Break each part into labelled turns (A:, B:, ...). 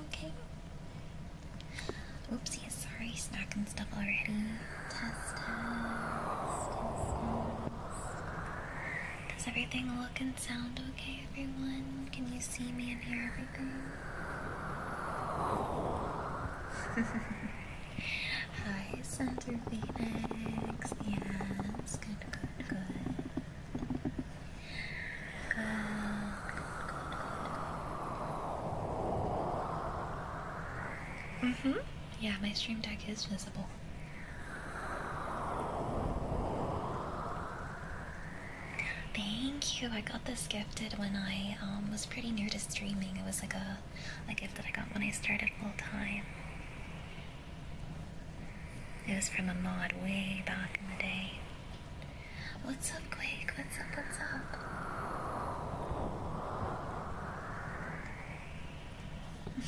A: okay? Oopsie, sorry, smacking stuff already. Test, test. Does everything look and sound okay, everyone? Can you see me and hear everything? Hi, Center Phoenix. Yes, good. Yeah, my stream deck is visible. Thank you. I got this gifted when I was pretty new to streaming. It was like a gift that I got when I started full time. It was from a mod way back in the day. What's up, Quake? What's up?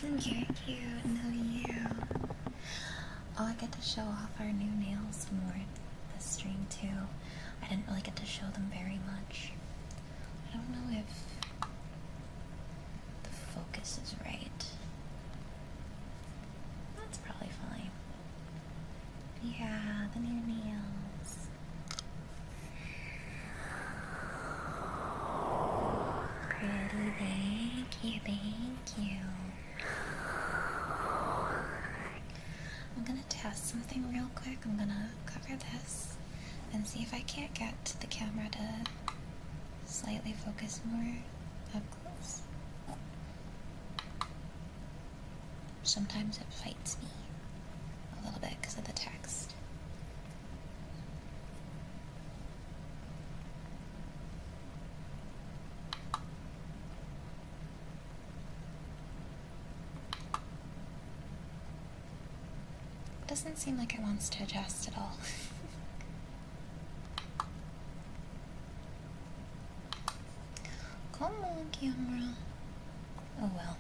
A: You're cute. No, you. Oh, I get to show off our new nails more this stream too. I didn't really get to show them very much. I don't know if the focus is right. That's probably fine. Yeah, the new nails. Pretty, thank you. I'm gonna test something real quick. I'm gonna cover this and see if I can't get the camera to slightly focus more up close. Sometimes it fights me a little bit because of the text. Doesn't seem like it wants to adjust at all. Come on, camera. Oh well.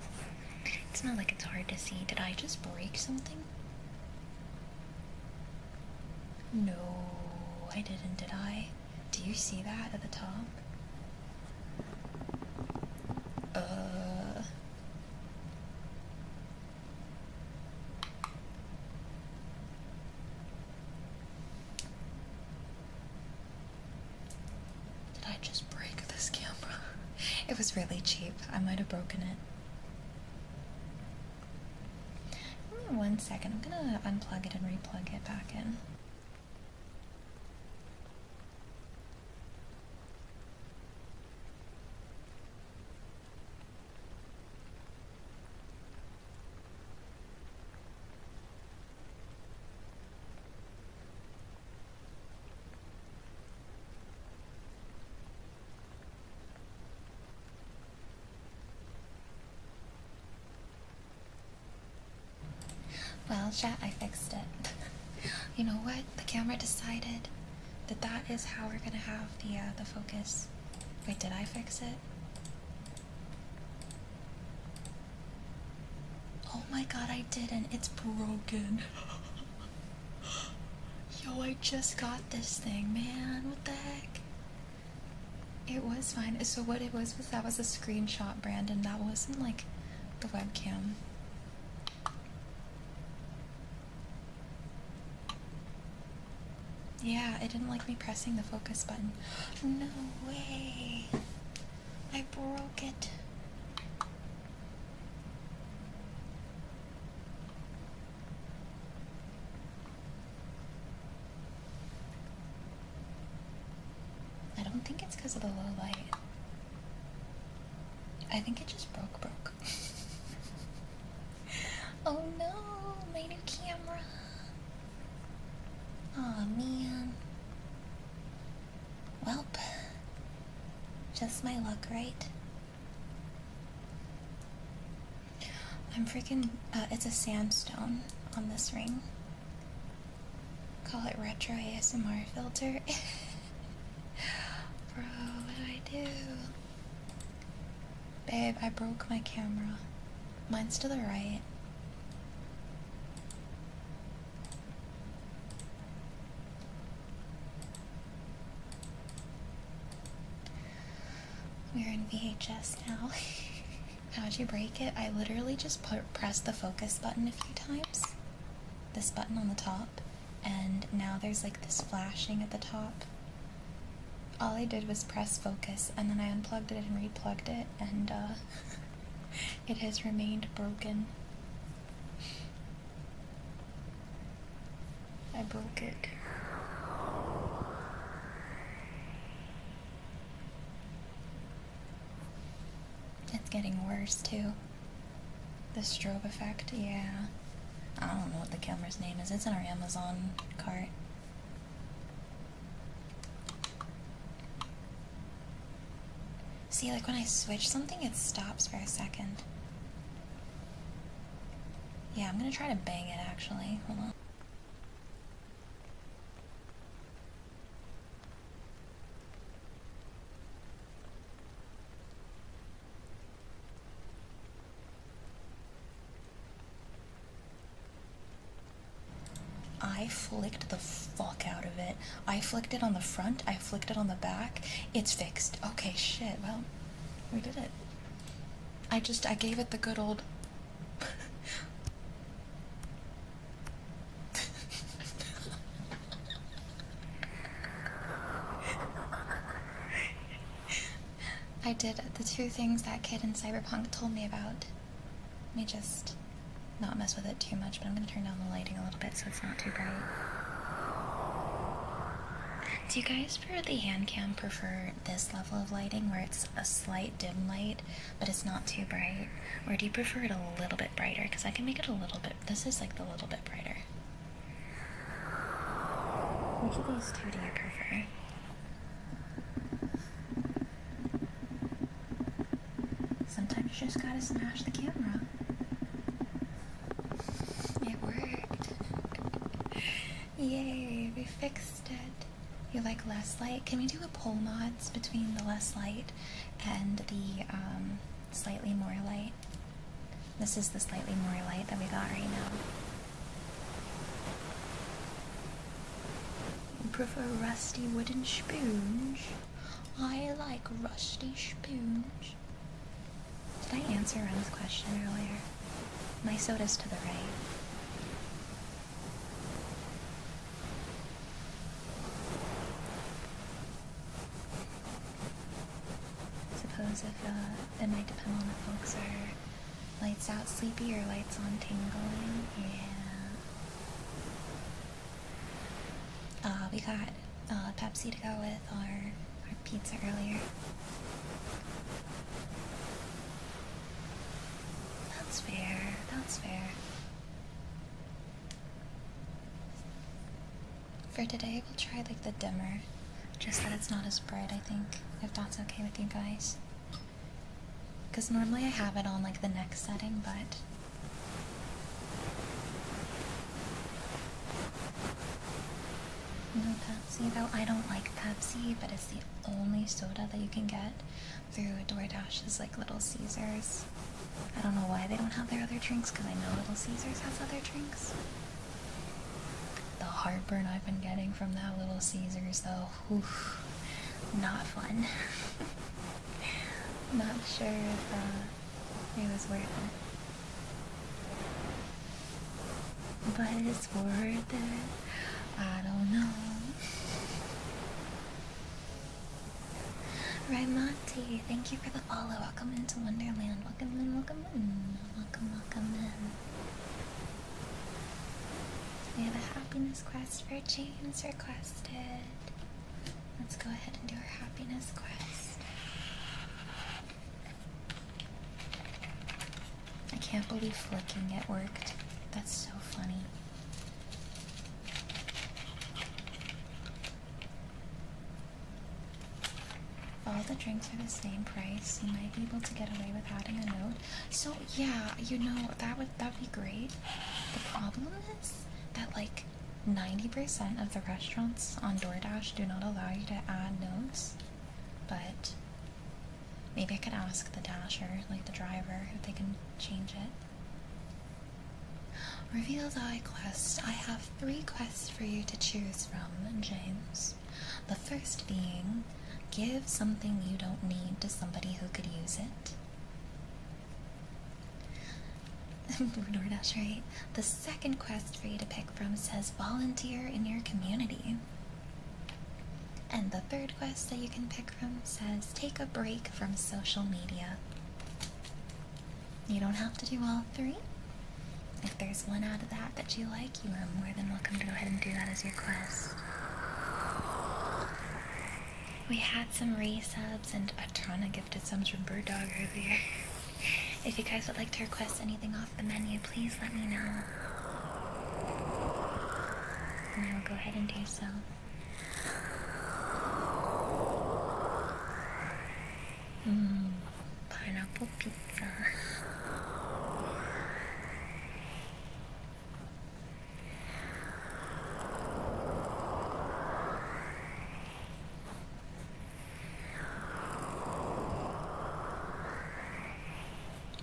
A: It's not like it's hard to see. Did I just break something? No, I didn't, did I? Do you see that at the top? Did I just break this camera? It was really cheap. I might have broken it. Give me 1 second. I'm gonna unplug it and replug it back in. Well, chat, I fixed it. You know what? The camera decided that that is how we're gonna have the focus. Wait, did I fix it? Oh my god, I didn't. It's broken. Yo, I just got this thing, man. What the heck? It was fine. So what it was that was a screenshot, Brandon. That wasn't like the webcam. Yeah, it didn't like me pressing the focus button. No way. I broke it. I don't think it's because of the low light. I think it just broke. Oh no, my new camera. Aw, man. Welp. Just my luck, right? I'm freaking, it's a sandstone on this ring. Call it retro ASMR filter. Bro, what do I do? Babe, I broke my camera. Mine's to the right. We're in VHS now. how'd you break it? I literally just pressed the focus button a few times. This button on the top. And now there's like this flashing at the top. All I did was press focus, and then I unplugged it and replugged it, and it has remained broken. I broke it. It's getting worse too. The strobe effect, yeah. I don't know what the camera's name is. It's in our Amazon cart. See, like when I switch something, it stops for a second. Yeah, I'm gonna try to bang it actually. Hold on. I flicked the fuck out of it. I flicked it on the front, I flicked it on the back. It's fixed. Okay, shit, well, we did it. I gave it the good old... I did the two things that kid in Cyberpunk told me about. Let me just not mess with it too much, but I'm going to turn down the lighting a little bit so it's not too bright. Do you guys for the Handcam prefer this level of lighting where it's a slight dim light, but it's not too bright? Or do you prefer it a little bit brighter? Because I can make it a little bit, this is like the little bit brighter. Which of these two do you prefer? Sometimes you just gotta smash the camera. It worked. Yay, we fixed it. You like less light? Can we do a poll mods between the less light and the slightly more light? This is the slightly more light that we got right now. You prefer rusty wooden spoons? I like rusty spoons. Did I answer Ren's question earlier? My soda's to the right. Suppose if it might depend on if folks are lights out sleepy or lights on tingling. Yeah. We got Pepsi to go with our pizza earlier. That's fair. That's fair. For today, we'll try like the dimmer, just that it's not as bright, I think, if that's okay with you guys. Because normally I have it on like the next setting, but no Pepsi though. I don't like Pepsi, but it's the only soda that you can get through DoorDash's like Little Caesars. I don't know why they don't have their other drinks, because I know Little Caesars has other drinks. The heartburn I've been getting from that Little Caesars though, oof, not fun. Not sure if it was worth it. But it's worth it. I don't know. Right, Monty, thank you for the follow. Welcome into Wonderland. Welcome in, welcome in. Welcome, welcome in. We have a happiness quest for James requested. Let's go ahead and do our happiness quest. I can't believe flicking it worked. That's so funny. If all the drinks are the same price, you might be able to get away with adding a note. So yeah, you know, that would be great. The problem is that like 90% of the restaurants on DoorDash do not allow you to add notes, but maybe I could ask the dasher, like the driver, if they can change it. Reveal thy quest. I have 3 quests for you to choose from, James. The first being, give something you don't need to somebody who could use it. DoorDash, right? The second quest for you to pick from says volunteer in your community. And the third quest that you can pick from says take a break from social media. You don't have to do all three. If there's one out of that you like, you are more than welcome to go ahead and do that as your quest. We had some resubs and a ton of gifted subs from Bird Dog earlier. If you guys would like to request anything off the menu, please let me know. And I will go ahead and do so. Pineapple pizza.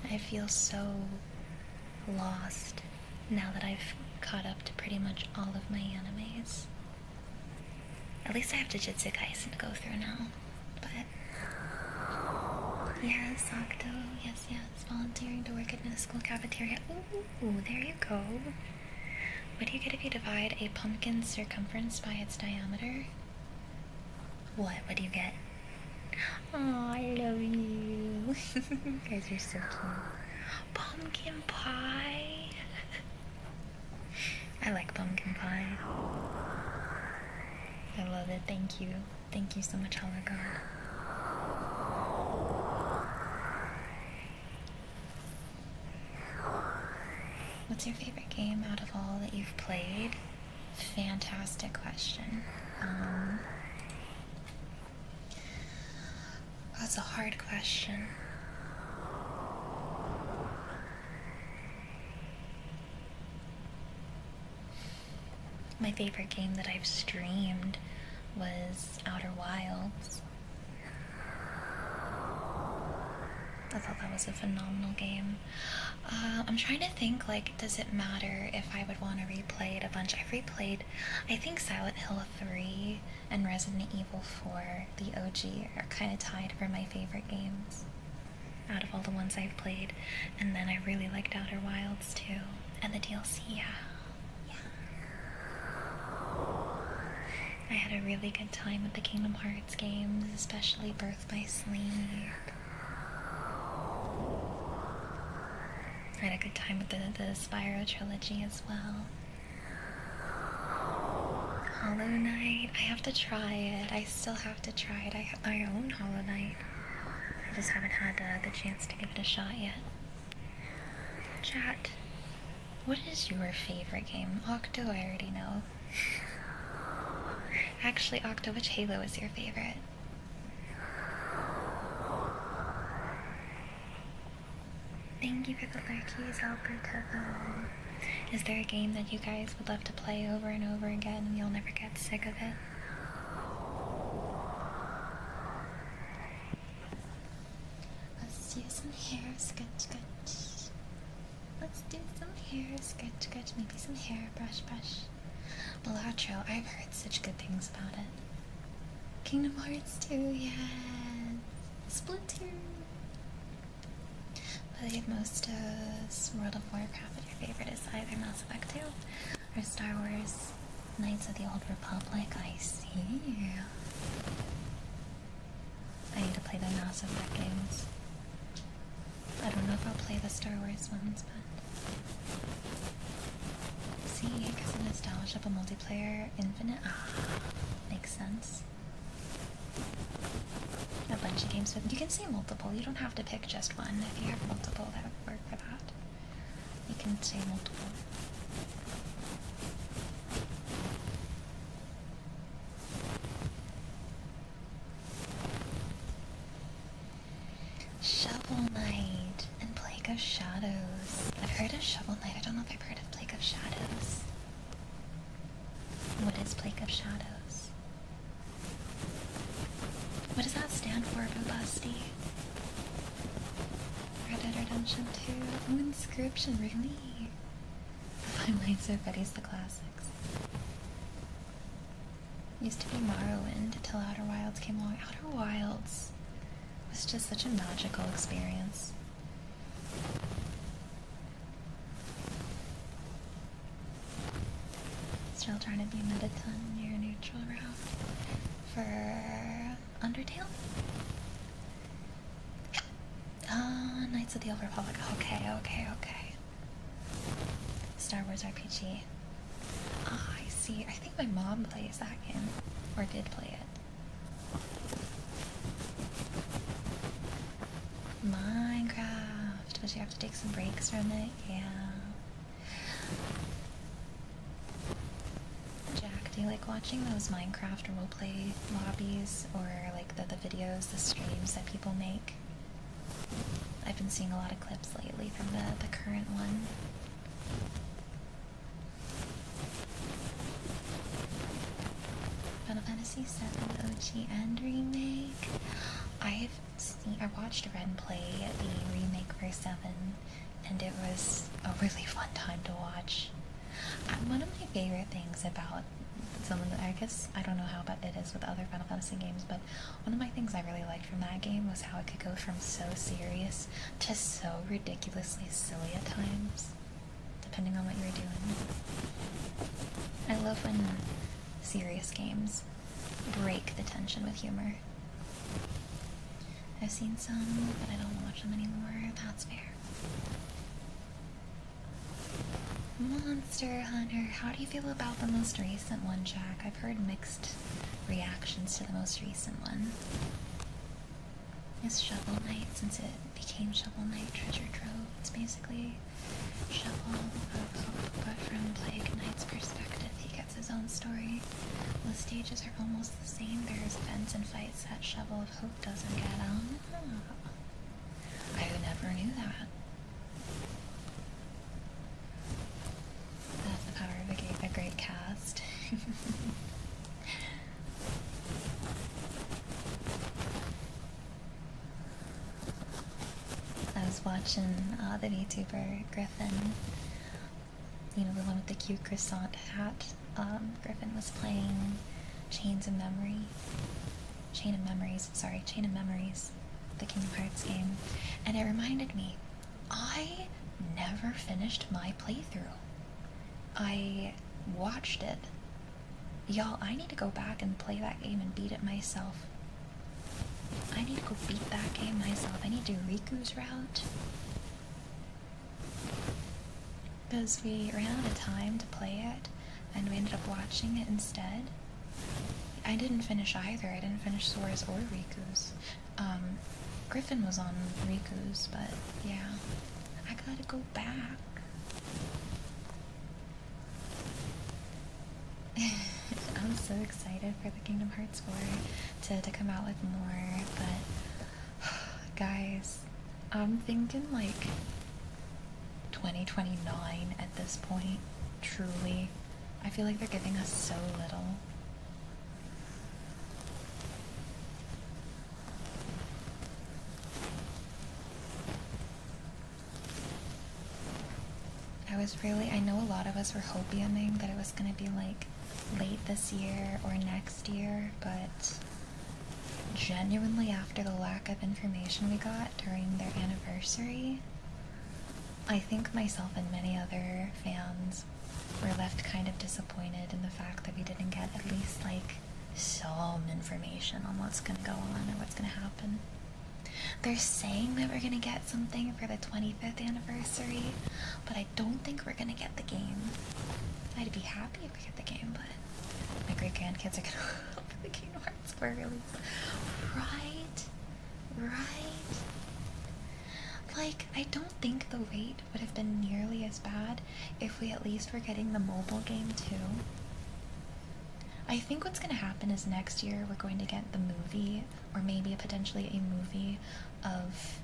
A: I feel so lost now that I've caught up to pretty much all of my animes. At least I have Jujutsu Kaisen to go through now. But yes, Octo, yes, volunteering to work in a school cafeteria. Ooh, there you go. What do you get if you divide a pumpkin's circumference by its diameter? What do you get? Oh, I love you. You guys are so cute. Pumpkin pie. I like pumpkin pie. I love it. Thank you. Thank you so much, Hollow God. What's your favorite game out of all that you've played? Fantastic question. That's a hard question. My favorite game that I've streamed was Outer Wilds. I thought that was a phenomenal game. I'm trying to think, like, does it matter if I would want to replay it a bunch? I've replayed, I think Silent Hill 3 and Resident Evil 4, the OG, are kind of tied for my favorite games out of all the ones I've played. And then I really liked Outer Wilds too. And the DLC, yeah. I had a really good time with the Kingdom Hearts games, especially Birth by Sleep. I had a good time with the Spyro trilogy as well. Hollow Knight, I have to try it. I still have to try it. I own Hollow Knight. I just haven't had the chance to give it a shot yet. Chat, what is your favorite game? Octo, I already know. Actually, Octo, which Halo is your favorite? Thank you for the lurkies, Alberto. Is there a game that you guys would love to play over and over again and you'll never get sick of it? Let's do some hair scratch. Let's do some hair scratch. Maybe some hair brush. Balatro, I've heard such good things about it. Kingdom Hearts 2, yes. Splatoon. Played most of World of Warcraft, but your favorite is either Mass Effect 2 or Star Wars Knights of the Old Republic. I see. I need to play the Mass Effect games. I don't know if I'll play the Star Wars ones, but... See, because of nostalgia, but multiplayer, infinite, makes sense. A bunch of games with, you can say multiple, you don't have to pick just one. If you have multiple, that would work for that. You can say multiple. Shovel Knight and Plague of Shadows. I've heard of Shovel Knight, I don't know if I've heard of Plague of Shadows. What is Plague of Shadows? What does that stand for, Bubusty? Red Dead Redemption 2. Oh, Inscription, really? Five Nights at Freddy's, the classics. Used to be Morrowind until Outer Wilds came along. Outer Wilds was just such a magical experience. chill trying to be Mediton near neutral route for Undertale. Knights of the Old Republic. Okay. Star Wars RPG. Ah, I see. I think my mom plays that game, or did play it. Minecraft, but you have to take some breaks from it. Yeah. Jack, do you like watching those Minecraft roleplay lobbies, or like the videos, the streams that people make? I've been seeing a lot of clips lately from the current one. Final Fantasy VII OG and remake. I watched Ren play the remake for 7, and it was a really fun time to watch. One of my favorite things about some of the, I guess, I don't know how it is with other Final Fantasy games, but one of my things I really liked from that game was how it could go from so serious to so ridiculously silly at times, depending on what you're doing. I love when serious games break the tension with humor. I've seen some, but I don't watch them anymore. That's fair. Monster Hunter. How do you feel about the most recent one, Jack? I've heard mixed reactions to the most recent one. It's Shovel Knight, since it became Shovel Knight Treasure Trove. It's basically Shovel of Hope, but from Plague Knight's perspective, he gets his own story. The stages are almost the same. There's events and fights that Shovel of Hope doesn't get. I never knew that. That's the power of a great cast. I was watching the VTuber Griffin, you know, the one with the cute croissant hat. Griffin was playing Chain of Memories, the Kingdom Hearts game, and it reminded me, I never finished my playthrough. I watched it. Y'all, I need to go back and play that game and beat it myself. I need to go beat that game myself. I need to do Riku's route. Because we ran out of time to play it, and we ended up watching it instead. I didn't finish either. I didn't finish Sora's or Riku's. Griffin was on Riku's, but yeah. I gotta go back. I'm so excited for the Kingdom Hearts 4 to come out with more, but guys, I'm thinking like 2029 at this point, truly. I feel like they're giving us so little. I know a lot of us were hoping that it was going to be like late this year or next year, but genuinely after the lack of information we got during their anniversary, I think myself and many other fans were left kind of disappointed in the fact that we didn't get at least like some information on what's going to go on or what's going to happen. They're saying that we're gonna get something for the 25th anniversary, but I don't think we're gonna get the game. I'd be happy if we get the game, but my great-grandkids are gonna hope for the Kingdom Hearts 4 release. Right? Like, I don't think the wait would have been nearly as bad if we at least were getting the mobile game too. I think what's going to happen is next year we're going to get the movie, or maybe potentially a movie of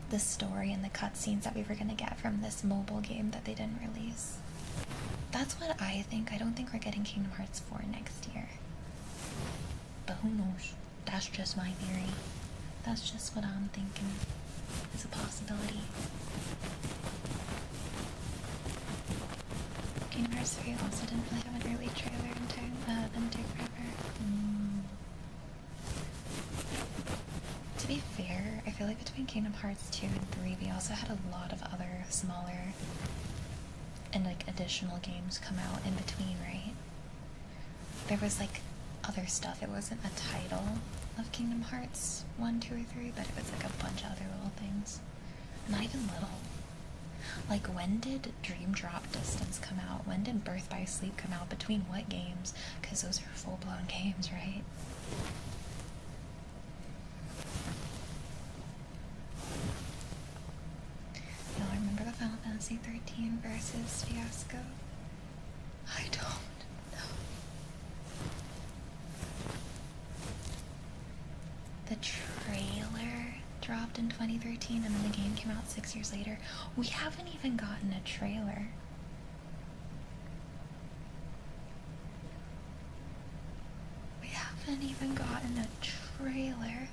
A: the story and the cutscenes that we were going to get from this mobile game that they didn't release. That's what I think. I don't think we're getting Kingdom Hearts 4 next year. But who knows? That's just my theory. That's just what I'm thinking is a possibility. Kingdom Hearts 3 also didn't really have an early trailer in time, didn't take forever. To be fair, I feel like between Kingdom Hearts 2 and 3, we also had a lot of other smaller and like additional games come out in between, right? There was like other stuff. It wasn't a title of Kingdom Hearts 1, 2, or 3, but it was like a bunch of other little things. Not even little. Like, when did Dream Drop Distance come out? When did Birth by Sleep come out? Between what games? Because those are full-blown games, right? Y'all remember the Final Fantasy 13 versus Fiasco? I don't know. The trailer dropped in 2013 and then the game came out 6 years later. We haven't even gotten a trailer. We haven't even gotten a trailer.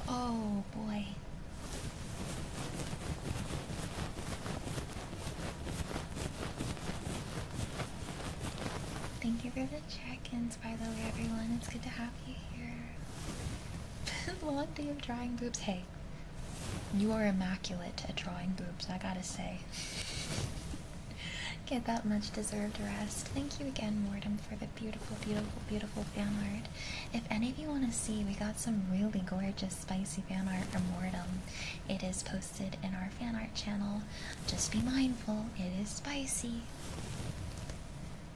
A: Oh boy. Thank you for the check-ins, by the way, everyone. It's good to have you here. Long day of drawing boobs. Hey, you are immaculate at drawing boobs, I gotta say. Get that much deserved rest. Thank you again, Mordem, for the beautiful, beautiful, beautiful fan art. If any of you want to see, we got some really gorgeous, spicy fan art from Mordem. It is posted in our fan art channel. Just be mindful, it is spicy.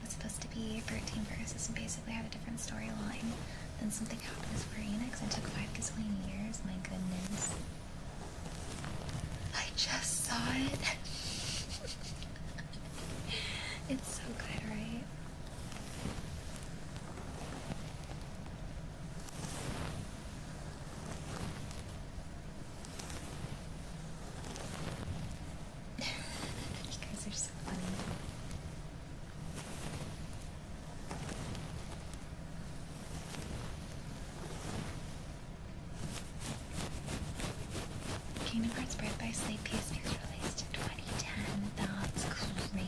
A: It's supposed to be 13 verses and basically had a different storyline. Then something happened with Square Enix and took 5 gazillion years. My goodness. I just saw it. It's so good, right? You guys are so funny. Kingdom Hearts Birth by Sleep PS2 was released in 2010. That's crazy.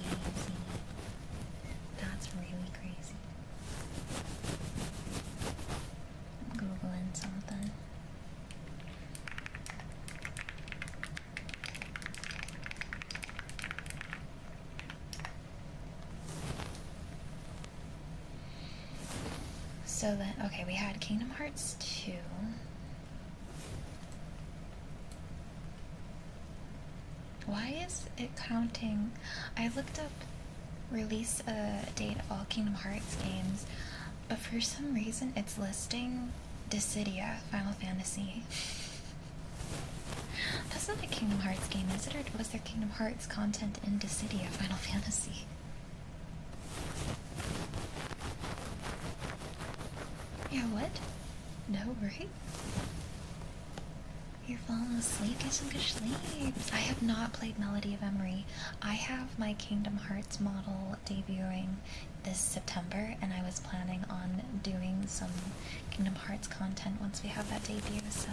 A: That's really crazy. I'm Googling something. So then, okay, we had Kingdom Hearts 2. Why is it counting? I looked up release date of all Kingdom Hearts games, but for some reason it's listing Dissidia Final Fantasy. That's not a Kingdom Hearts game, is it? Or was there Kingdom Hearts content in Dissidia Final Fantasy? Yeah, what? No, right? You're falling asleep? Get some good sleep. I have not played Melody of Emery. I have my Kingdom Hearts model debuting this September, and I was planning on doing some Kingdom Hearts content once we have that debut, so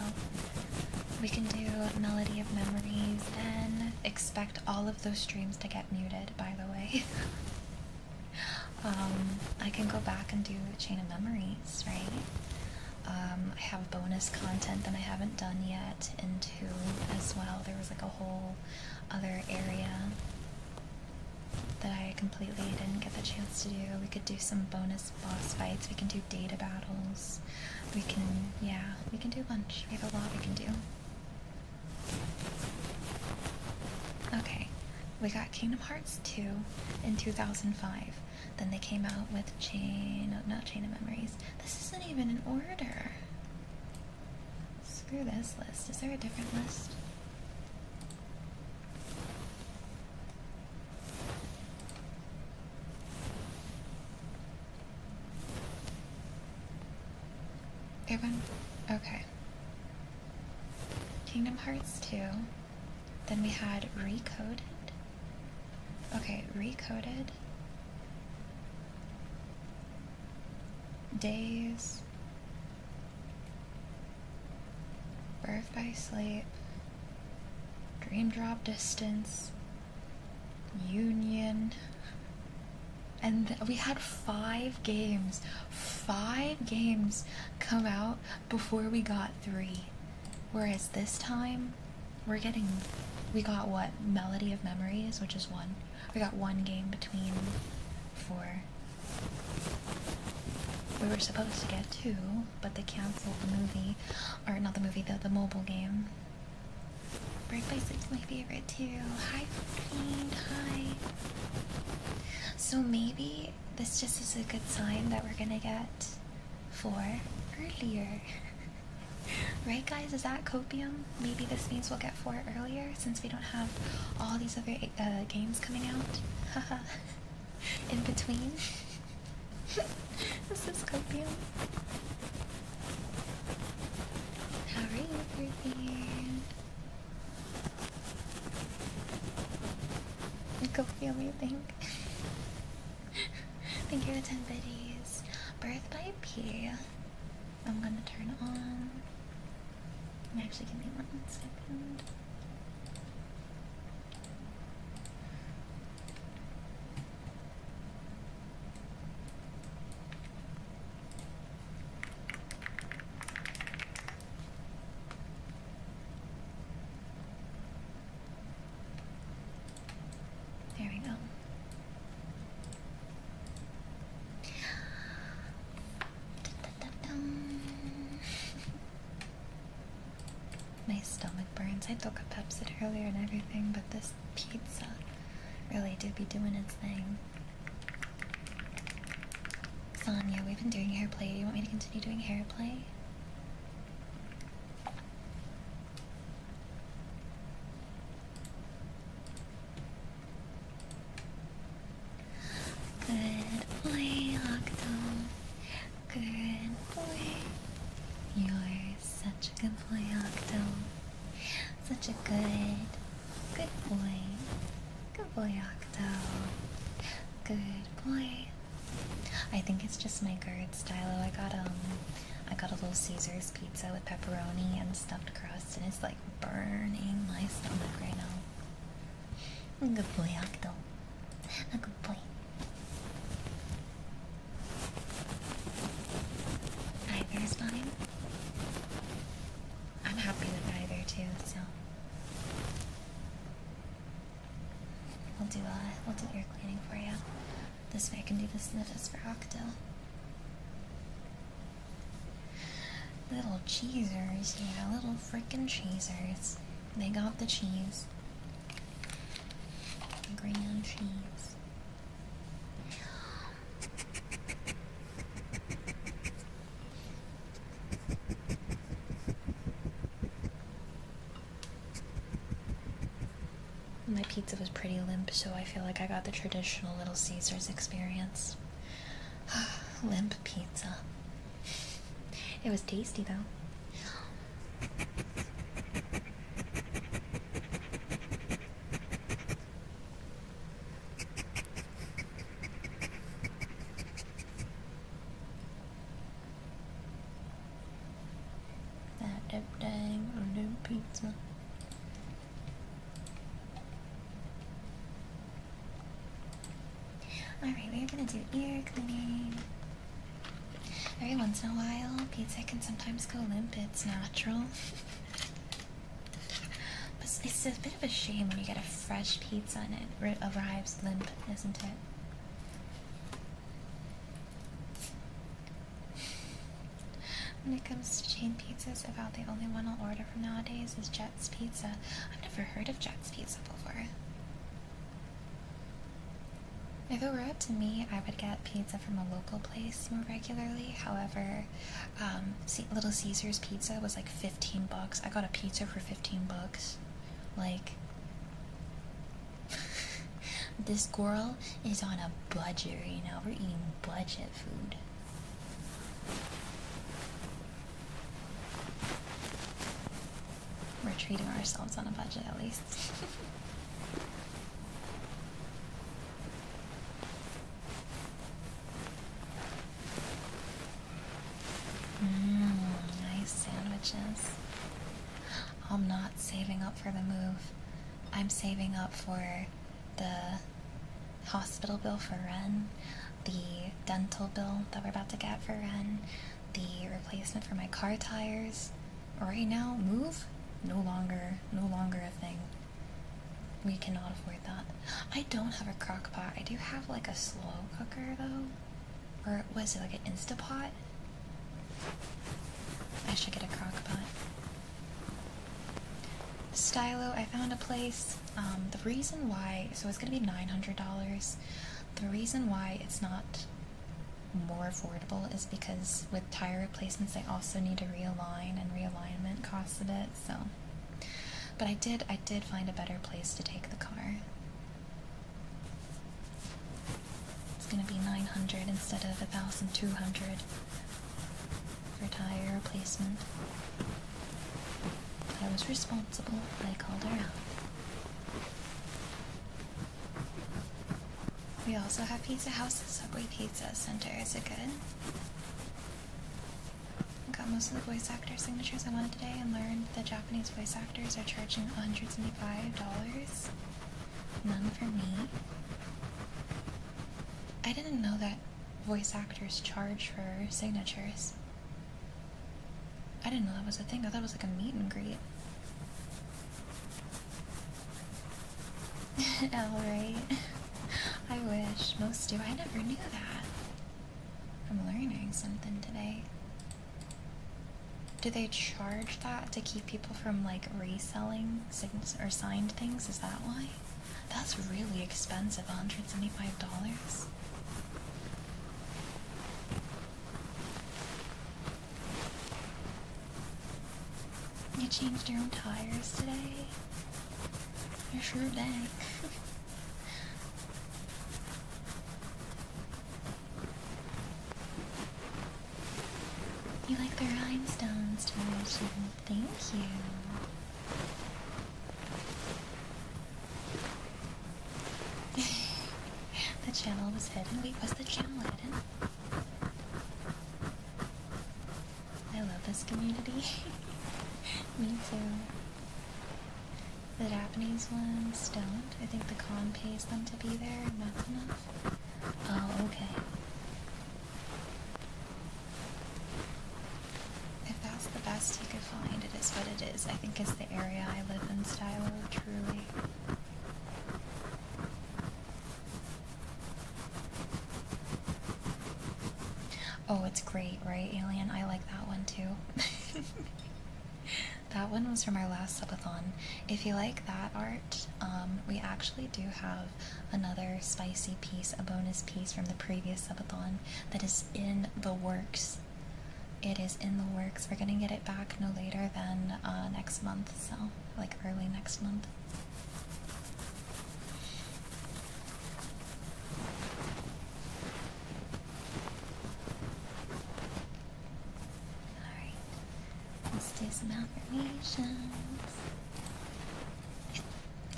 A: we can do Melody of Memories, and expect all of those streams to get muted, by the way. I can go back and do Chain of Memories, right? I have bonus content that I haven't done yet in 2 as well. There was like a whole other area that I completely didn't get the chance to do. We could do some bonus boss fights. We can do data battles. We can, yeah, we can do a bunch. We have a lot we can do. Okay, we got Kingdom Hearts 2 in 2005. Then they came out with not Chain of Memories. This isn't even in order. Screw this list. Is there a different list? Okay. Kingdom Hearts 2. Then we had Recoded. Okay, Recoded. Days. Birth by Sleep. Dream Drop Distance. Union. And we had 5 games. 5 games come out before we got 3. Whereas this time, we're getting We got what? Melody of Memories, which is one. We got one game between 4. We were supposed to get 2, but they canceled the movie. Or not the movie, the mobile game. Bird Bicycle's my favorite too. Hi, Queen. Hi. So maybe this just is a good sign that we're gonna get 4 earlier. Right, guys? Is that copium? Maybe this means we'll get 4 earlier since we don't have all these other games coming out. Haha. In between. Is this copium? How are you, Ruthie? Copium, you think? Thank you for 10 biddies. Birth by P. I'm gonna turn on. Actually, give me 1 second. There we go. My stomach burns. I took a Pepsid earlier and everything, but this pizza really did be doing its thing. Sonia, we've been doing hair play. Do you want me to continue doing hair play? Good boy, Octo. Good boy. You're such a good boy, Octo. Such a good boy. Good boy, Octo. Good boy. I think it's just my GERD stylo. I got a little Caesar's pizza with pepperoni and stuffed crust, and it's like burning my stomach right now. Good boy, Octo. A good boy. Either's fine. I'm happy with either too, so we'll do ear cleaning for you. This way I can do the sniffers for Octo. Little cheesers, yeah, little freaking cheesers. They got the cheese. Grand cheese. My pizza was pretty limp, so I feel like I got the traditional Little Caesars experience. Limp pizza. It was tasty though. That dang limp pizza. Alright, we're gonna do ear cleaning. Every once in a while, pizza can sometimes go limp. It's natural. But it's a bit of a shame when you get a fresh pizza and it arrives limp, isn't it? When it comes to chain pizzas, about the only one I'll order from nowadays is Jet's Pizza. I've never heard of Jet's Pizza before. If it were up to me, I would get pizza from a local place more regularly. However, Little Caesar's pizza was like 15 bucks. I got a pizza for 15 bucks. Like, this girl is on a budget right now. We're eating budget food. We're treating ourselves on a budget at least. Nice sandwiches. I'm not saving up for the move. I'm saving up for the hospital bill for Ren, the dental bill that we're about to get for Ren, the replacement for my car tires. Right now, move? No longer a thing. We cannot afford that. I don't have a crock pot. I do have like a slow cooker though. Or was it like an Instapot? I should get a crock pot. Stylo, I found a place. The reason why, so it's gonna be $900. The reason why it's not more affordable is because with tire replacements they also need to realign, and realignment costs a bit, so. But I did find a better place to take the car. It's gonna be $900 instead of $1,200 for tire replacement. I was responsible. I called her out. We also have Pizza House, Subway Pizza Center. Is it good? I got most of the voice actor signatures I wanted today and learned that Japanese voice actors are charging $175. None for me. I didn't know that voice actors charge for signatures. I didn't know that was a thing. I thought it was like a meet and greet. Alright. I wish. Most do. I never knew that. I'm learning something today. Do they charge that to keep people from like reselling or signed things? Is that why? That's really expensive, $175. You changed your own tires today? You're sure dang. You like the rhinestones, Tomoshi. Thank you. The channel was hidden. Wait, was the channel hidden? I love this community. Me too. The Japanese ones don't. I think the con pays them to be there, and that's enough. Oh, okay. If that's the best you could find, it is what it is. I think it's the area I live in, Stylo, truly. Oh, it's great, right, Alien? I like that one too. That one was from our last subathon. If you like that art, we actually do have another spicy piece, a bonus piece from the previous subathon that is in the works. It is in the works. We're gonna get it back no later than next month, so like early next month. Let's do some affirmations.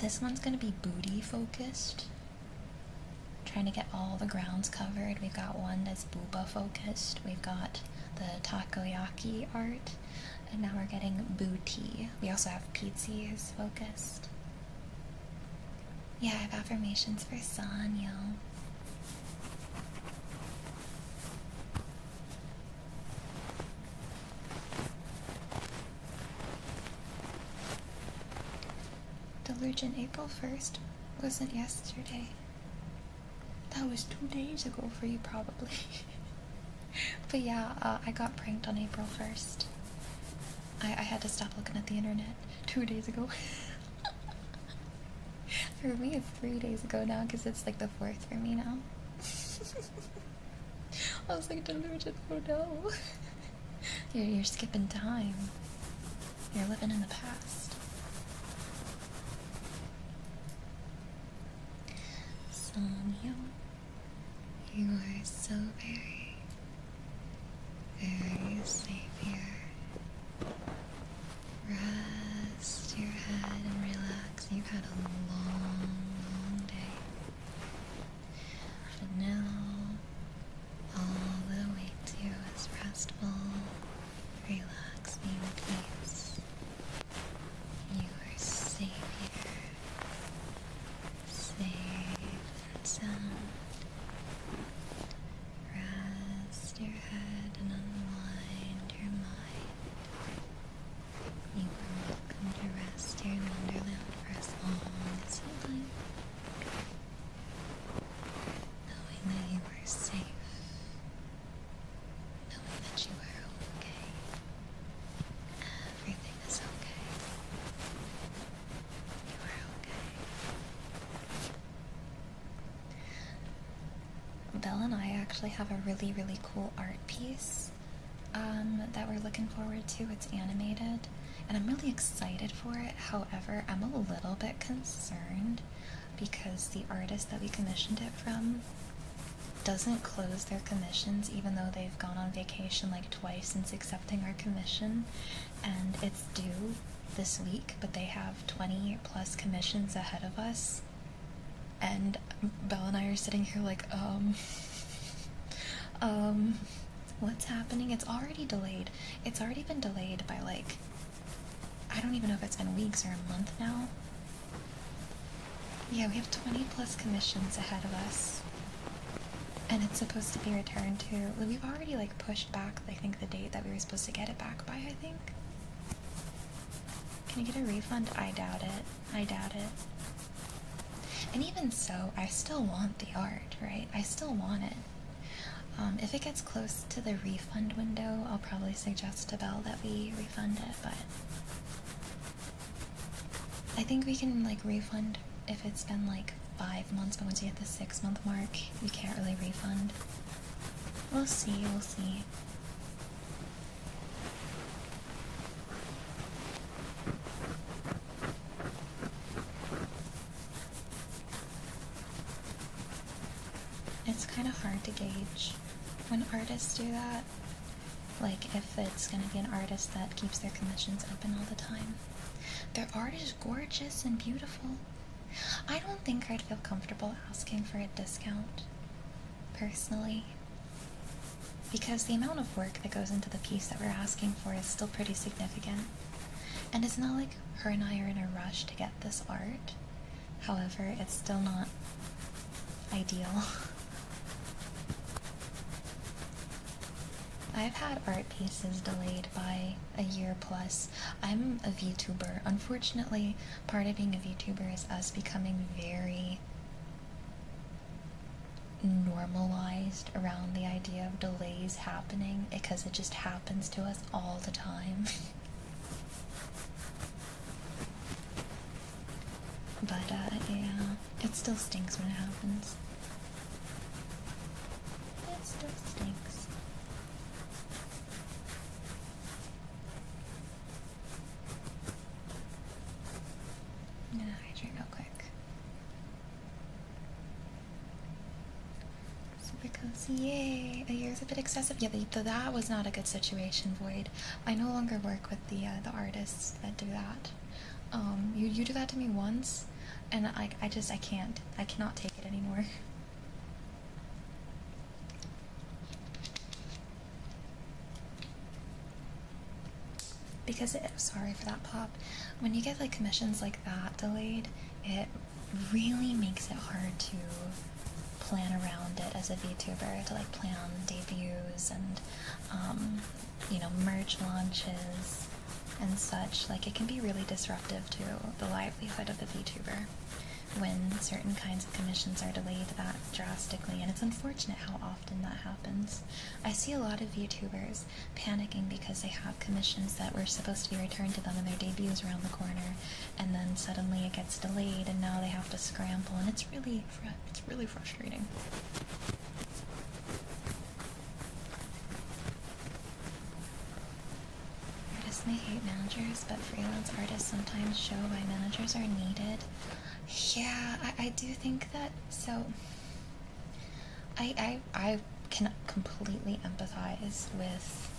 A: This one's gonna be booty focused. Trying to get all the grounds covered. We've got one that's booba focused. We've got the takoyaki art. And now we're getting booty. We also have pizzas focused. Yeah, I have affirmations for Sanyo. Delusion April 1st wasn't yesterday. That was 2 days ago for you, probably. But yeah, I got pranked on April 1st. I had to stop looking at the internet 2 days ago. For me, it's 3 days ago now, because it's like the 4th for me now. I was like, Delusion, oh no. You're skipping time. You're living in the past. Sanyo, you are so very, very safe here. Rest your head and relax. You've had a long, long day. But now, all that awaits you is restful, relaxing peace. You are safe here. Safe and sound. Rest your head and unwind your mind. You are welcome to rest here in Wonderland for as long actually have a really, really cool art piece that we're looking forward to. It's animated, and I'm really excited for it. However, I'm a little bit concerned because the artist that we commissioned it from doesn't close their commissions even though they've gone on vacation like twice since accepting our commission, and it's due this week, but they have 20 plus commissions ahead of us, and Belle and I are sitting here like, what's happening? It's already delayed. It's already been delayed by like, I don't even know if it's been weeks or a month now. Yeah, we have 20 plus commissions ahead of us. And it's supposed to be returned to, we've already like pushed back, I think, the date that we were supposed to get it back by, I think. Can you get a refund? I doubt it. I doubt it. And even so, I still want the art, right? I still want it. If it gets close to the refund window, I'll probably suggest to Belle that we refund it, but I think we can like refund if it's been like 5 months, but once you hit the 6-month mark, you can't really refund. We'll see, we'll see. It's kind of hard to gauge when artists do that, like if it's going to be an artist that keeps their commissions open all the time. Their art is gorgeous and beautiful. I don't think I'd feel comfortable asking for a discount, personally, because the amount of work that goes into the piece that we're asking for is still pretty significant. And it's not like her and I are in a rush to get this art. However, it's still not ideal. I've had art pieces delayed by a year plus. I'm a VTuber. Unfortunately, part of being a VTuber is us becoming very normalized around the idea of delays happening because it just happens to us all the time. But, yeah, it still stinks when it happens. It still stinks. I'm gonna hydrate real quick. Super cozy, yay! A year's a bit excessive. Yeah, that was not a good situation, Void. I no longer work with the artists that do that. You do that to me once, and I cannot take it anymore. Because sorry for that pop. When you get like commissions like that delayed, it really makes it hard to plan around it as a VTuber, to like plan on debuts and you know, merch launches and such. Like, it can be really disruptive to the livelihood of the VTuber when certain kinds of commissions are delayed that drastically, and it's unfortunate how often that happens. I see a lot of VTubers panicking because they have commissions that were supposed to be returned to them and their debut is around the corner, and then suddenly it gets delayed and now they have to scramble, and it's really frustrating. Artists may hate managers, but freelance artists sometimes show why managers are needed. Yeah, I do think that, so I can completely empathize with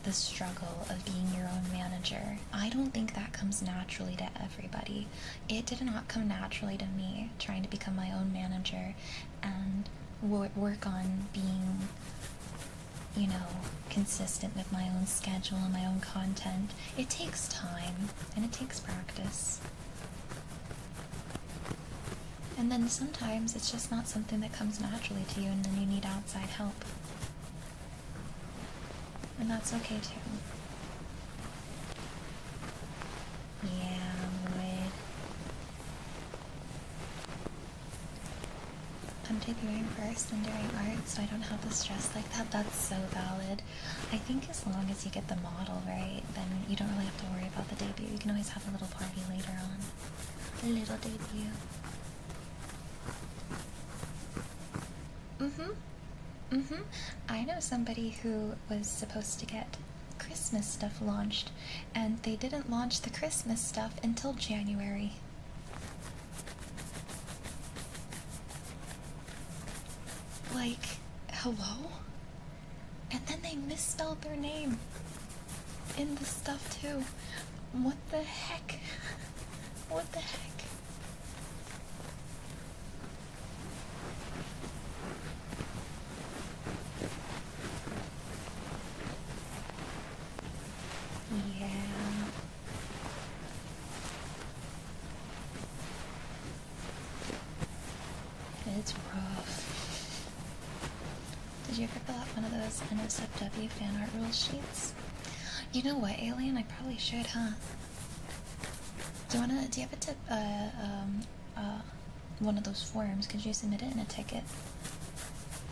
A: the struggle of being your own manager. I don't think that comes naturally to everybody. It did not come naturally to me, trying to become my own manager and work on being, you know, consistent with my own schedule and my own content. It takes time and it takes practice. And then sometimes it's just not something that comes naturally to you, and then you need outside help. And that's okay too. Yeah, Lloyd. I'm debuting first and doing art, so I don't have the stress like that. That's so valid. I think as long as you get the model right, then you don't really have to worry about the debut. You can always have a little party later on. A little debut. I know somebody who was supposed to get Christmas stuff launched, and they didn't launch the Christmas stuff until January. Like, hello? And then they misspelled their name in the stuff too. What the heck? What the heck? Yeah. It's rough. Did you ever fill out one of those NSFW fan art rules sheets? You know what, Alien? I probably should, huh? Do you have a tip, one of those forms? Could you submit it in a ticket?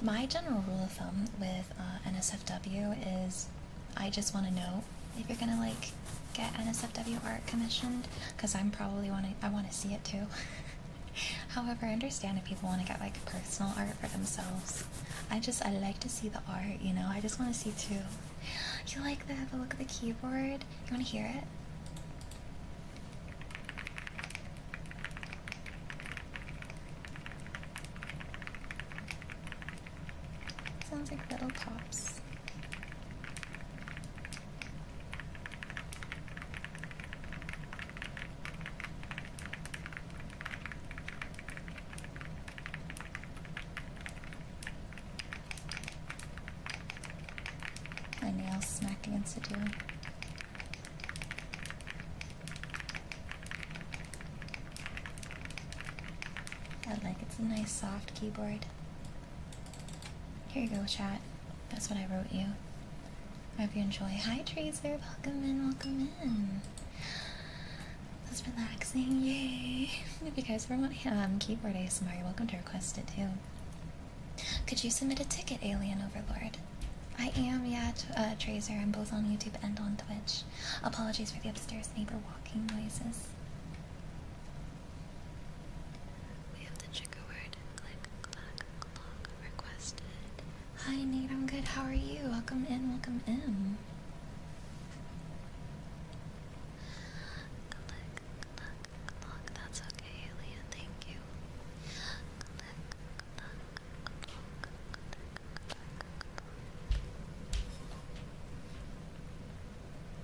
A: My general rule of thumb with NSFW is I just want to know if you're gonna like get NSFW art commissioned, because I want to see it too. However, I understand if people want to get like personal art for themselves. I like to see the art, you know. I just want to see too. You like the look of the keyboard? You want to hear it? Sounds like little pops. My nails smacked against the door. It's a nice soft keyboard. Here you go, chat. That's what I wrote you. I hope you enjoy. Hi, Tracer. Welcome in, welcome in. That's relaxing. Yay. If you guys ever want keyboard ASMR, you're welcome to request it too. Could you submit a ticket, Alien Overlord? I am, yeah, Tracer. I'm both on YouTube and on Twitch. Apologies for the upstairs neighbor walking noises. We have the trigger word. Click, clack, clock, requested. Hi, Nate. I'm good. How are you? Welcome in, welcome in. Click, clack, clock. That's okay, Alien. Thank you.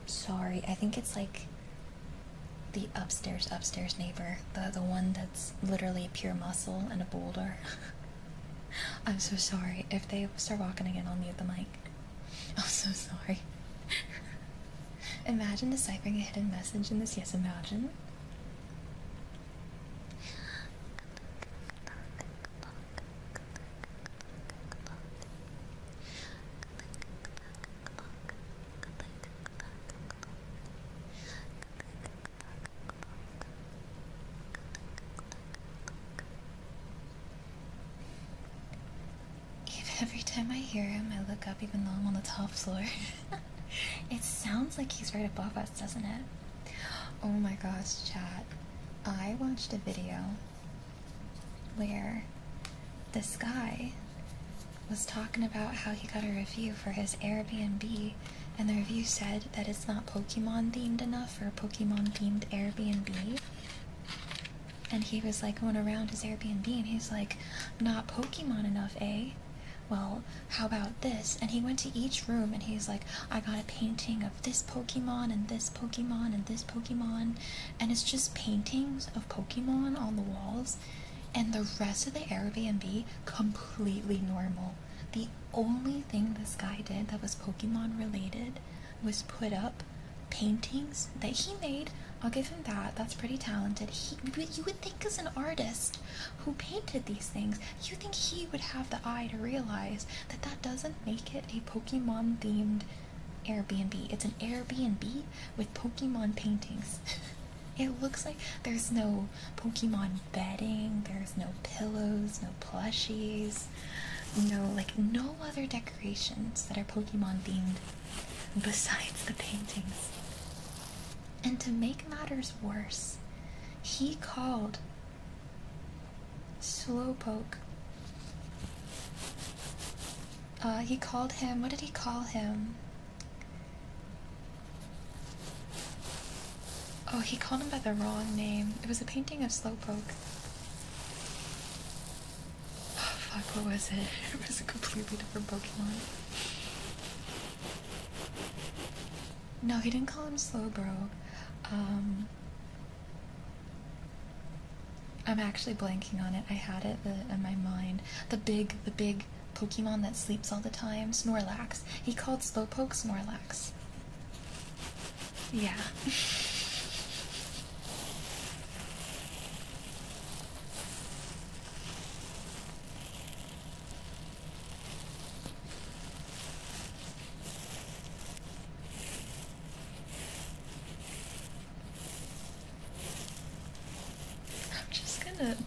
A: Sorry, I think it's like the upstairs neighbor, the one that's literally pure muscle and a boulder. I'm so sorry. If they start walking again, I'll mute the mic. I'm so sorry. Imagine deciphering a hidden message in this. Yes, imagine. Every time I hear him, I look up even though I'm on the top floor. It sounds like he's right above us, doesn't it? Oh my gosh, chat. I watched a video where this guy was talking about how he got a review for his Airbnb, and the review said that it's not Pokemon themed enough for a Pokemon themed Airbnb. And he was like going around his Airbnb and he's like, not Pokemon enough, eh? Well, how about this? And he went to each room and he's like, I got a painting of this Pokemon and this Pokemon and this Pokemon. And it's just paintings of Pokemon on the walls. And the rest of the Airbnb, completely normal. The only thing this guy did that was Pokemon related was put up paintings that he made. I'll give him that. That's pretty talented. You would think as an artist who painted these things, you think he would have the eye to realize that that doesn't make it a Pokemon-themed Airbnb. It's an Airbnb with Pokemon paintings. It looks like there's no Pokemon bedding, there's no pillows, no plushies, no other decorations that are Pokemon-themed besides the paintings. And to make matters worse, he called Slowpoke He called him, what did he call him? Oh, he called him by the wrong name. It was a painting of Slowpoke. Oh, fuck, what was it? It was a completely different Pokemon. No, he didn't call him Slowbro. I'm actually blanking on it. I had it in my mind. The big Pokemon that sleeps all the time. Snorlax. He called Slowpoke Snorlax. Yeah.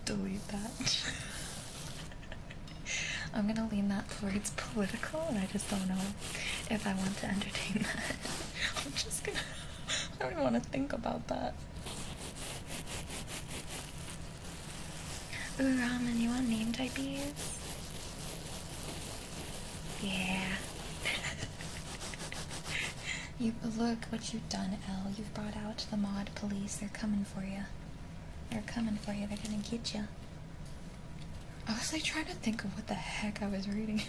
A: Delete that. I'm gonna lean that towards political, and I just don't know if I want to entertain that. I'm just gonna. I don't even want to think about that. Ooh, Ramen, you want name typees? Yeah. You look what you've done, Elle. You've brought out the mod police. They're coming for you. They're coming for you. They're gonna get you. I was like trying to think of what the heck I was reading.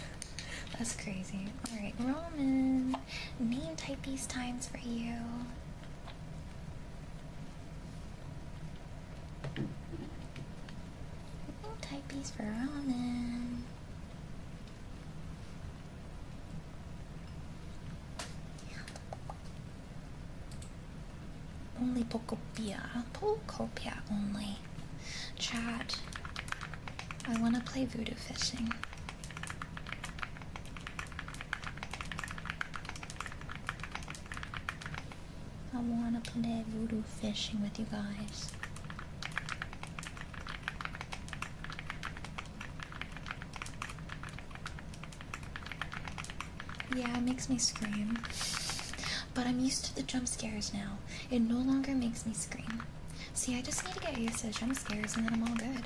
A: That's crazy. Alright, Roman. Name typees times for you. Name typees for Roman. Only Pokopia. Pokopia only. Chat. I want to play voodoo fishing. I want to play voodoo fishing with you guys. Yeah, it makes me scream. But I'm used to the jump scares now. It no longer makes me scream. See, I just need to get used to the jump scares and then I'm all good.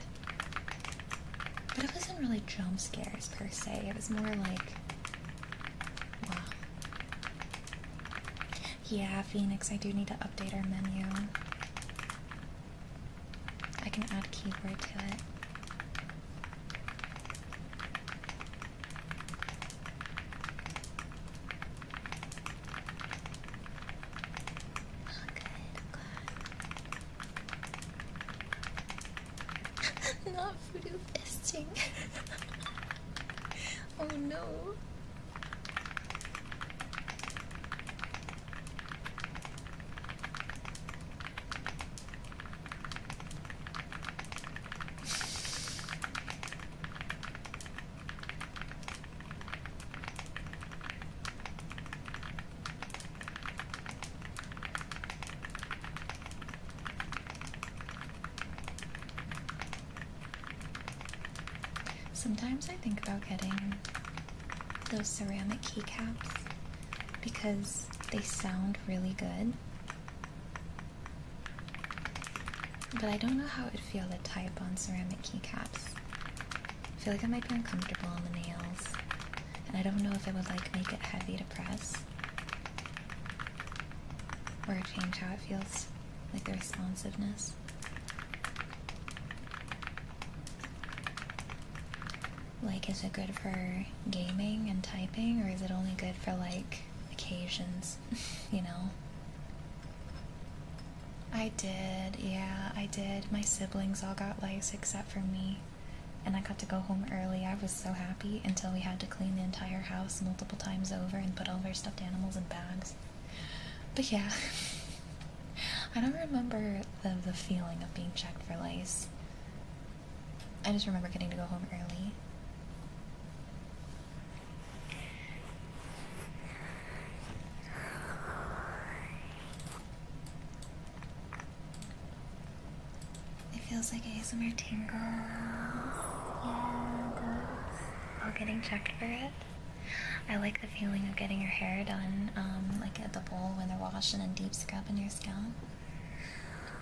A: But it wasn't really jump scares per se. It was more like, wow. Yeah, Phoenix, I do need to update our menu. I can add keyboard to it. Not voodoo fisting. Oh no. Sometimes I think about getting those ceramic keycaps because they sound really good, but I don't know how it would feel to type on ceramic keycaps. I feel like I might be uncomfortable on the nails, and I don't know if it would like make it heavy to press or change how it feels, like the responsiveness. Like, is it good for gaming and typing, or is it only good for, like, occasions, you know? I did, yeah, I did. My siblings all got lice except for me, and I got to go home early. I was so happy until we had to clean the entire house multiple times over and put all of our stuffed animals in bags. But yeah, I don't remember the feeling of being checked for lice. I just remember getting to go home early. Feels like ASMR tingles. Yeah, it does. Oh, getting checked for it. I like the feeling of getting your hair done, like at the bowl when they're washing and deep scrubbing your scalp.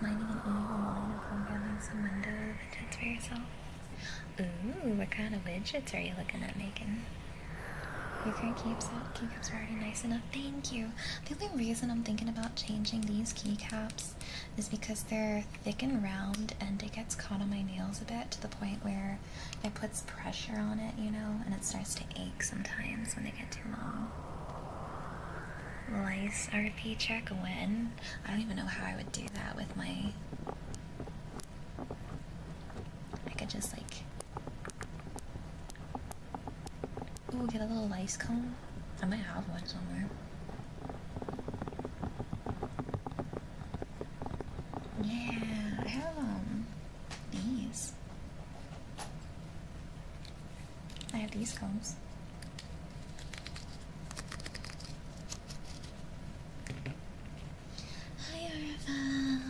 A: Minding an evil line of home having some window widgets for yourself. Ooh, what kind of widgets are you looking at making? Your current keycaps are already nice enough. Thank you. The only reason I'm thinking about changing these keycaps is because they're thick and round and it gets caught on my nails a bit to the point where it puts pressure on it, you know, and it starts to ache sometimes when they get too long. Lice RP check when? I don't even know how I would do that with my... I could just like... Ooh, get a little lice comb. I might have one somewhere. Yeah, I have these. I have these combs. Hi Arva.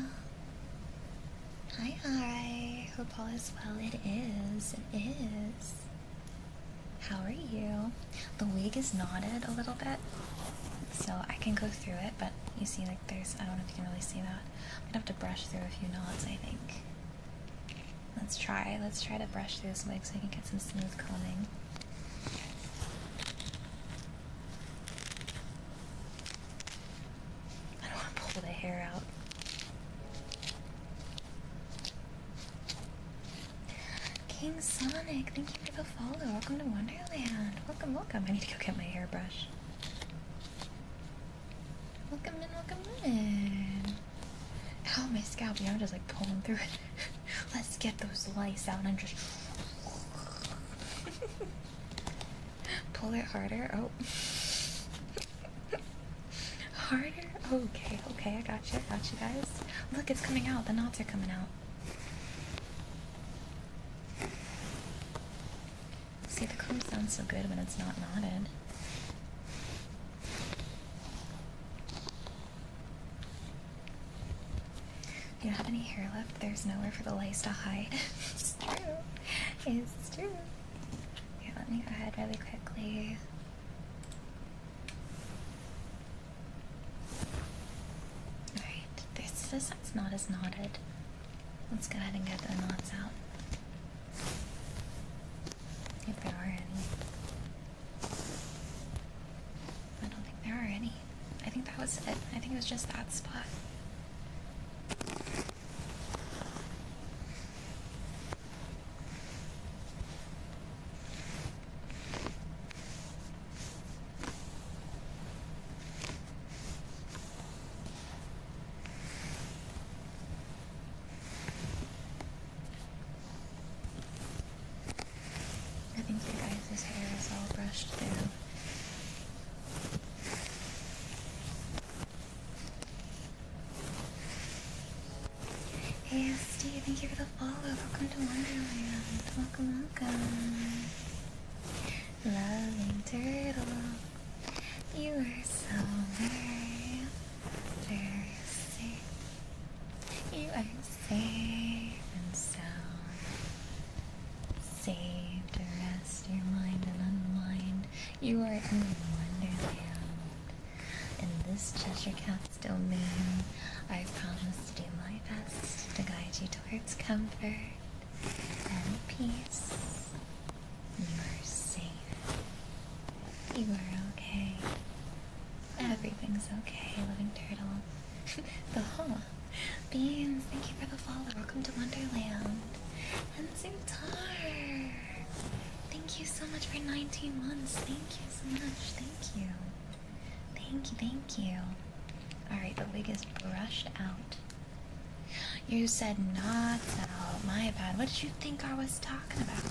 A: Hi. Hope all is well. It is. It is. How are you? The wig is knotted a little bit, so I can go through it, but you see like there's, I don't know if you can really see that. I'm gonna have to brush through a few knots, I think. Let's try to brush through this wig so I can get some smooth combing. I don't want to pull the hair out. King Sonic, thank you for the follow. Welcome to Wonderland. Welcome, welcome. I need to go get my hairbrush. Welcome in, welcome in. Ow, my scalp. Yeah, I'm just like pulling through it. Let's get those lice out and just pull it harder. Oh. Harder? Okay, okay, I got you guys. Look, it's coming out. The knots are coming out. See, the comb sounds so good when it's not knotted. You don't have any hair left? There's nowhere for the lice to hide. It's true. It's true. Here, let me go ahead really quickly. Alright, this side's not as knotted. Let's go ahead and get the knots out. If there are any. I don't think there are any. I think that was it. I think it was just that spot. I think your guys' hair is all brushed through. Hey Steve, thank you for the follow. Welcome to Wonderland. Welcome, welcome. Loving turtle, you are so very, very safe. You are safe and sound. Safe to rest your mind and unwind. You are in Wonderland. In this Cheshire Cat's domain, I promise to do my best to guide you towards comfort and peace. You are safe. You are okay. Everything's okay, living turtle. The Beans, thank you for the follow. Welcome to Wonderland. And Zootar, thank you so much for 19 months. Thank you so much. Thank you. Thank you, thank you. Alright, the wig is brushed out. You said knots out. My bad. What did you think I was talking about?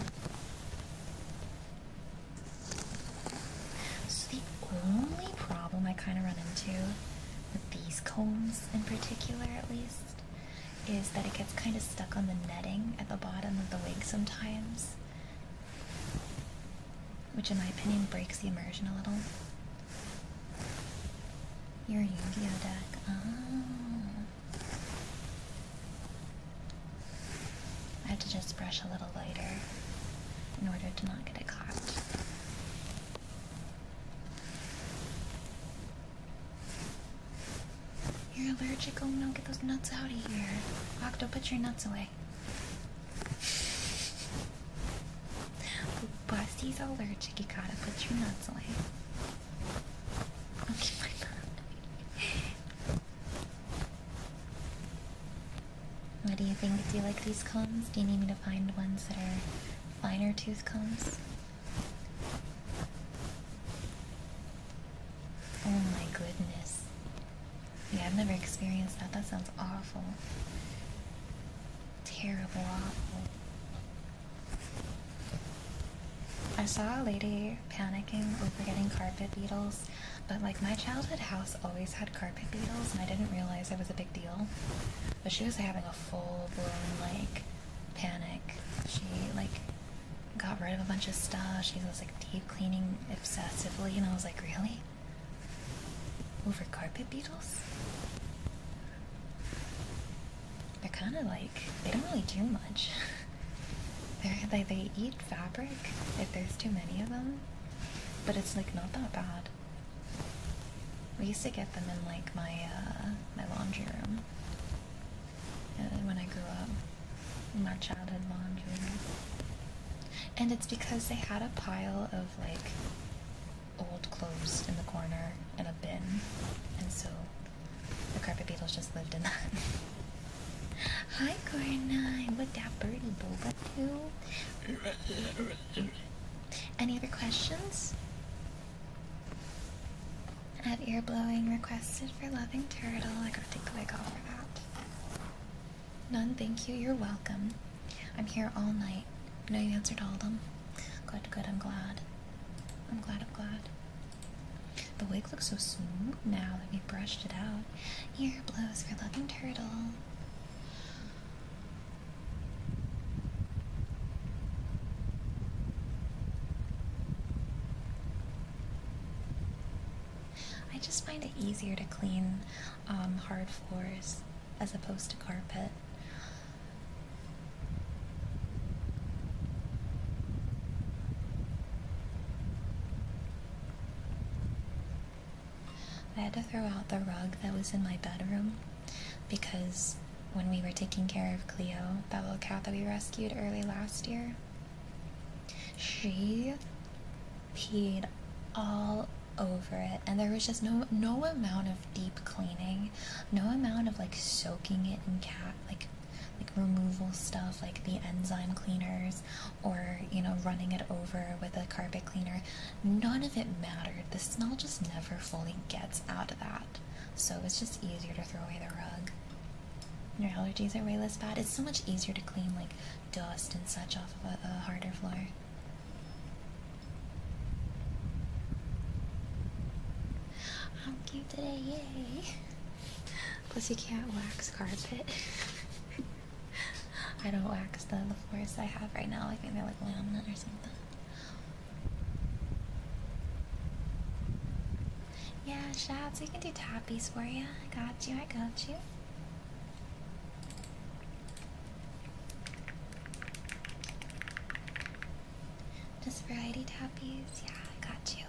A: So the only problem I kind of run into with these combs in particular, at least, is that it gets kind of stuck on the netting at the bottom of the wig sometimes, which in my opinion breaks the immersion a little. Your Yu-Gi-Oh deck. Oh. I have to just brush a little lighter in order to not get it caught. You're allergic? Oh no, get those nuts out of here. Octo, put your nuts away. Bust He's allergic. You gotta put your nuts away. Okay, my bad. What do you think? Do you like these combs? Do you need me to find ones that are finer tooth combs? Oh my goodness. Yeah, I've never experienced that. That sounds awful. Terrible, awful. I saw a lady panicking over getting carpet beetles, but like my childhood house always had carpet beetles and I didn't realize it was a big deal. But she was having a full-blown like panic. She like got rid of a bunch of stuff. She was like deep cleaning obsessively and I was like, really? Over carpet beetles? They're kind of like, they don't really do much. They eat fabric if there's too many of them, but it's like not that bad. We used to get them in like my laundry room when I grew up, in my childhood laundry room. And it's because they had a pile of like old clothes in the corner in a bin, and so the carpet beetles just lived in that. Hi, Corna. What that BirdieBoba do? Any other questions? I have ear blowing requested for Loving Turtle. I gotta take a wig off for that. None, thank you. You're welcome. I'm here all night. I know you answered all of them. Good, good. I'm glad. I'm glad. The wig looks so smooth now that we brushed it out. Ear blows for Loving Turtle. I just find it easier to clean hard floors as opposed to carpet. I had to throw out the rug that was in my bedroom because when we were taking care of Cleo, that little cat that we rescued early last year, she peed all over it, and there was just no amount of deep cleaning, no amount of like soaking it in cat like removal stuff like the enzyme cleaners or, you know, running it over with a carpet cleaner. None of it mattered. The smell just never fully gets out of that, so it's just easier to throw away the rug. Your allergies are way less bad. It's so much easier to clean like dust and such off of a harder floor. I'm cute today, yay! Plus you can't wax carpet. I don't wax the floors I have right now, like maybe like laminate or something. Yeah, Shats, we can do tappies for you. I got you. Just variety tappies, yeah, I got you.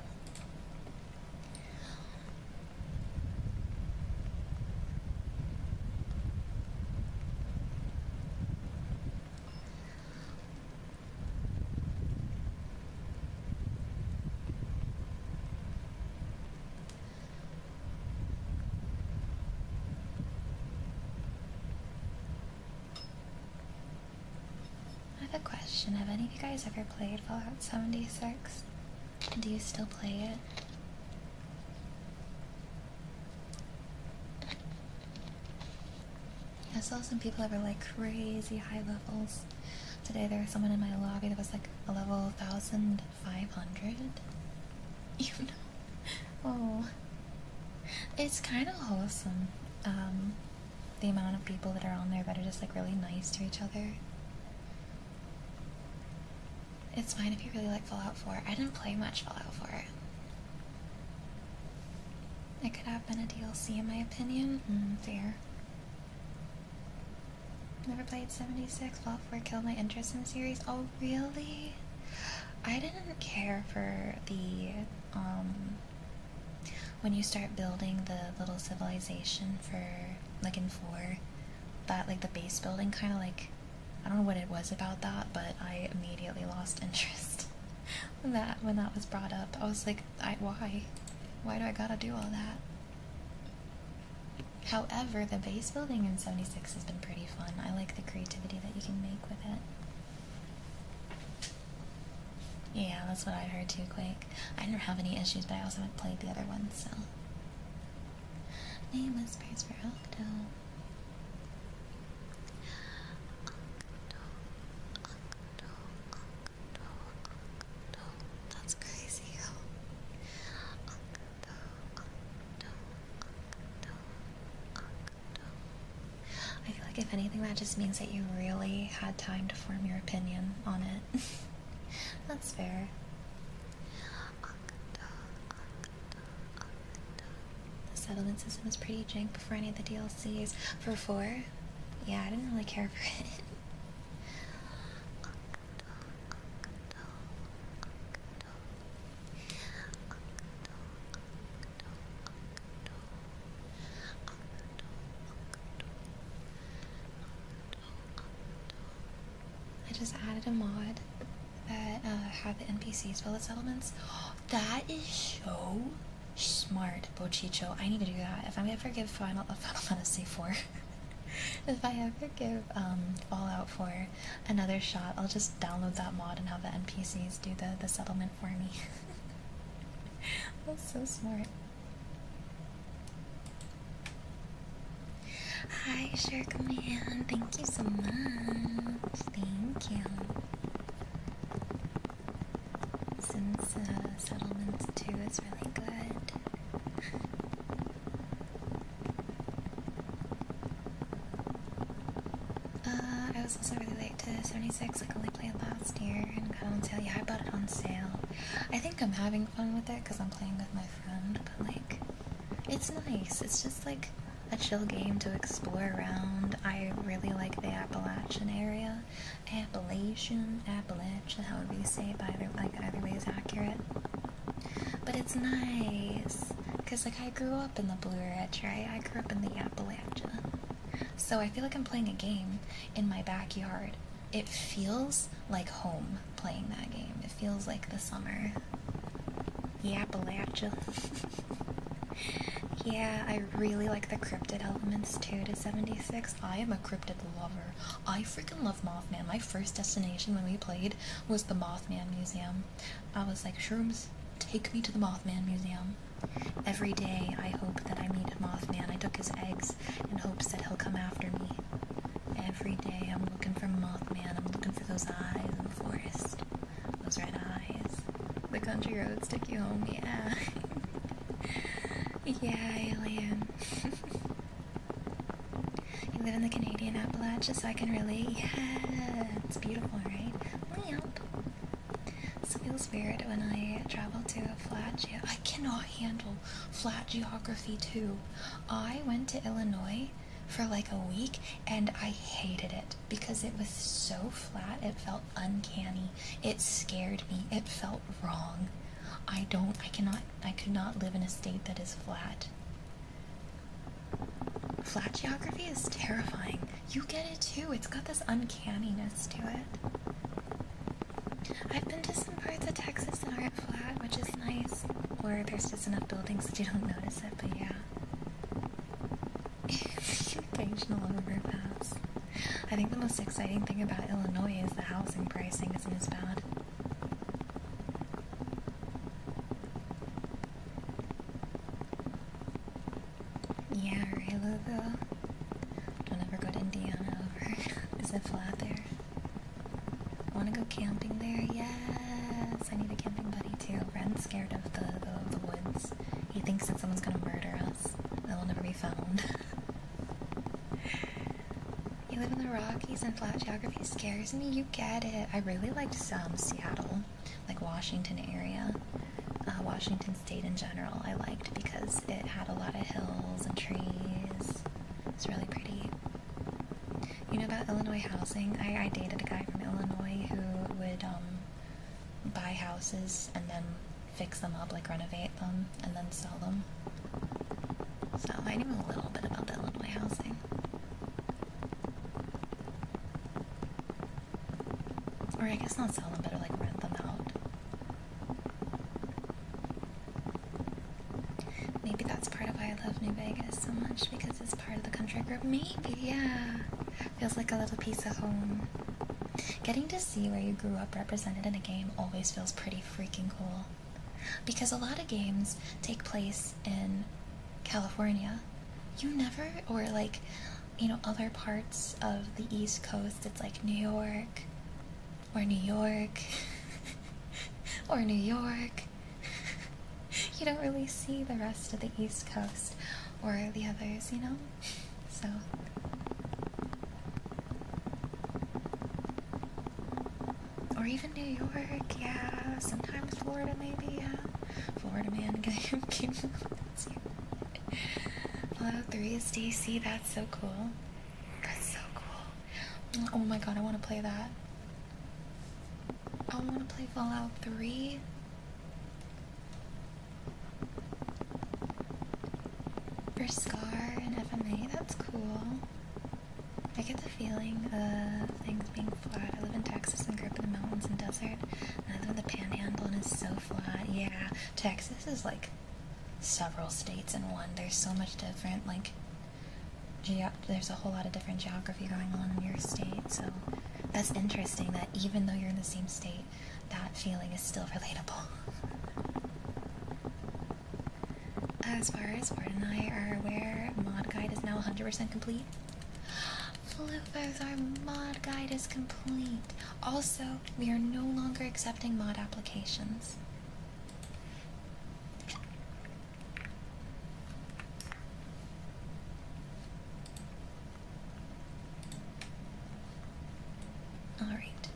A: A question. Have any of you guys ever played Fallout 76? Do you still play it? I saw some people that were like crazy high levels. Today there was someone in my lobby that was like a level 1500. You know? Oh. It's kind of wholesome. The amount of people that are on there that are just like really nice to each other. It's fine if you really like Fallout 4. I didn't play much Fallout 4. It could have been a DLC in my opinion. Fair. Never played 76. Fallout 4 killed my interest in the series. Oh, really? I didn't care for the, when you start building the little civilization for, like in 4, that, like, the base building kind of, like, I don't know what it was about that, but I immediately lost interest. when that was brought up. I was like, why? Why do I gotta do all that? However, the base building in 76 has been pretty fun. I like the creativity that you can make with it. Yeah, that's what I heard too, Quake. I didn't have any issues, but I also haven't played the other ones, so. Name whispers for Octo. That's crazy. I feel like if anything, that just means that you really had time to form your opinion on it. That's fair. The settlement system was pretty jank before any of the DLCs. For 4? Yeah, I didn't really care for it. I just added a mod that had the NPCs build the settlements. That is so smart, Bochicho. I need to do that. If I ever give Final Fantasy 4, if I ever give Fallout 4 another shot, I'll just download that mod and have the NPCs do the settlement for me. That's so smart. Hi, Shark Man. Thank you so much. Thank you. Since Settlements 2 is really good. I was also really late to 76. Like, only played last year and got on sale. Yeah, I bought it on sale. I think I'm having fun with it because I'm playing with my friend, but like, it's nice. It's just like a chill game to explore around. I really like the Appalachian area. Appalachian, however you say it, but either way is accurate. But it's nice, because like I grew up in the Blue Ridge, right? I grew up in the Appalachia. So I feel like I'm playing a game in my backyard. It feels like home playing that game. It feels like the summer. The Appalachia. Yeah, I really like the cryptid elements too to 76. I am a cryptid lover. I freaking love Mothman. My first destination when we played was the Mothman Museum. I was like, Shrooms, take me to the Mothman Museum. Every day I hope that I meet a Mothman. I took his eggs in hopes that he'll come after me. Every day I'm looking for Mothman. I'm looking for those eyes in the forest. Those red eyes. The country roads take you home, yeah. Yeah, alien. You live in the Canadian Appalachia, so I can relate. Yeah, it's beautiful, right? Yep. So it feels weird when I travel to a flat I cannot handle flat geography too. I went to Illinois for like a week and I hated it because it was so flat. It felt uncanny. It scared me. It felt wrong. I could not live in a state that is flat. Flat geography is terrifying. You get it too. It's got this uncanniness to it. I've been to some parts of Texas that aren't flat, which is nice. Or there's just enough buildings that you don't notice it, but yeah. Occasional overpass. I think the most exciting thing about Illinois is the housing pricing isn't as bad. Yeah, right, Logo. Don't ever go to Indiana over. Is it flat there? Wanna go camping there? Yes! I need a camping buddy too. Ren's scared of the woods. He thinks that someone's gonna murder us. That will never be found. You live in the Rockies and flat geography scares me? You get it. I really liked Seattle. Like Washington area. Washington State in general I liked because it had a lot of hills and trees. It's really pretty. You know about Illinois housing? I dated a guy from Illinois who would buy houses and then fix them up, like renovate them, and then sell them. So I knew a little bit about the Illinois housing. Or I guess not sell them, but like rent them out. maybe, yeah. Feels like a little piece of home. Getting to see where you grew up represented in a game always feels pretty freaking cool. Because a lot of games take place in California. You never, or like, you know, other parts of the East Coast, it's like New York, or New York, or New York. You don't really see the rest of the East Coast, or the others, you know? So... or even New York, yeah. Sometimes Florida, maybe, yeah. Florida man, game. Fallout 3 is DC, that's so cool. That's so cool. Oh my god, I want to play that. I want to play Fallout 3. For Scar and FMA, that's cool. I get the feeling of things being flat. I live in Texas and grew up in the mountains and desert. And I live in the Panhandle and it's so flat. Yeah, Texas is like several states in one. There's so much different, like, there's a whole lot of different geography going on in your state. So that's interesting that even though you're in the same state, that feeling is still relatable. As far as Ford and I are aware, mod guide is now 100% complete. Floofs, our mod guide is complete. Also, we are no longer accepting mod applications. Alright.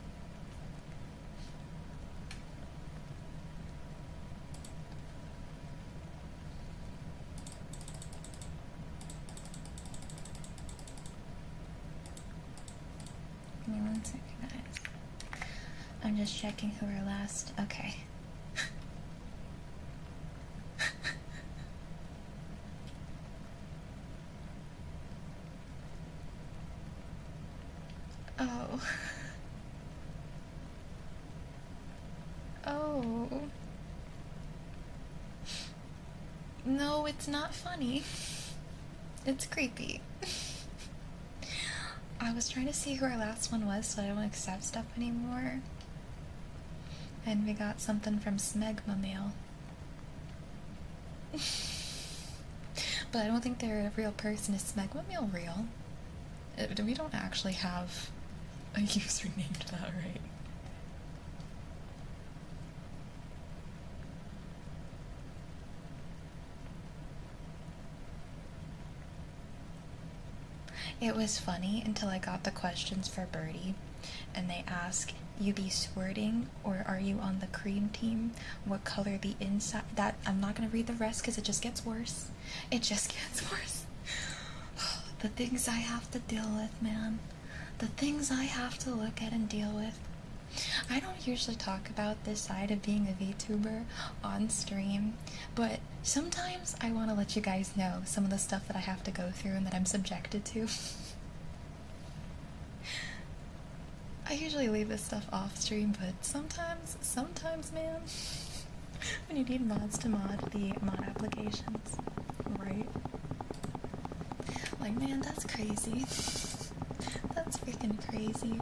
A: Give me 1 second, guys. I'm just checking who our last... okay. Oh. Oh. No, it's not funny. It's creepy. I was trying to see who our last one was so I don't accept stuff anymore. And we got something from Smegma Mail. But I don't think they're a real person. Is Smegma Mail real? We don't actually have a user named that, right? It was funny until I got the questions for Birdie, and they ask, you be squirting, or are you on the cream team? What color the inside? That, I'm not gonna read the rest because it just gets worse. It just gets worse. The things I have to deal with, man. The things I have to look at and deal with. I don't usually talk about this side of being a VTuber on stream, but sometimes I want to let you guys know some of the stuff that I have to go through and that I'm subjected to. I usually leave this stuff off stream, but sometimes, man, when you need mods to mod the mod applications, right? Like, man, that's crazy. That's freaking crazy.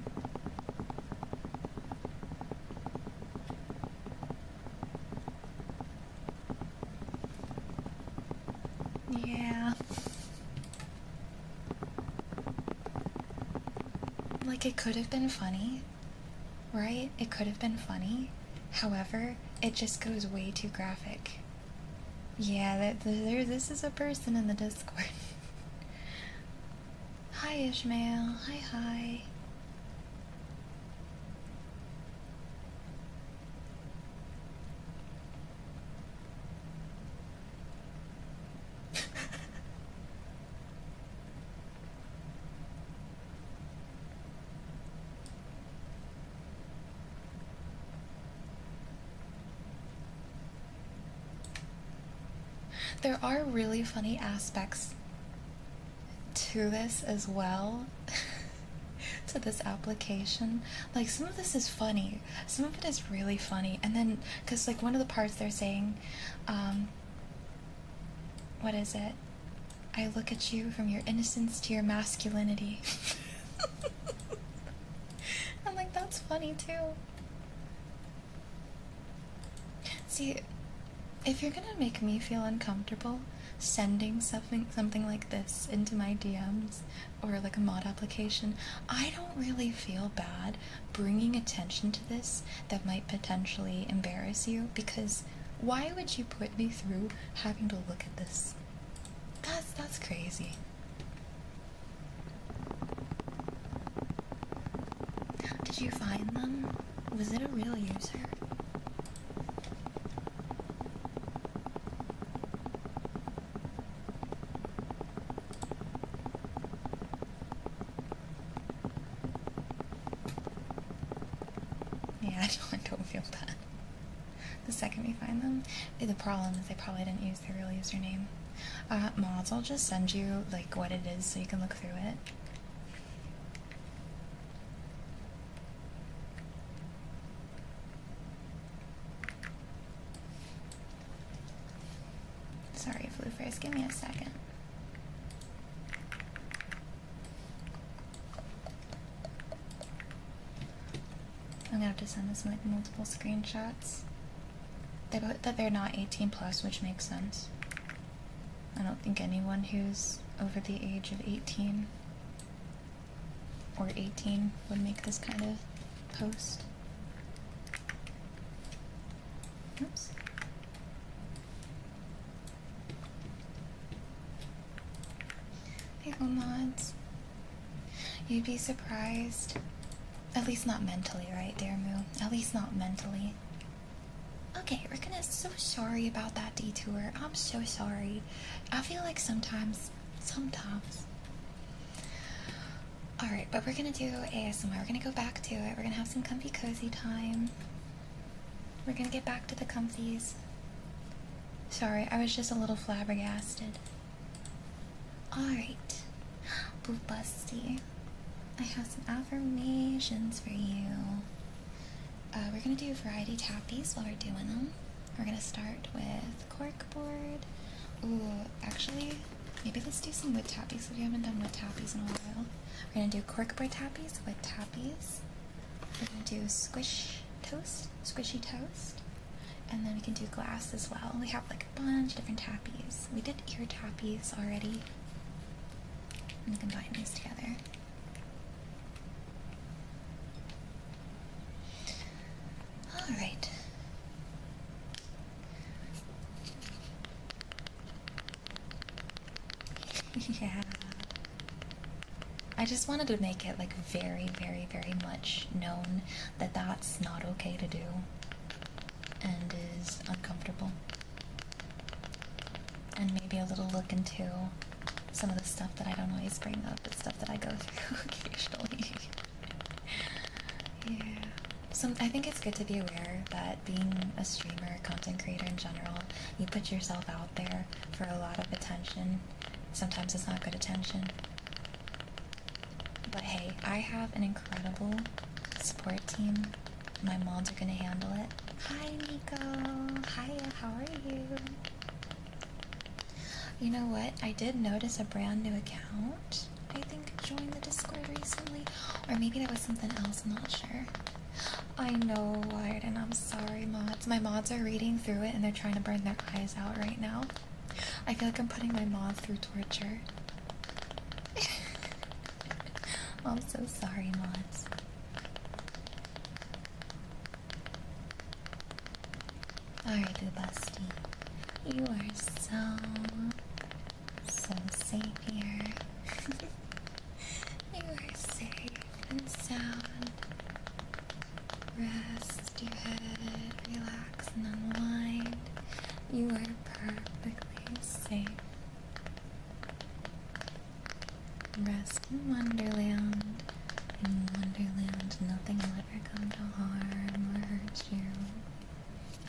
A: Yeah. Like, it could have been funny, right? It could have been funny. However, it just goes way too graphic. Yeah, this is a person in the Discord. Hi, Ishmael. Hi. There are really funny aspects to this as well, to this application. Like, some of this is funny, some of it is really funny, and then, because like one of the parts they're saying, what is it? I look at you from your innocence to your masculinity. I'm like, that's funny too. See, if you're gonna make me feel uncomfortable sending something like this into my DMs or like a mod application, I don't really feel bad bringing attention to this that might potentially embarrass you, because why would you put me through having to look at this? That's crazy. Did you find them? Was it a real user? Yeah, I don't feel bad. The second we find them, the problem is they probably didn't use their real username. Mods, I'll just send you like what it is so you can look through it. Sorry, Floofs, give me a second. I'm gonna have to send this in like multiple screenshots. They put that they're not 18 plus, which makes sense. I don't think anyone who's over the age of 18 or 18 would make this kind of post. Oops. Hey, mods. You'd be surprised. At least not mentally, right, Daramu? At least not mentally. Okay, we're gonna. So sorry about that detour. I'm so sorry. I feel like sometimes. Alright, but we're gonna do ASMR. We're gonna go back to it. We're gonna have some comfy cozy time. We're gonna get back to the comfies. Sorry, I was just a little flabbergasted. Alright. Boo Busty. I have some affirmations for you. We're gonna do variety tappies while we're doing them. We're gonna start with corkboard. Ooh, actually, maybe let's do some wood tappies. We haven't done wood tappies in a while. We're gonna do corkboard tappies, wood tappies. We're gonna do squishy toast, and then we can do glass as well. We have like a bunch of different tappies. We did ear tappies already. And combine these together. Alright. Yeah. I just wanted to make it like very, very, very much known that that's not okay to do and is uncomfortable. And maybe a little look into some of the stuff that I don't always bring up, but stuff that I go through occasionally. Yeah. I think it's good to be aware that being a streamer, content creator in general, you put yourself out there for a lot of attention. Sometimes it's not good attention. But hey, I have an incredible support team. My mods are gonna handle it. Hi, Nico. Hiya, how are you? You know what? I did notice a brand new account, I think, joined the Discord recently. Or maybe that was something else, I'm not sure. I know, Wired, and I'm sorry, mods. My mods are reading through it and they're trying to burn their eyes out right now. I feel like I'm putting my mods through torture. I'm so sorry, mods. Alright, Boo Busty. You are so safe here. You are safe and sound. Rest your head, relax and unwind. You are perfectly safe. Rest in Wonderland. In Wonderland, nothing will ever come to harm or hurt you.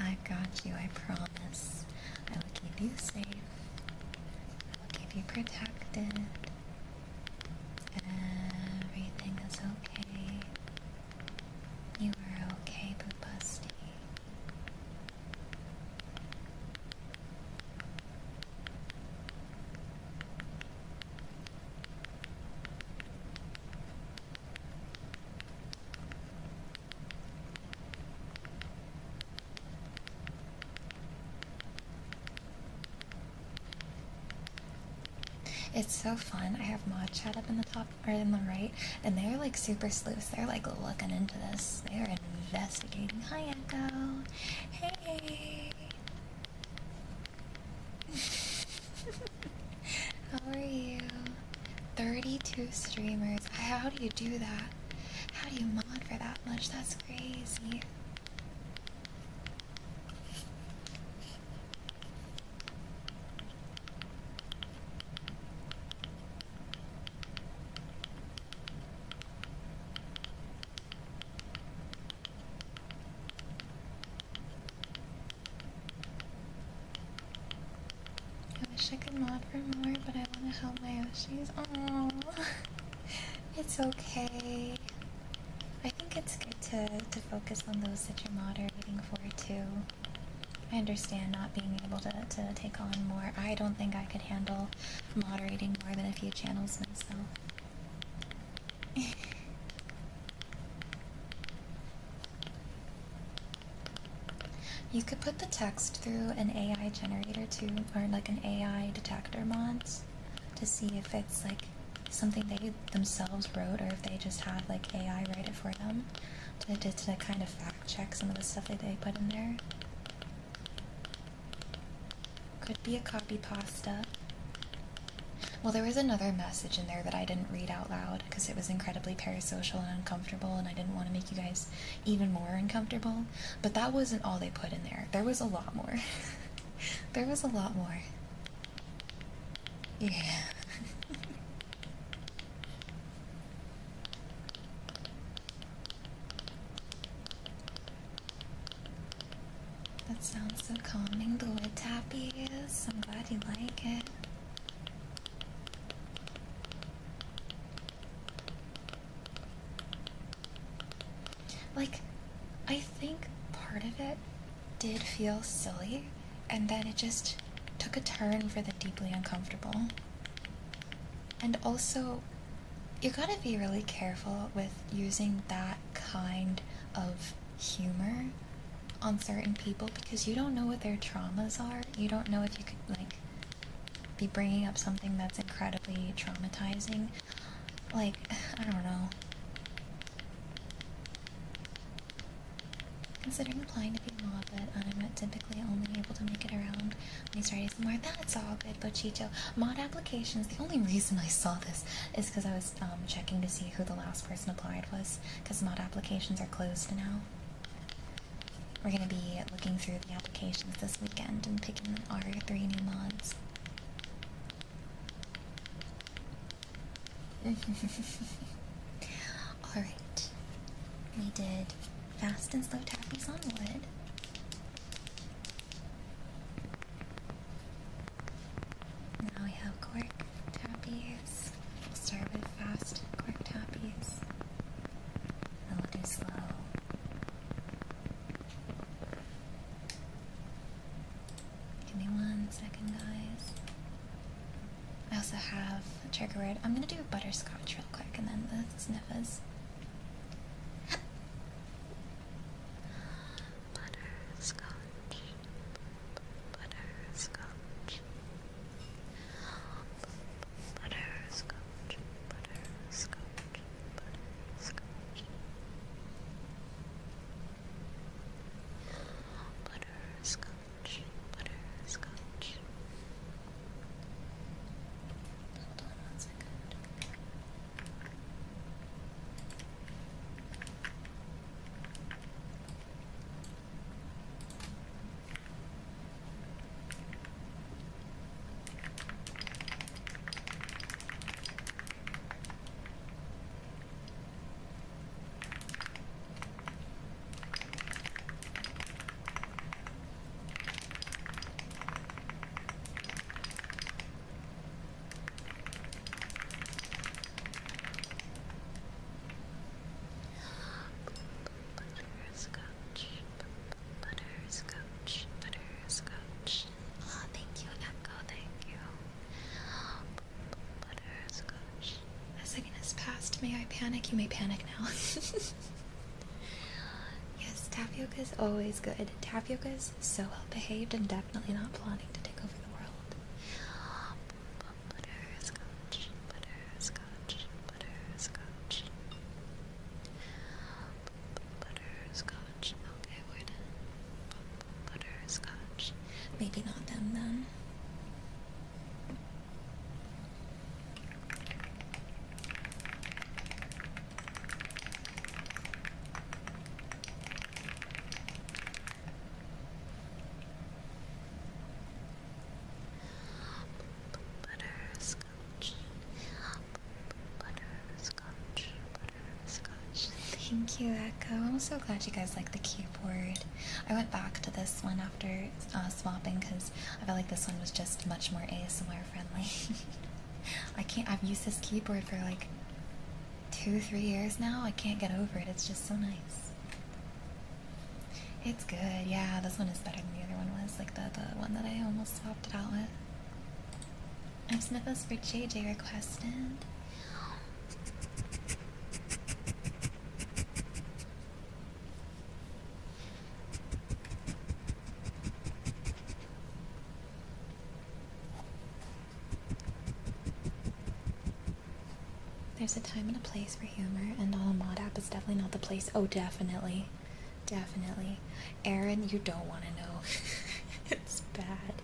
A: I've got you, I promise. I will keep you safe. I will keep you protected. Everything is okay. You are okay, Boo Busty. It's so fun. I have mod chat up in the top or in the right, and they're like super sleuths. They're like looking into this. They're investigating. Hi, Echo. Hey. How are you? 32 streamers. How do you do that? How do you mod for that much? That's crazy. I wish I could mod for more, but I want to help my Yoshis. Aww. It's okay. I think it's good to focus on those that you're moderating for, too. I understand not being able to take on more. I don't think I could handle moderating more than a few channels myself. You could put the text through an AI generator too, or like an AI detector mods, to see if it's like something they themselves wrote or if they just have like AI write it for them, to kind of fact check some of the stuff that they put in there. Could be a copy pasta. Well, there was another message in there that I didn't read out loud because it was incredibly parasocial and uncomfortable, and I didn't want to make you guys even more uncomfortable. But that wasn't all they put in there. There was a lot more. There was a lot more. Yeah. That sounds so calming, the wood tappies. I'm glad you like it. Like, I think part of it did feel silly, and then it just took a turn for the deeply uncomfortable. And also, you gotta be really careful with using that kind of humor on certain people because you don't know what their traumas are. You don't know if you could, like, be bringing up something that's incredibly traumatizing. Like, I don't know. Considering applying to be a mod, but I'm typically only able to make it around these Fridays more. That's all good, Bochito. Mod applications, the only reason I saw this is because I was checking to see who the last person applied was, because mod applications are closed now. We're going to be looking through the applications this weekend and picking our 3 new mods. Alright. We did fast and slow tappies on wood. Now we have cork tappies. We'll start with fast cork tappies. Then we'll do slow. Give me 1 second, guys. I also have a trigger word. I'm gonna do butterscotch real quick and then the sniffers. May I panic? You may panic now. Yes, tapioca is always good. Tapioca is so well behaved and definitely not plotting to take over the world. Butterscotch. Thank you, Echo. I'm so glad you guys like the keyboard. I went back to this one after swapping because I felt like this one was just much more ASMR friendly. I've used this keyboard for like 2-3 years now. I can't get over it. It's just so nice. It's good. Yeah, this one is better than the other one was. Like the one that I almost swapped it out with. I'm Sniffles for JJ requested. There's a time and a place for humor, and on a mod app is definitely not the place. Oh, definitely. Definitely. Aaron, you don't want to know. It's bad.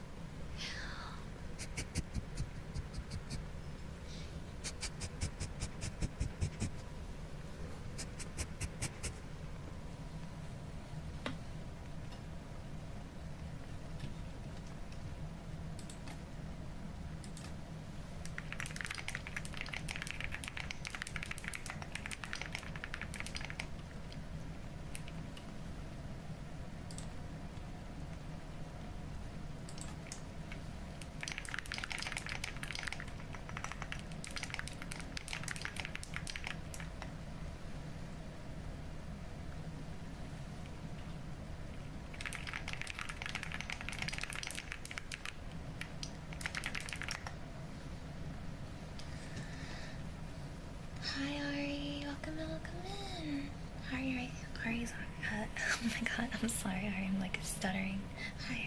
A: Hi Ari, welcome in. Ari's oh my god, I'm sorry Ari, I'm like stuttering. Hi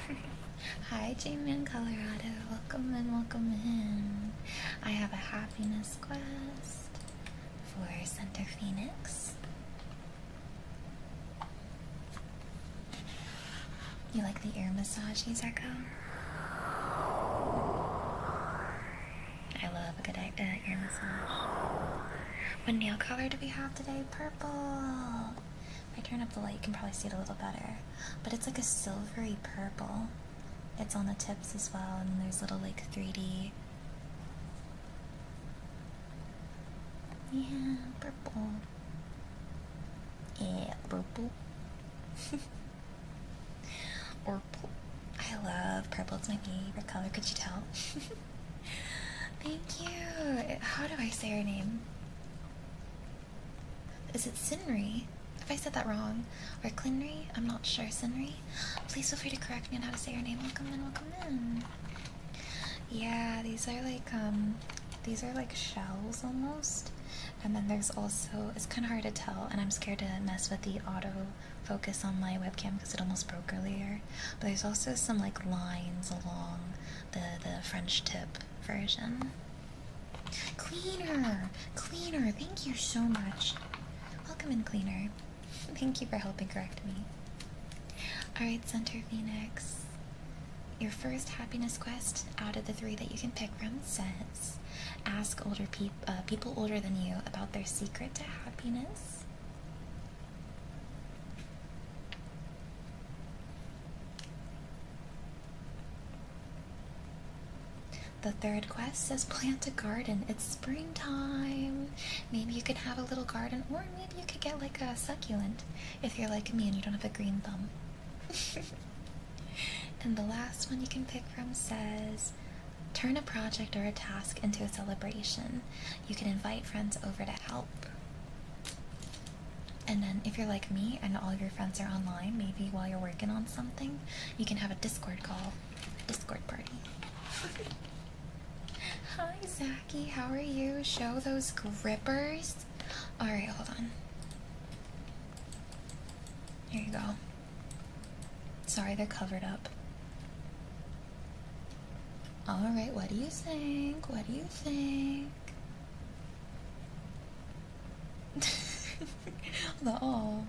A: Ari. Hi Jamie in Colorado, welcome in. I have a happiness quest for Center Phoenix. You like the ear massages, Echo? I love a good ear massage. What nail color do we have today? Purple! If I turn up the light, you can probably see it a little better. But it's like a silvery purple. It's on the tips as well, and then there's little like 3D. Yeah, purple. Yeah, purple. Purple. I love purple. It's my favorite color. Could you tell? Thank you. How do I say your name? Is it Sinri? If I said that wrong. Or Clinry? I'm not sure. Sinri? Please feel free to correct me on how to say your name. Welcome in. Yeah, these are like shells almost. And then there's also, it's kind of hard to tell, and I'm scared to mess with the auto focus on my webcam because it almost broke earlier. But there's also some like lines along the French tip version. Cleaner! Thank you so much. Welcome in, Cleaner. Thank you for helping correct me. Alright, Center Phoenix. Your first happiness quest out of the 3 that you can pick from says, ask older people older than you about their secret to happiness. The 3rd quest says plant a garden. It's springtime. Maybe you could have a little garden, or maybe you could get like a succulent if you're like me and you don't have a green thumb. And the last one you can pick from says, turn a project or a task into a celebration. You can invite friends over to help. And then if you're like me and all your friends are online, maybe while you're working on something, you can have a Discord call, a Discord party. Hi, Zachy. How are you? Show those grippers. Alright, hold on. Here you go. Sorry, they're covered up. Alright, what do you think? Oh.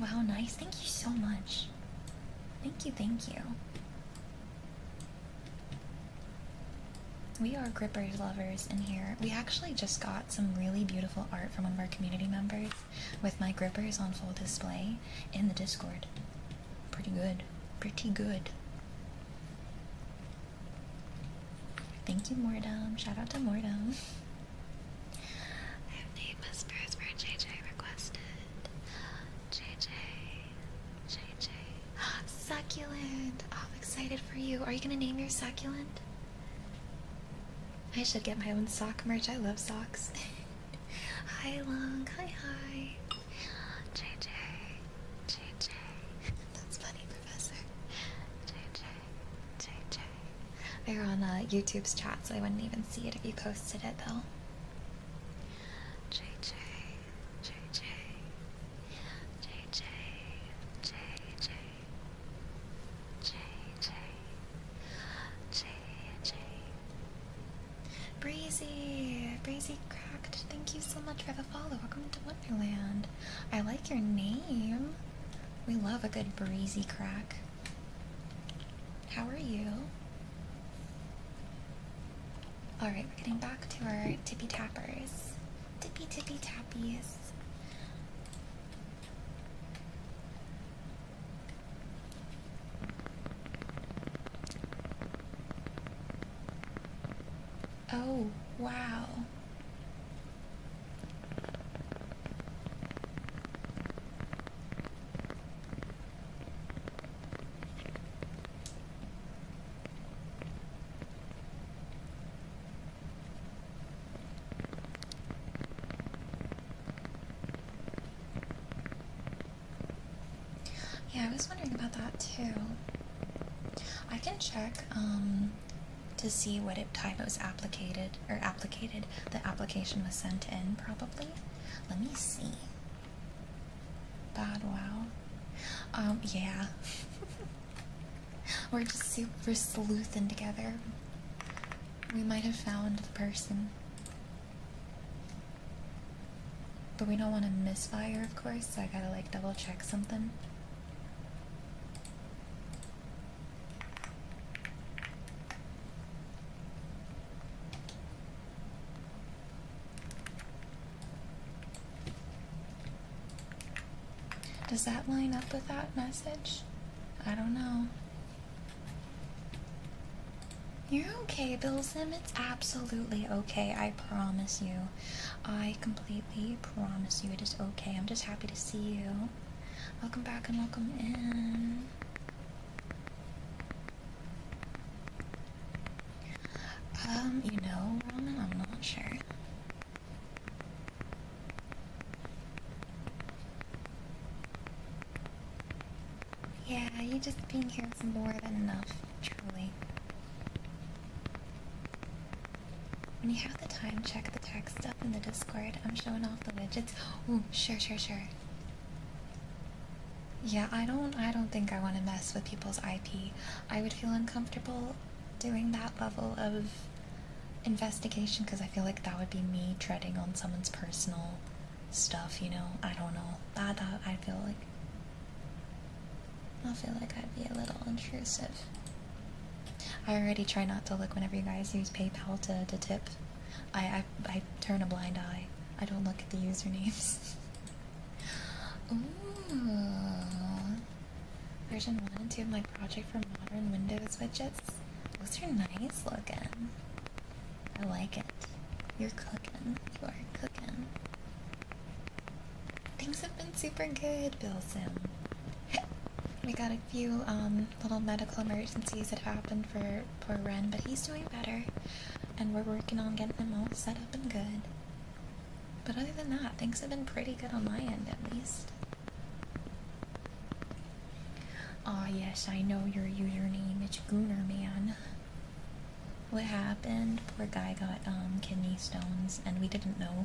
A: Wow, nice. Thank you so much. Thank you. We are grippers lovers in here. We actually just got some really beautiful art from one of our community members with my grippers on full display in the Discord. Pretty good. Thank you, Mordum. Shout out to Mordum. I have name whispers for JJ requested. JJ. Succulent. Oh, I'm excited for you. Are you gonna name your succulent? I should get my own sock merch. I love socks. Hi, Long. Hi. JJ. That's funny, Professor. JJ. They're on YouTube's chat, so I wouldn't even see it if you posted it, though. JJ. Breezy Cracked, thank you so much for the follow. Welcome to Wonderland. I like your name. We love a good Breezy Crack. How are you? Alright, we're getting back to our tippy tappers. Tippy tappies. Oh, wow. Yeah, I was wondering about that too. I can check, to see what time it was the application was sent in, probably. Let me see. Bad wow. Yeah. We're just super sleuthing together. We might have found the person. But we don't want to misfire, of course, so I gotta like double check something. Does that line up with that message? I don't know. You're okay, Bill Sim. It's absolutely okay. I promise you. I completely promise you it is okay. I'm just happy to see you. Welcome back and welcome in. You know, Roman, I'm not sure. Yeah, you just being here is more than enough, truly. When you have the time, check the text stuff in the Discord. I'm showing off the widgets. Ooh, sure. Yeah, I don't think I want to mess with people's IP. I would feel uncomfortable doing that level of investigation because I feel like that would be me treading on someone's personal stuff, you know? I don't know. That I feel like I'd be a little intrusive. I already try not to look whenever you guys use PayPal to tip. I turn a blind eye. I don't look at the usernames. Ooh. Version 1 and 2 of my project for modern Windows widgets. Those are nice looking. I like it. You're cooking. You are cooking. Things have been super good, Bill Sim. We got a few little medical emergencies that happened for poor Ren, but he's doing better, and we're working on getting him all set up and good. But other than that, things have been pretty good on my end, at least. Aw, yes, I know your username. It's Gooner Man. What happened? Poor guy got kidney stones, and we didn't know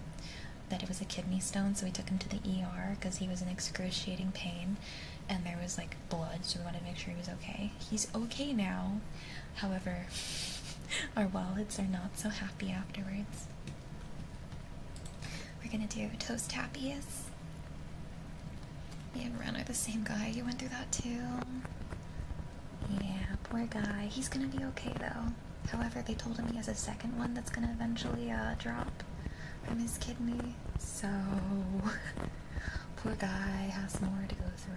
A: that it was a kidney stone, so we took him to the ER because he was in excruciating pain. And there was like blood, so we wanted to make sure he was okay. He's okay now. However, our wallets are not so happy afterwards. We're gonna do toast tappies. Me and Ren are the same guy. You went through that too. Yeah, poor guy. He's gonna be okay though. However, they told him he has a second one that's gonna eventually drop from his kidney. So poor guy has more to go through.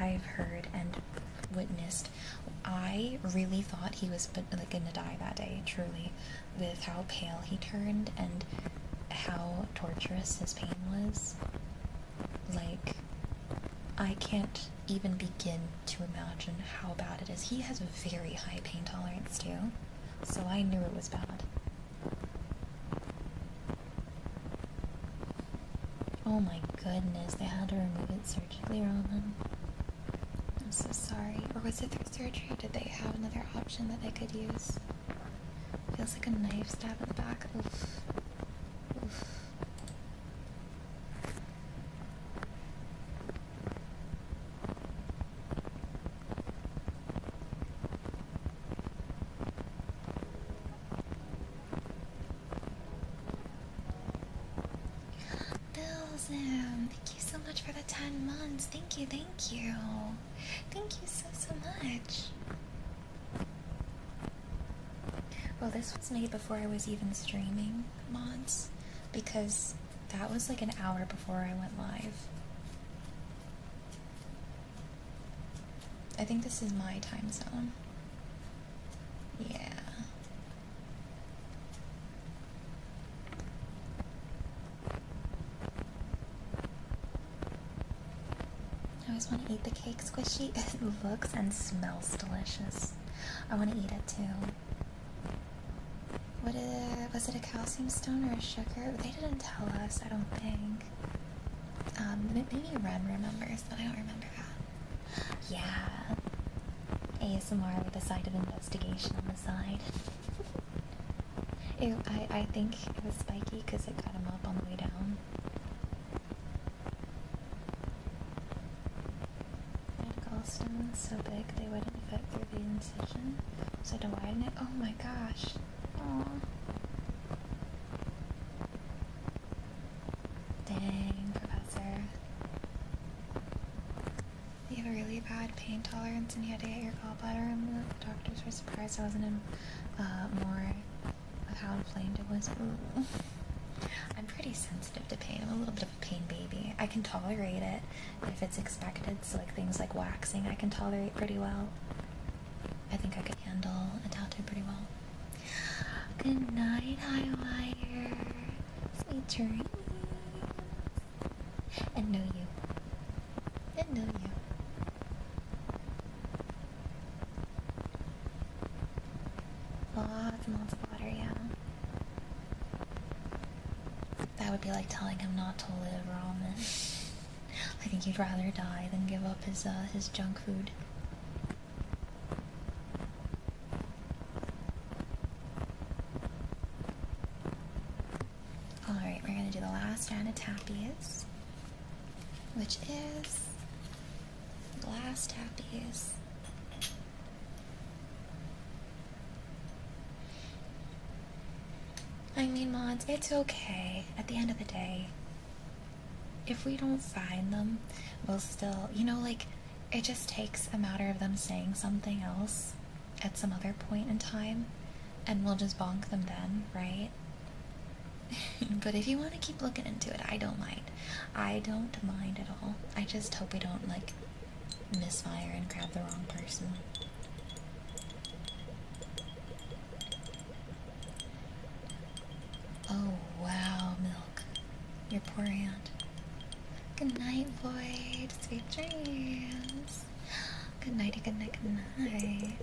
A: I've heard and witnessed, I really thought he was like gonna die that day, truly, with how pale he turned and how torturous his pain was. Like, I can't even begin to imagine how bad it is. He has a very high pain tolerance too, so I knew it was bad. Oh my goodness, they had to remove it surgically, Roman. I'm so sorry. Or was it through surgery? Did they have another option that they could use? Feels like a knife stab in the back. Oof. Oof. Thank you so much for the 10 months. Thank you, thank you. Thank you so much. Well, this was made before I was even streaming mods, because that was like an hour before I went live. I think this is my time zone. Yeah. I always want to eat the cake squishy. It looks and smells delicious. I want to eat it too. Was it a calcium stone or a sugar? They didn't tell us, I don't think. Maybe Ren remembers, but I don't remember that. Yeah. ASMR with a side of investigation on the side. I think it was spiky because it cut him up on the way down. Gallstones so big they wouldn't fit through the incision, so to widen it. Oh my gosh. Aww. Dang, Professor. You have a really bad pain tolerance and you had to get your gallbladder removed. The doctors were surprised I wasn't in more of how inflamed it was. Ooh. I'm pretty sensitive to pain. I'm a little bit of a pain baby. I can tolerate it if it's expected, so like things like waxing I can tolerate pretty well. I think I could handle a tattoo pretty well. Good night, Highwire. Sweet dreams. And know you. And know you. Lots and lots of water, yeah. That would be like telling him not to live, Ramen. I think he'd rather die than give up his junk food. Alright, we're gonna do the last round of tappies, which is glass tappies. I mean, mods, it's okay. At the end of the day, if we don't find them, we'll still, you know, like, it just takes a matter of them saying something else at some other point in time, and we'll just bonk them then, right? But if you want to keep looking into it, I don't mind. I don't mind at all. I just hope we don't, like, misfire and grab the wrong person. Oh, wow, Milk. Your poor aunt. Good night, Void. Sweet dreams. Good night, good night, good night.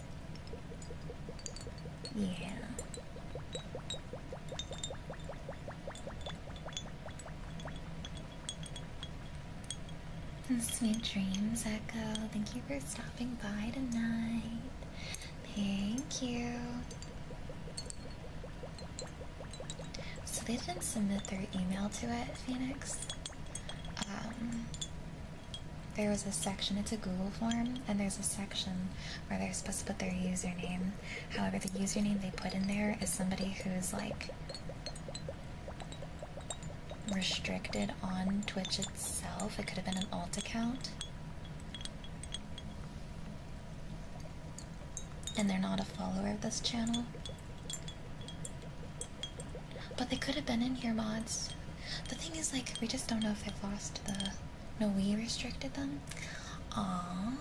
A: Yeah. And sweet dreams, Echo. Thank you for stopping by tonight. Thank you. So they didn't submit their email to it, Phoenix. There was a section, it's a Google form, and there's a section where they're supposed to put their username. However, the username they put in there is somebody who's like restricted on Twitch itself. It could have been an alt account. And they're not a follower of this channel. But they could have been in here, mods. The thing is, like, we just don't know if they've lost the... No, we restricted them. Aww.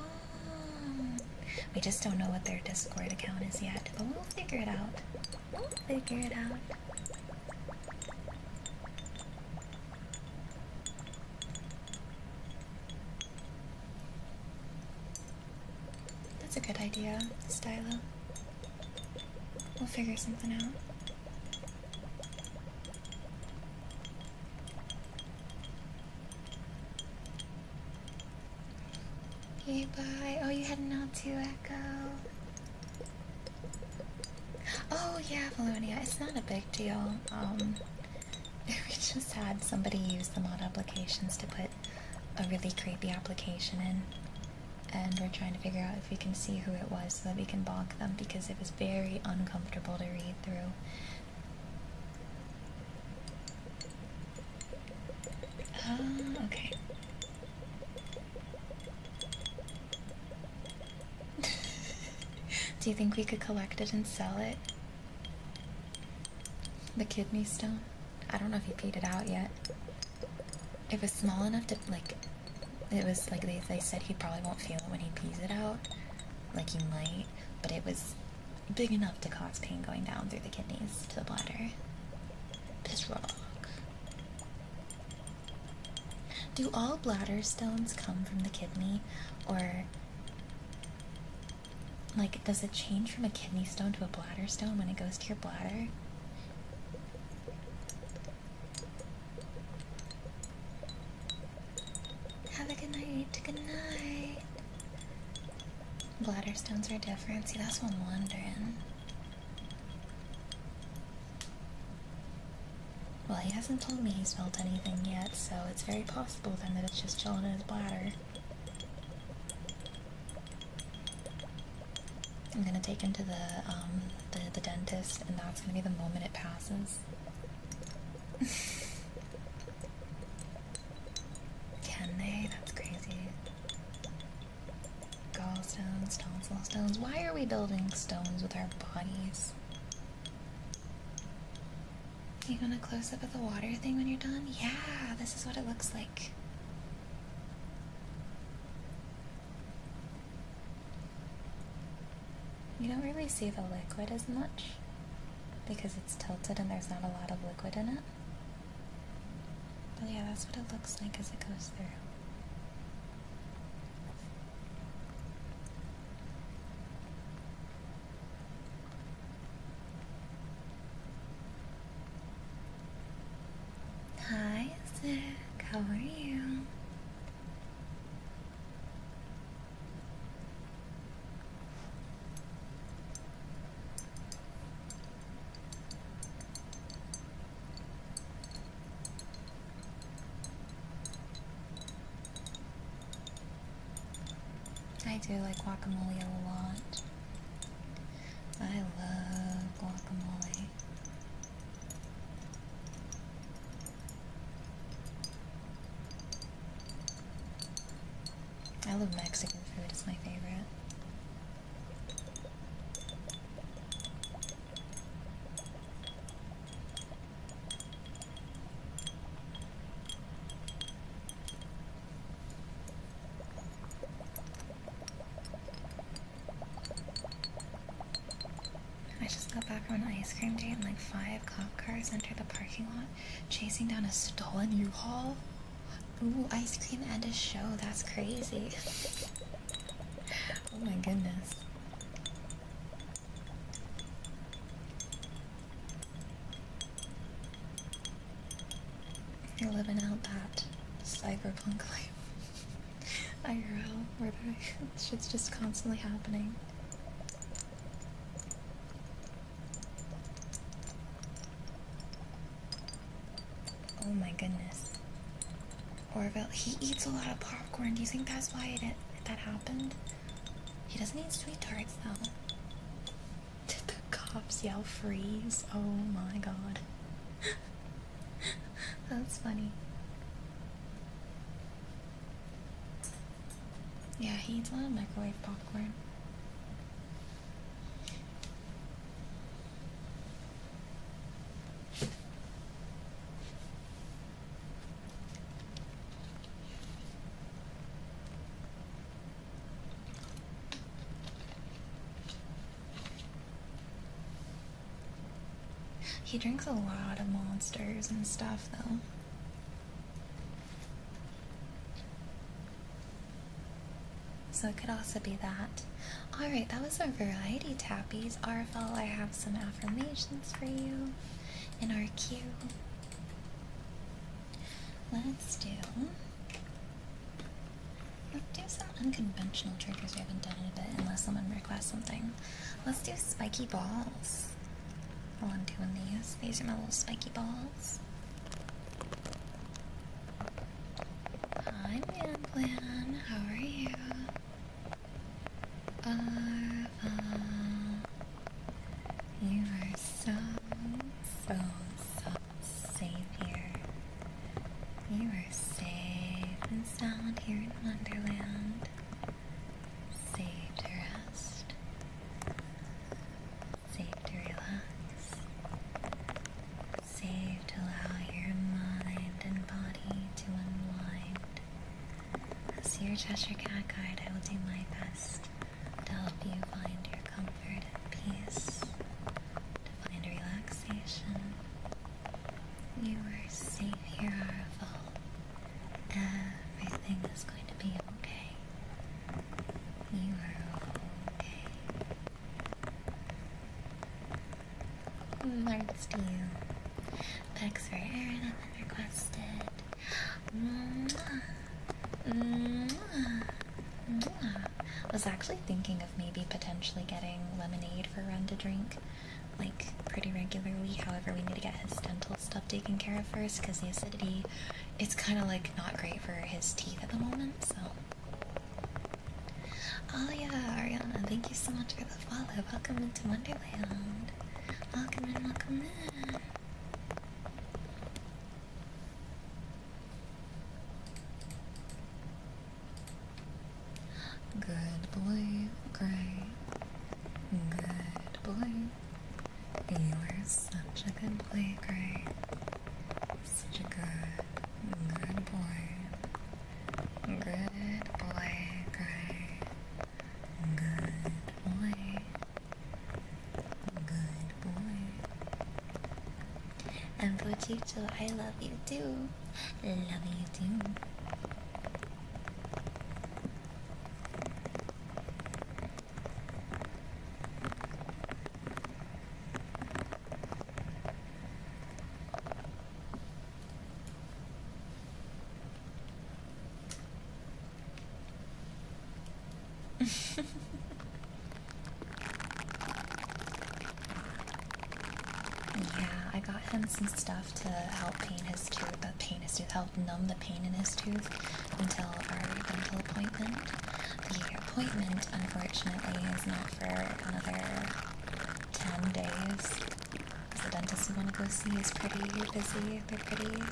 A: We just don't know what their Discord account is yet, but we'll figure it out. We'll figure it out. That's a good idea, Stylo. We'll figure something out. Okay, bye. Oh, you heading out too, Echo? Oh, yeah, Valonia. It's not a big deal. We just had somebody use the mod applications to put a really creepy application in. And we're trying to figure out if we can see who it was so that we can bonk them because it was very uncomfortable to read through. Okay. Do you think we could collect it and sell it? The kidney stone? I don't know if he paid it out yet. It was small enough to, like, it was like they said he probably won't feel it when he pees it out. Like he might, but it was big enough to cause pain going down through the kidneys to the bladder. Piss rock. Do all bladder stones come from the kidney, or like does it change from a kidney stone to a bladder stone when it goes to your bladder? Have a good night. Good night. Bladder stones are different. See, that's what I'm wondering. Well, he hasn't told me he's felt anything yet, so it's very possible then that it's just chilling in his bladder. I'm gonna take him to the dentist, and that's gonna be the moment it passes. Can they? That's crazy. Gallstones, tonsil stones. Why are we building stones with our bodies? You want a close-up of the water thing when you're done? Yeah, this is what it looks like. You don't really see the liquid as much because it's tilted and there's not a lot of liquid in it. But yeah, that's what it looks like as it goes through. Hi, Zach. How are you? I do like guacamole a lot. I love guacamole. I love Mexican food, it's my favorite. I just got back from an ice cream date and like 5 cop cars entered the parking lot chasing down a stolen U-Haul. Ooh, ice cream and a show, that's crazy. Oh my goodness. You're living out that cyberpunk life. IRL, where shit's just constantly happening. Oh my goodness. Orville, he eats a lot of popcorn. Do you think that's why that happened? He doesn't eat sweet tarts though. Did the cops yell freeze? Oh my god. That's funny. Yeah, he eats a lot of microwave popcorn. He drinks a lot of Monsters and stuff, though. So it could also be that. Alright, that was our variety tappies. Arvel, I have some affirmations for you in our queue. Let's do some unconventional triggers we haven't done in a bit, unless someone requests something. Let's do spiky balls while I'm doing these. These are my little spiky balls. Hi, Manplan. How are you? You are so safe here. You are safe and sound here in Wonderland. Safe to rest. Safe to relax. Safe to allow your mind and body to unwind. As your Cheshire Cat guide, I will do my best to help you find your comfort and peace, to find relaxation. You are safe here, Arvel. Everything is going to be okay. You are okay. Hearts to you. Pecs for Aaron have been requested. I was actually thinking of maybe potentially getting lemonade for Ren to drink, like, pretty regularly. However, we need to get his dental stuff taken care of first, because the acidity, it's kind of, like, not great for his teeth at the moment, so. Oh yeah, Ariana, thank you so much for the follow. Welcome into Wonderland. Welcome in, welcome in. Good boy, Gray. Good boy. You are such a good boy, Gray. Such a good boy. Good boy, Gray. Good boy. Good boy. And Pochito, I love you too. Love you too. Yeah, I got him some stuff to help help numb the pain in his tooth until our dental appointment. The appointment, unfortunately, is not for another 10 days. The dentist we want to go see is pretty busy. They're pretty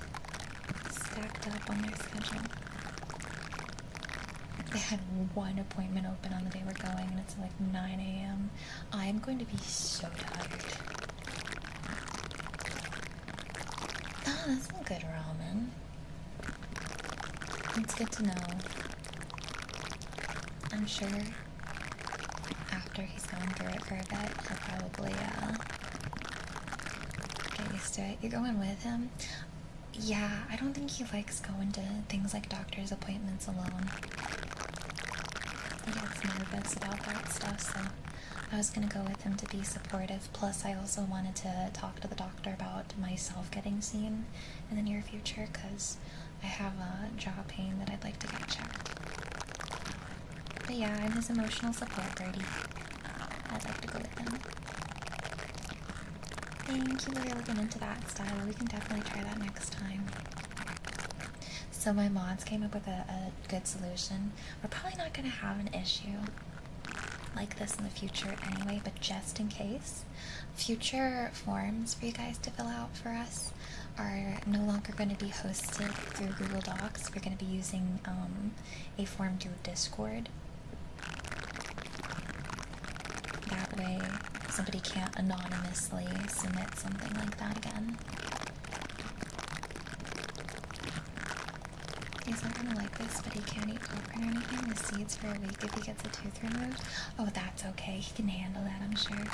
A: stacked up on their schedule. They had one appointment open on the day we're going, and it's like 9 a.m. I'm going to be so tired. Oh, that's some good ramen. It's good to know. I'm sure after he's gone through it for a bit, he'll probably get used to it. You're going with him? Yeah, I don't think he likes going to things like doctor's appointments alone. He gets nervous about that stuff, so I was gonna go with him to be supportive. Plus, I also wanted to talk to the doctor about myself getting seen in the near future, because I have a jaw pain that I'd like to get checked. But yeah, I'm his emotional support birdie. I'd like to go with him. Thank you for looking into that style. We can definitely try that next time. So my mods came up with a good solution. We're probably not going to have an issue like this in the future anyway, but just in case, future forms for you guys to fill out for us are no longer going to be hosted through Google Docs. We're going to be using a form through Discord. That way somebody can't anonymously submit something like that again. He's not gonna like this, but he can't eat popcorn or anything. The seeds for a week if he gets a tooth removed. Oh, that's okay. He can handle that, I'm sure.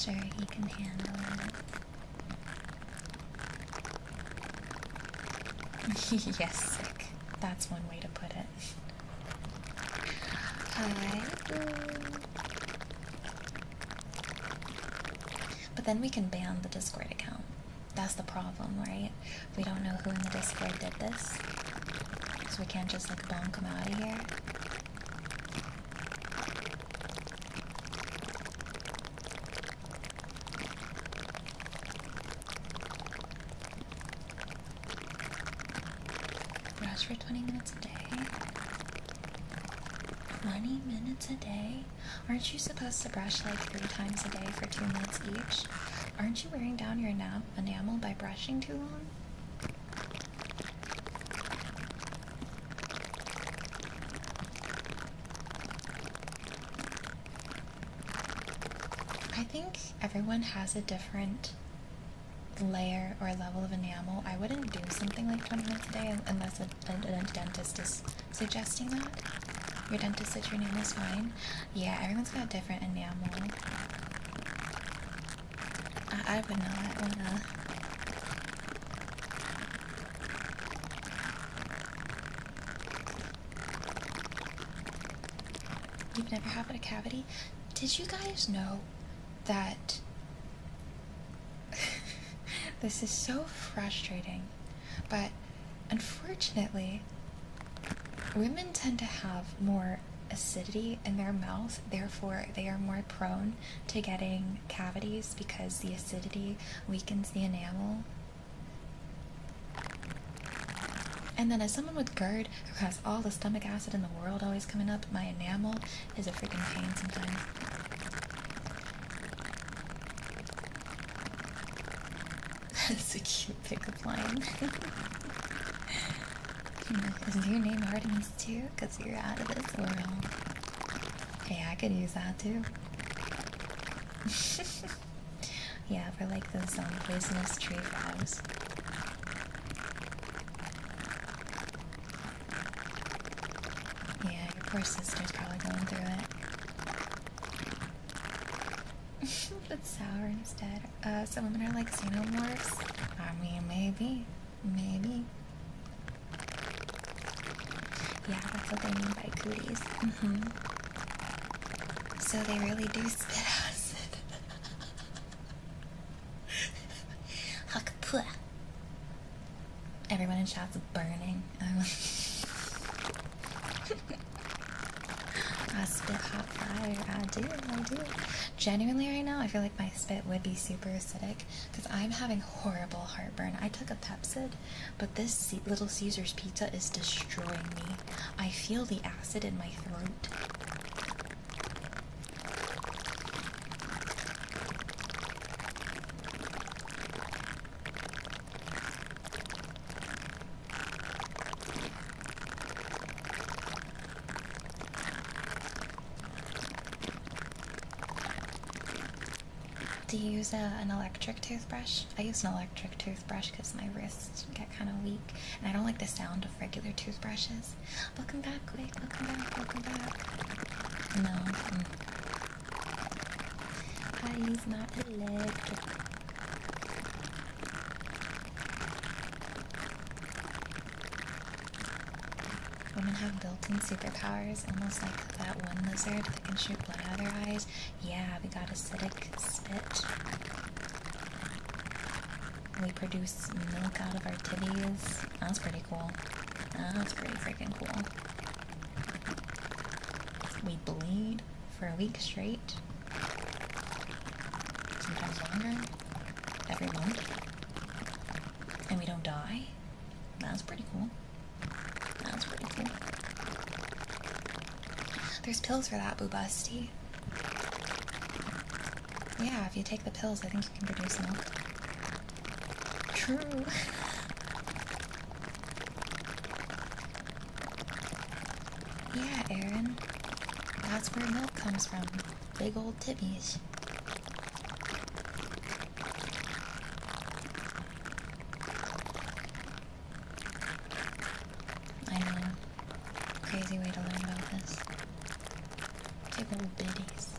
A: sure he can handle it. Yes, sick. That's one way to put it. Hi. But then we can ban the Discord account. That's the problem, right? We don't know who in the Discord did this. So we can't just like bonk them out of here. Brush for 20 minutes a day. 20 minutes a day? Aren't you supposed to brush like 3 times a day for 2 minutes each? Aren't you wearing down your enamel by brushing too long? I think everyone has a different layer or level of enamel. I wouldn't do something like 20 minutes a day unless a dentist is suggesting that. Your dentist said your enamel is fine. Yeah, everyone's got a different enamel. I would not wanna. You've never had a cavity? Did you guys know that this is so frustrating, but unfortunately women tend to have more acidity in their mouth, therefore they are more prone to getting cavities because the acidity weakens the enamel. And then as someone with GERD who has all the stomach acid in the world always coming up, my enamel is a freaking pain sometimes. That's a cute pickup line. Is your name Artemis too? Because you're out of this world. Hey, I could use that too. Yeah, for like those poisonous tree frogs. Yeah, your poor sister's probably going through it. But sour instead. Some women are like xenomorphs. I mean, maybe. Maybe. Yeah, that's what they mean by cooties. So they really do spit acid. Everyone in chat's burning. I spit hot fire. I do. Genuinely right now, I feel like my spit would be super acidic because I'm having horrible heartburn. I took a Pepsid, but this Little Caesars pizza is destroying me. I feel the acid in my throat. Do you use an electric toothbrush? I use an electric toothbrush because my wrists get kind of weak, and I don't like the sound of regular toothbrushes. Welcome back, Quake. Welcome back. No. I use not electric. Women have built-in superpowers, almost like that one lizard that can shoot blood out of their eyes. Yeah, we got acidic spit. We produce milk out of our titties. That's pretty cool. That's pretty freaking cool. We bleed for a week straight. Sometimes longer. Every month. And we don't die. That's pretty cool. That's pretty cool. There's pills for that, Boobusty. Yeah, if you take the pills, I think you can produce milk. True. Yeah, Aaron. That's where milk comes from. Big old tibbies. I know. Crazy way to learn about this. Big old biddies.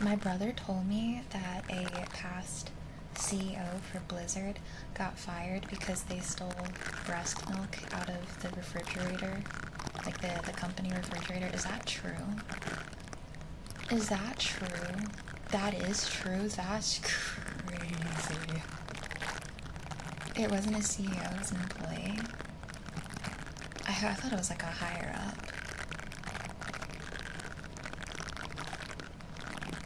A: My My brother told me that a past CEO for Blizzard got fired because they stole breast milk out of the refrigerator, like the company refrigerator. Is that true? Is that true? That is true. That's crazy. It wasn't a CEO, it was an employee. I thought it was like a higher up.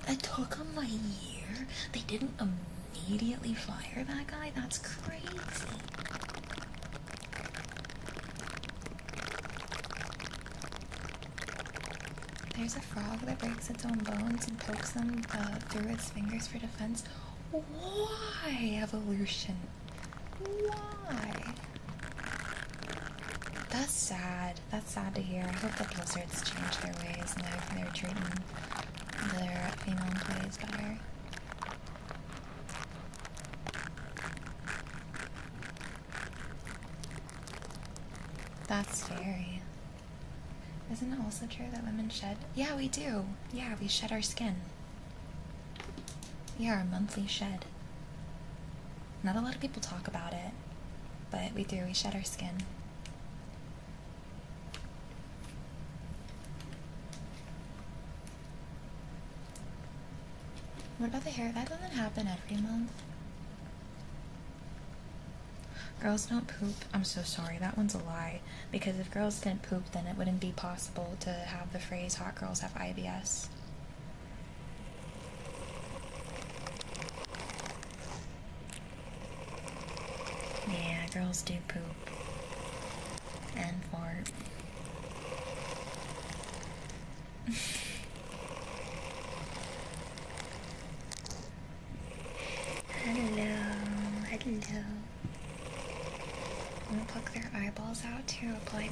A: It took them a year. They didn't immediately fire that guy? That's crazy. There's a frog that breaks its own bones and pokes them through its fingers for defense. Why, evolution? Why? That's sad. That's sad to hear. I hope the Blizzards change their ways and they're treating their female employees better. That's scary. Isn't it also true that women shed? Yeah, we do. Yeah, we shed our skin. Yeah, our monthly shed. Not a lot of people talk about it, but we do. We shed our skin. What about the hair? That doesn't happen every month. Girls don't poop. I'm so sorry. That one's a lie. Because if girls didn't poop, then it wouldn't be possible to have the phrase hot girls have IBS. Yeah, girls do poop. And fart. Hello. Hello. I'm gonna pluck their eyeballs out to apply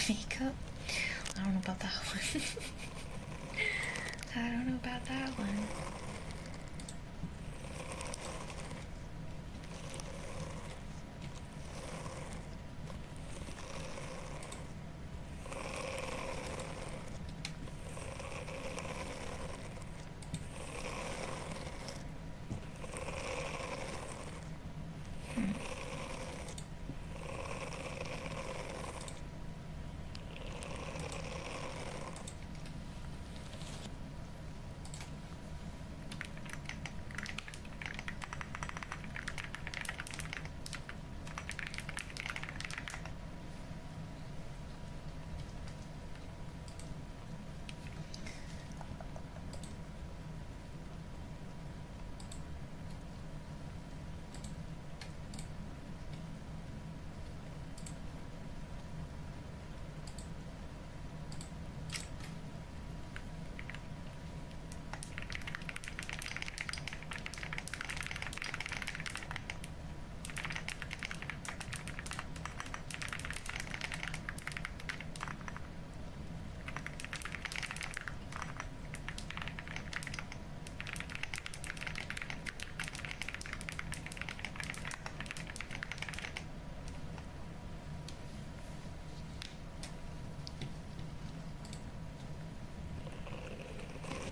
A: makeup. I don't know about that one. I don't know about that one.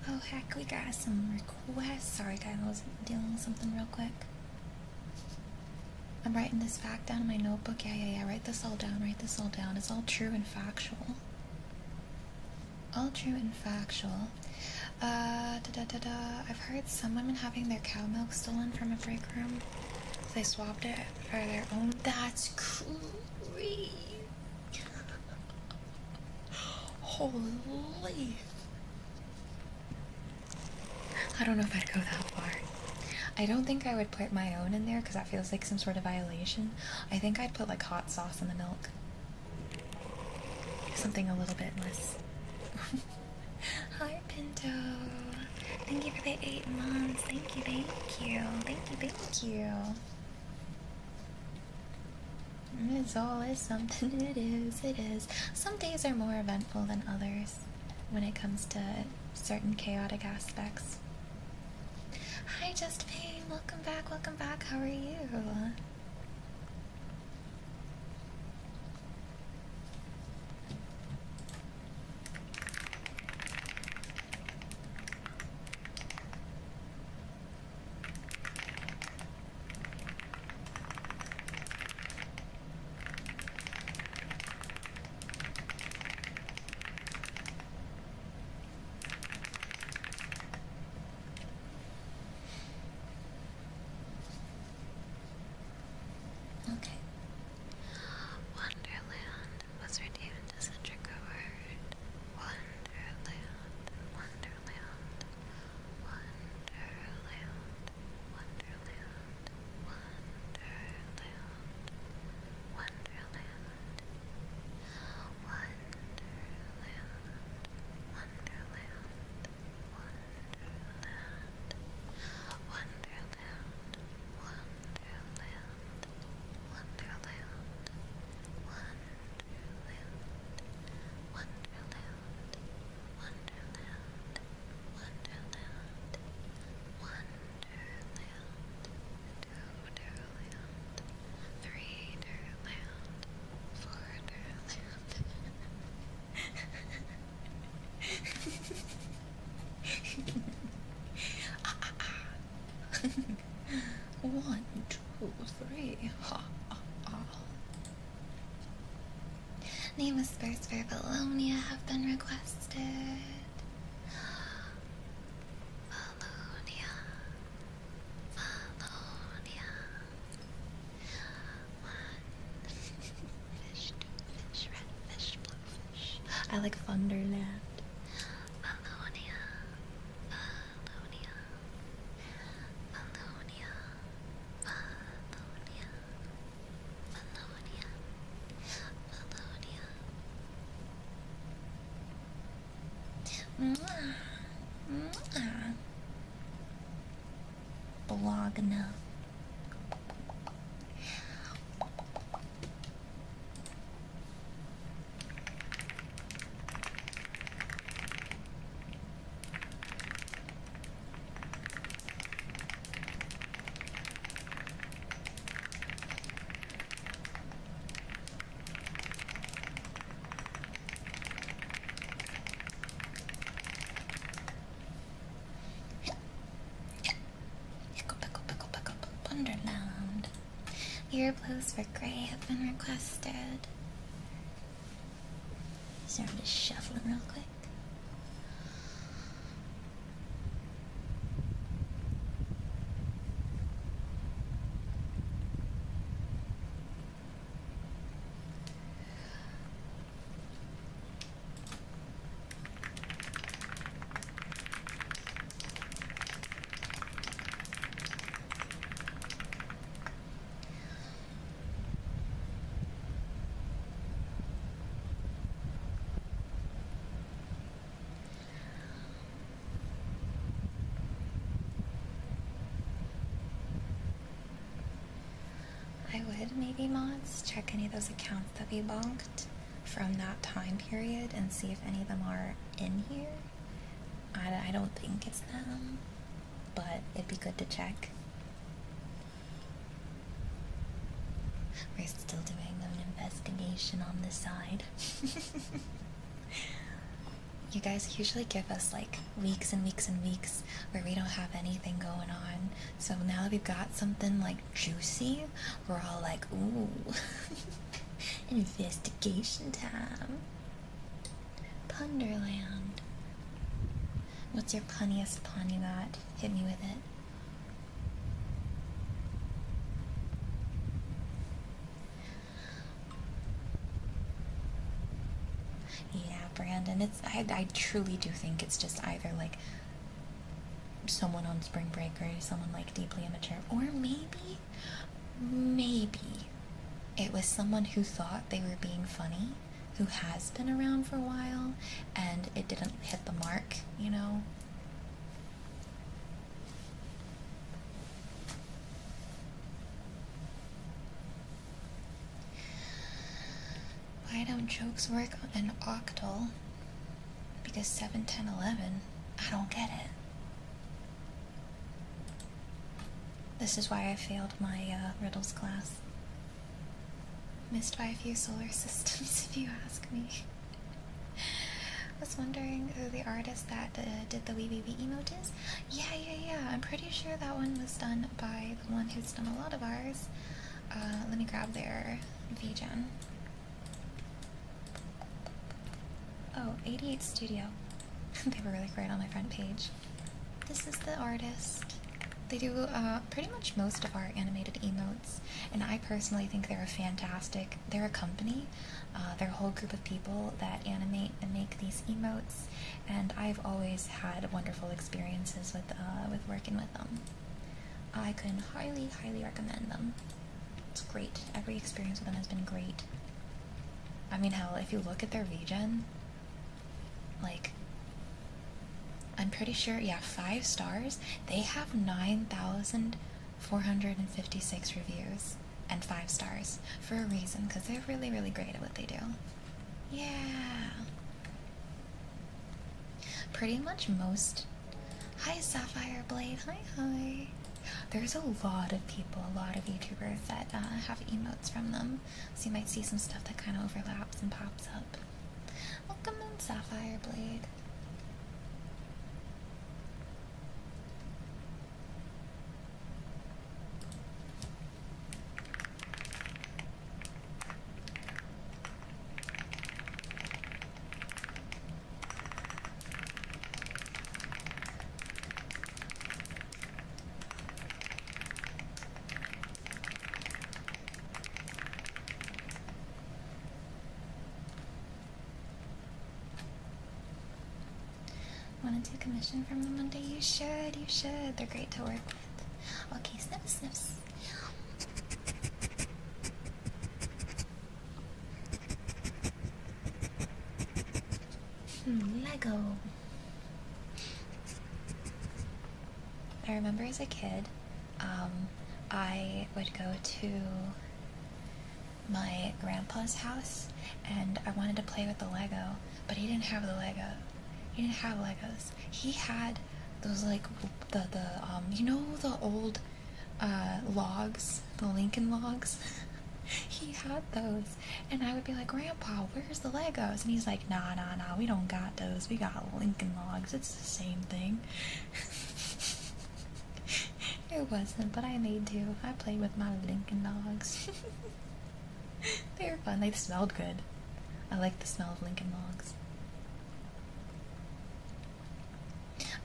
A: Oh heck, we got some requests. Sorry guys, I was dealing with something real quick. I'm writing this fact down in my notebook. Yeah. Write this all down. It's all true and factual. All true and factual. I've heard some women having their cow milk stolen from a break room. So they swapped it for their own. That's crazy. Holy. I don't know if I'd go that far. I don't think I would put my own in there because that feels like some sort of violation. I think I'd put like hot sauce in the milk. Something a little bit less. Hi Pinto. Thank you for the 8 months. Thank you. It all is something. It is. Some days are more eventful than others when it comes to certain chaotic aspects. Hi Just Pain, welcome back, how are you? 1, 2, 3. Ha, ha, ha. Name whispers for Bologna have been requested. Bologna. Bologna. 1. Fish, 2 fish, red fish, blue fish. I like Thunderland. Bologna. Bologna. Bologna. Bologna. Bologna. Bologna. Bologna. Wonderland. Earplugs for Grey have been requested. So I'm just shuffling real quick. I would maybe mods check any of those accounts that we bonked from that time period and see if any of them are in here. I don't think it's them, but it'd be good to check. We're still doing an investigation on the side. You guys usually give us like weeks and weeks and weeks where we don't have anything going on. So now that we've got something like juicy, we're all like, ooh, investigation time. Punderland. What's your punniest pun you got? Hit me with it. Yeah, Brandon, I truly do think it's just either like someone on spring break or someone like deeply immature, or maybe it was someone who thought they were being funny, who has been around for a while, and it didn't hit the mark, you know? Why don't jokes work in octal? Because 7, 10, 11, I don't get it. This is why I failed my riddles class. Missed by a few solar systems, if you ask me. I was wondering who the artist that did the wee wee wee emote is. Yeah. I'm pretty sure that one was done by the one who's done a lot of ours. Let me grab their VGen. Oh, 88 Studio. They were really great on my front page. This is the artist. They do pretty much most of our animated emotes, and I personally think they're fantastic. They're a company. They're a whole group of people that animate and make these emotes, and I've always had wonderful experiences with working with them. I can highly recommend them. It's great. Every experience with them has been great. I mean, hell, if you look at their VGen, like, I'm pretty sure, yeah, 5 stars. They have 9,456 reviews and 5 stars for a reason, because they're really great at what they do. Yeah. Pretty much most. Hi, Sapphire Blade. Hi. There's a lot of people, a lot of YouTubers that have emotes from them, so you might see some stuff that kind of overlaps and pops up. Welcome in, Sapphire Blade. to commission from them one day? You should, you should. They're great to work with. Okay, sniffs, sniffs. Lego. I remember as a kid, I would go to my grandpa's house and I wanted to play with the Lego, but he didn't have the Lego. He didn't have Legos. He had those like the you know the old logs, the Lincoln logs? He had those, and I would be like, Grandpa, where's the Legos? And he's like, nah, we don't got those. We got Lincoln logs. It's the same thing. It wasn't, but I made do. I played with my Lincoln logs. They were fun. They smelled good. I like the smell of Lincoln logs.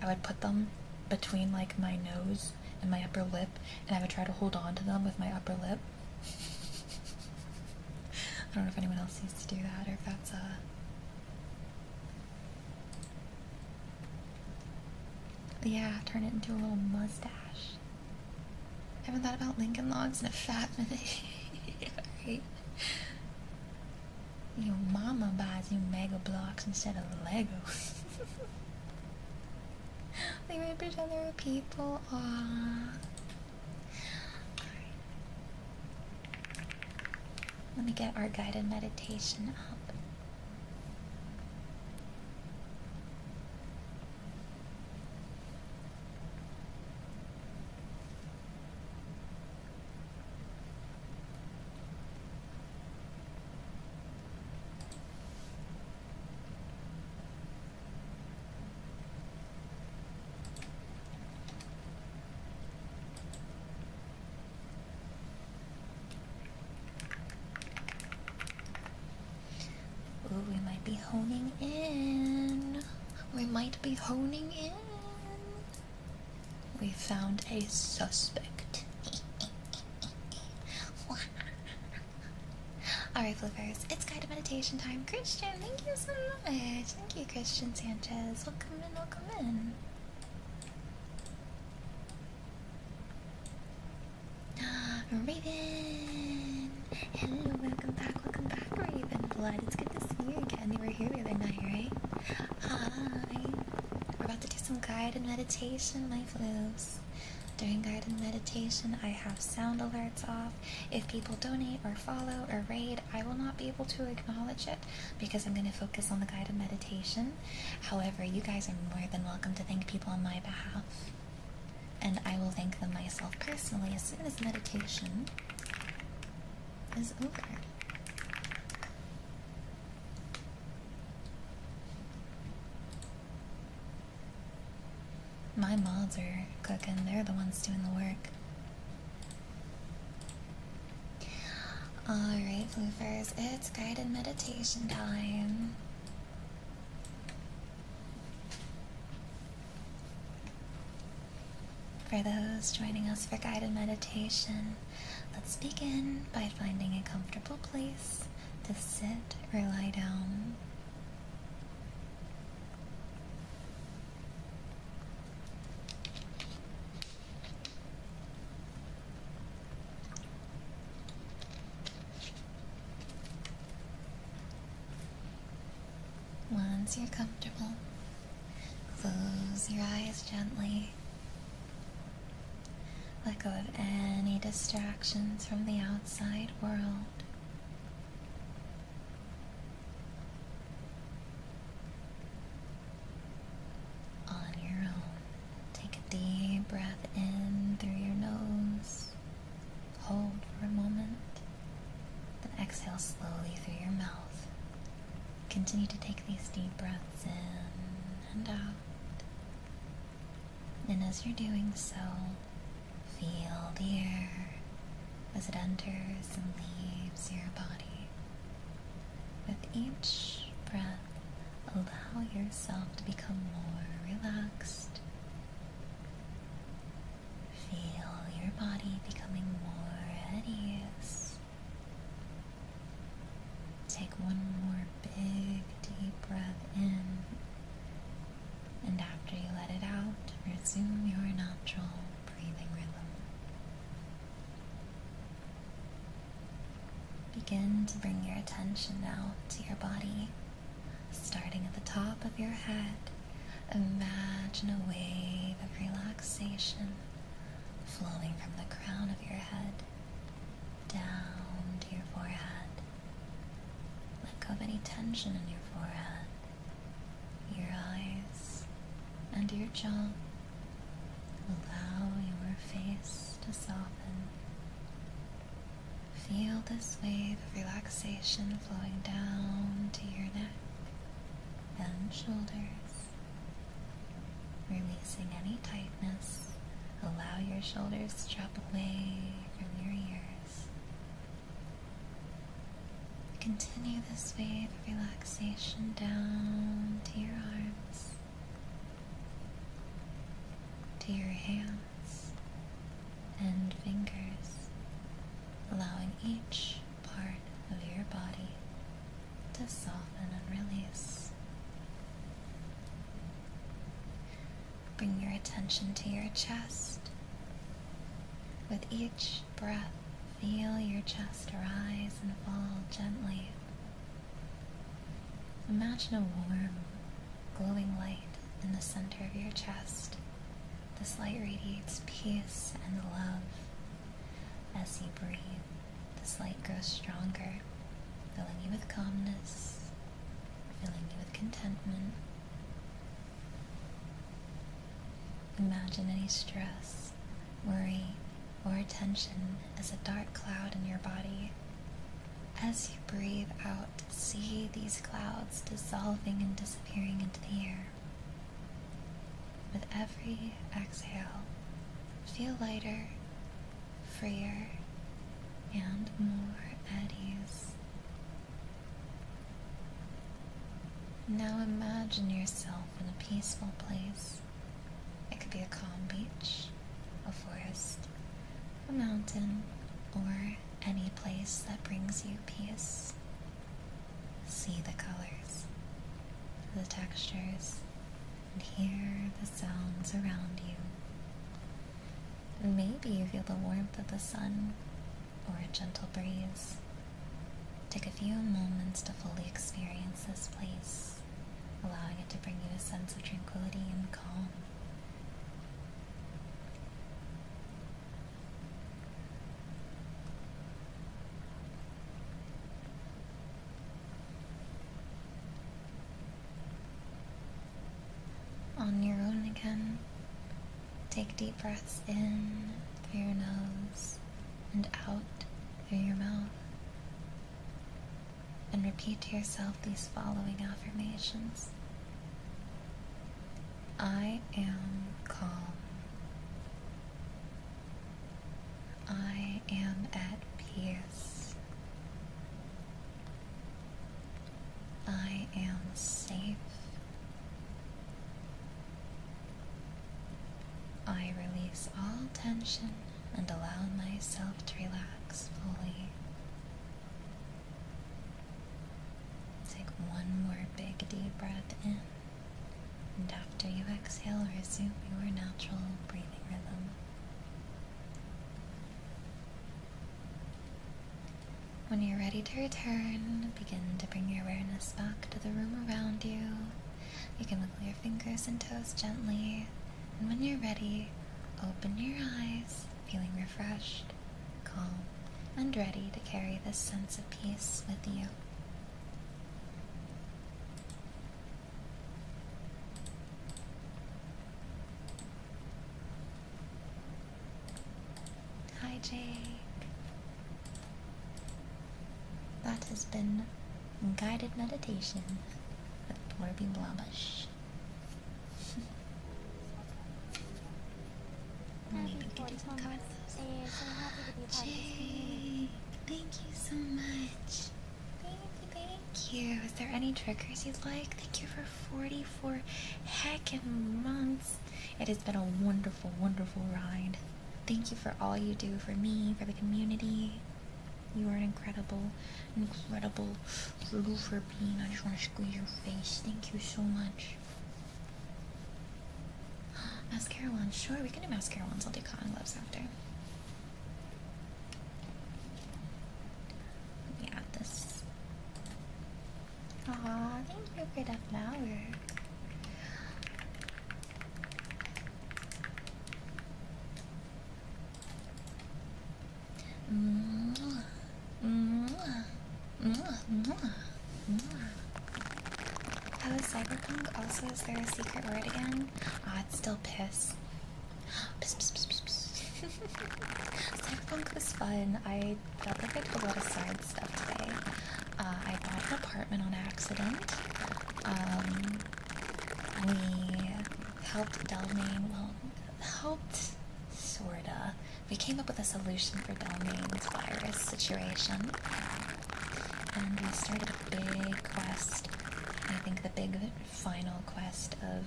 A: I would put them between like my nose and my upper lip, and I would try to hold on to them with my upper lip. I don't know if anyone else used to do that, or if that's yeah, turn it into a little mustache. I haven't thought about Lincoln logs in a fat minute. Right? Your mama buys you Mega Blocks instead of Legos. They represent other people. Aww. Let me get our guided meditation up. Ooh, we might be honing in. We might be honing in. We found a suspect. Alright, Floofers, it's guided meditation time. Christian, thank you so much. Thank you, Christian Sanchez. Welcome in, welcome in. Raven! Hello, welcome back, Raven Blood. It's good to see you again. You were here the other night, right? Hi! We're about to do some guided meditation, my Floofs. During guided meditation, I have sound alerts off. If people donate or follow or raid, I will not be able to acknowledge it because I'm going to focus on the guided meditation. However, you guys are more than welcome to thank people on my behalf. And I will thank them myself personally as soon as meditation is over. My mods are cooking. They're the ones doing the work. Alright, Floofers, it's guided meditation time. For those joining us for guided meditation, let's begin by finding a comfortable place to sit or lie down. Once you're comfortable, close your eyes gently. Let go of any distractions from the outside world. On your own, take a deep breath in through your nose. Hold for a moment, then exhale slowly through your mouth. Continue to take these deep breaths in and out. And as you're doing so, feel the air as it enters and leaves your body. With each breath, allow yourself to become more relaxed. Feel your body becoming more at ease. Take one more big, deep breath in. And after begin to bring your attention now to your body, starting at the top of your head. Imagine a wave of relaxation flowing from the crown of your head down to your forehead. Let go of any tension in your forehead, your eyes, and your jaw. Allow your face to soften. Feel this wave of relaxation flowing down to your neck and shoulders. Releasing any tightness, allow your shoulders to drop away from your ears. Continue this wave of relaxation down to your arms, to your hands and fingers, allowing each part of your body to soften and release. Bring your attention to your chest. With each breath, feel your chest rise and fall gently. Imagine a warm, glowing light in the center of your chest. This light radiates peace and love. As you breathe, this light grows stronger, filling you with calmness, filling you with contentment. Imagine any stress, worry, or tension as a dark cloud in your body. As you breathe out, see these clouds dissolving and disappearing into the air. With every exhale, feel lighter, freer, and more at ease. Now imagine yourself in a peaceful place. It could be a calm beach, a forest, a mountain, or any place that brings you peace. See the colors, the textures, and hear the sounds around you. Maybe you feel the warmth of the sun or a gentle breeze. Take a few moments to fully experience this place, allowing it to bring you a sense of tranquility and calm. On your own again, take deep breaths in through your nose and out through your mouth. And repeat to yourself these following affirmations. I am calm. I am at peace. I am safe. I release all tension and allow myself to relax fully. Take one more big deep breath in, and after you exhale, resume your natural breathing rhythm. When you're ready to return, begin to bring your awareness back to the room around you. You can wiggle your fingers and toes gently. And when you're ready, open your eyes, feeling refreshed, calm, and ready to carry this sense of peace with you. Hi, Jake. That has been guided meditation with BirdieBoba. Maybe we can do some cards. Jake, thank you so much. Thank you. Is there any triggers you'd like? Thank you for 44 heckin' months. It has been a wonderful, wonderful ride. Thank you for all you do for me, for the community. You are an incredible for being. I just want to squeeze your face. Thank you so much. Mascara ones, sure, we can do mascara ones. I'll do cotton gloves after. Yeah, right half an hour. How is Cyberpunk? Also, is there a secret word again? Ah, it's still piss. Piss, piss, piss, piss, piss. Cyberpunk was fun. I felt like I did a lot of side stuff today. I bought an apartment on accident. We helped Delmain, well, helped, sorta. We came up with a solution for Delmain's virus situation. And we started a big quest. I think the big final quest of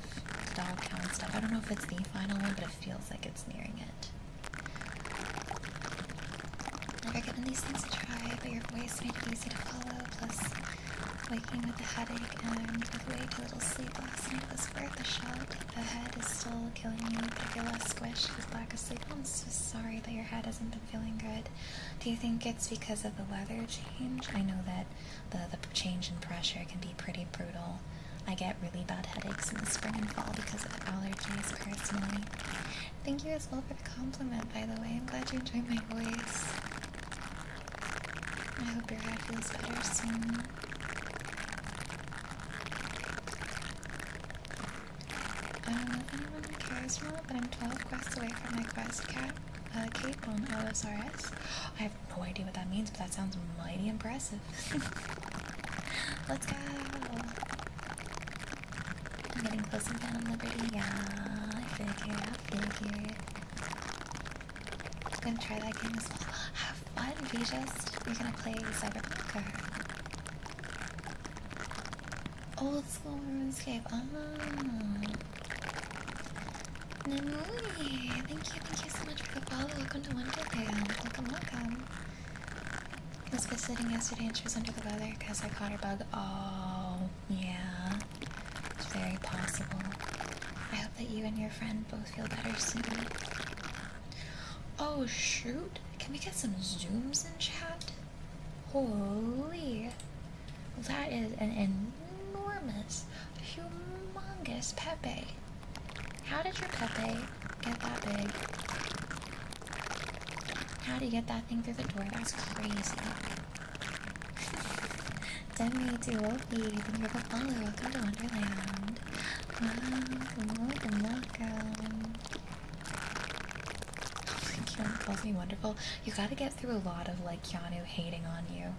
A: the dog count stuff. I don't know if it's the final one, but it feels like it's nearing it. Never given these things a try, but your voice made it easy to follow, plus waking with a headache and with way too little sleep last night was worth a shot. The head is still killing you, but if you're less squished with lack of sleep, I'm so sorry that your head hasn't been feeling good. Do you think it's because of the weather change? I know that the change in pressure can be pretty brutal. I get really bad headaches in the spring and fall because of allergies personally. Thank you as well for the compliment, by the way. I'm glad you enjoyed my voice. I hope your head feels better soon. I don't know if anyone cares or not, but I'm 12 quests away from my quest cat, Kate on OSRS. I have no idea what that means, but that sounds mighty impressive. Let's go! I'm getting close to Phantom Liberty. Yeah, I figured. I'm gonna try that game as well. Have fun, you're gonna play Cyberpunk or old school RuneScape. Namuni, thank you so much for the follow. Welcome to Wonderland. Welcome. I was visiting yesterday and she was under the weather because I caught her bug. Oh, yeah. It's very possible. I hope that you and your friend both feel better soon. Oh, shoot. Can we get some zooms in chat? Holy. That is an enormous, humongous Pepe. How did your Pepe get that big? How do you get that thing through the door? That's crazy. Demi to Wolfie, thank you for the follow. Welcome to Wonderland. Welcome. Keanu calls me wonderful. You gotta get through a lot of like Keanu hating on you.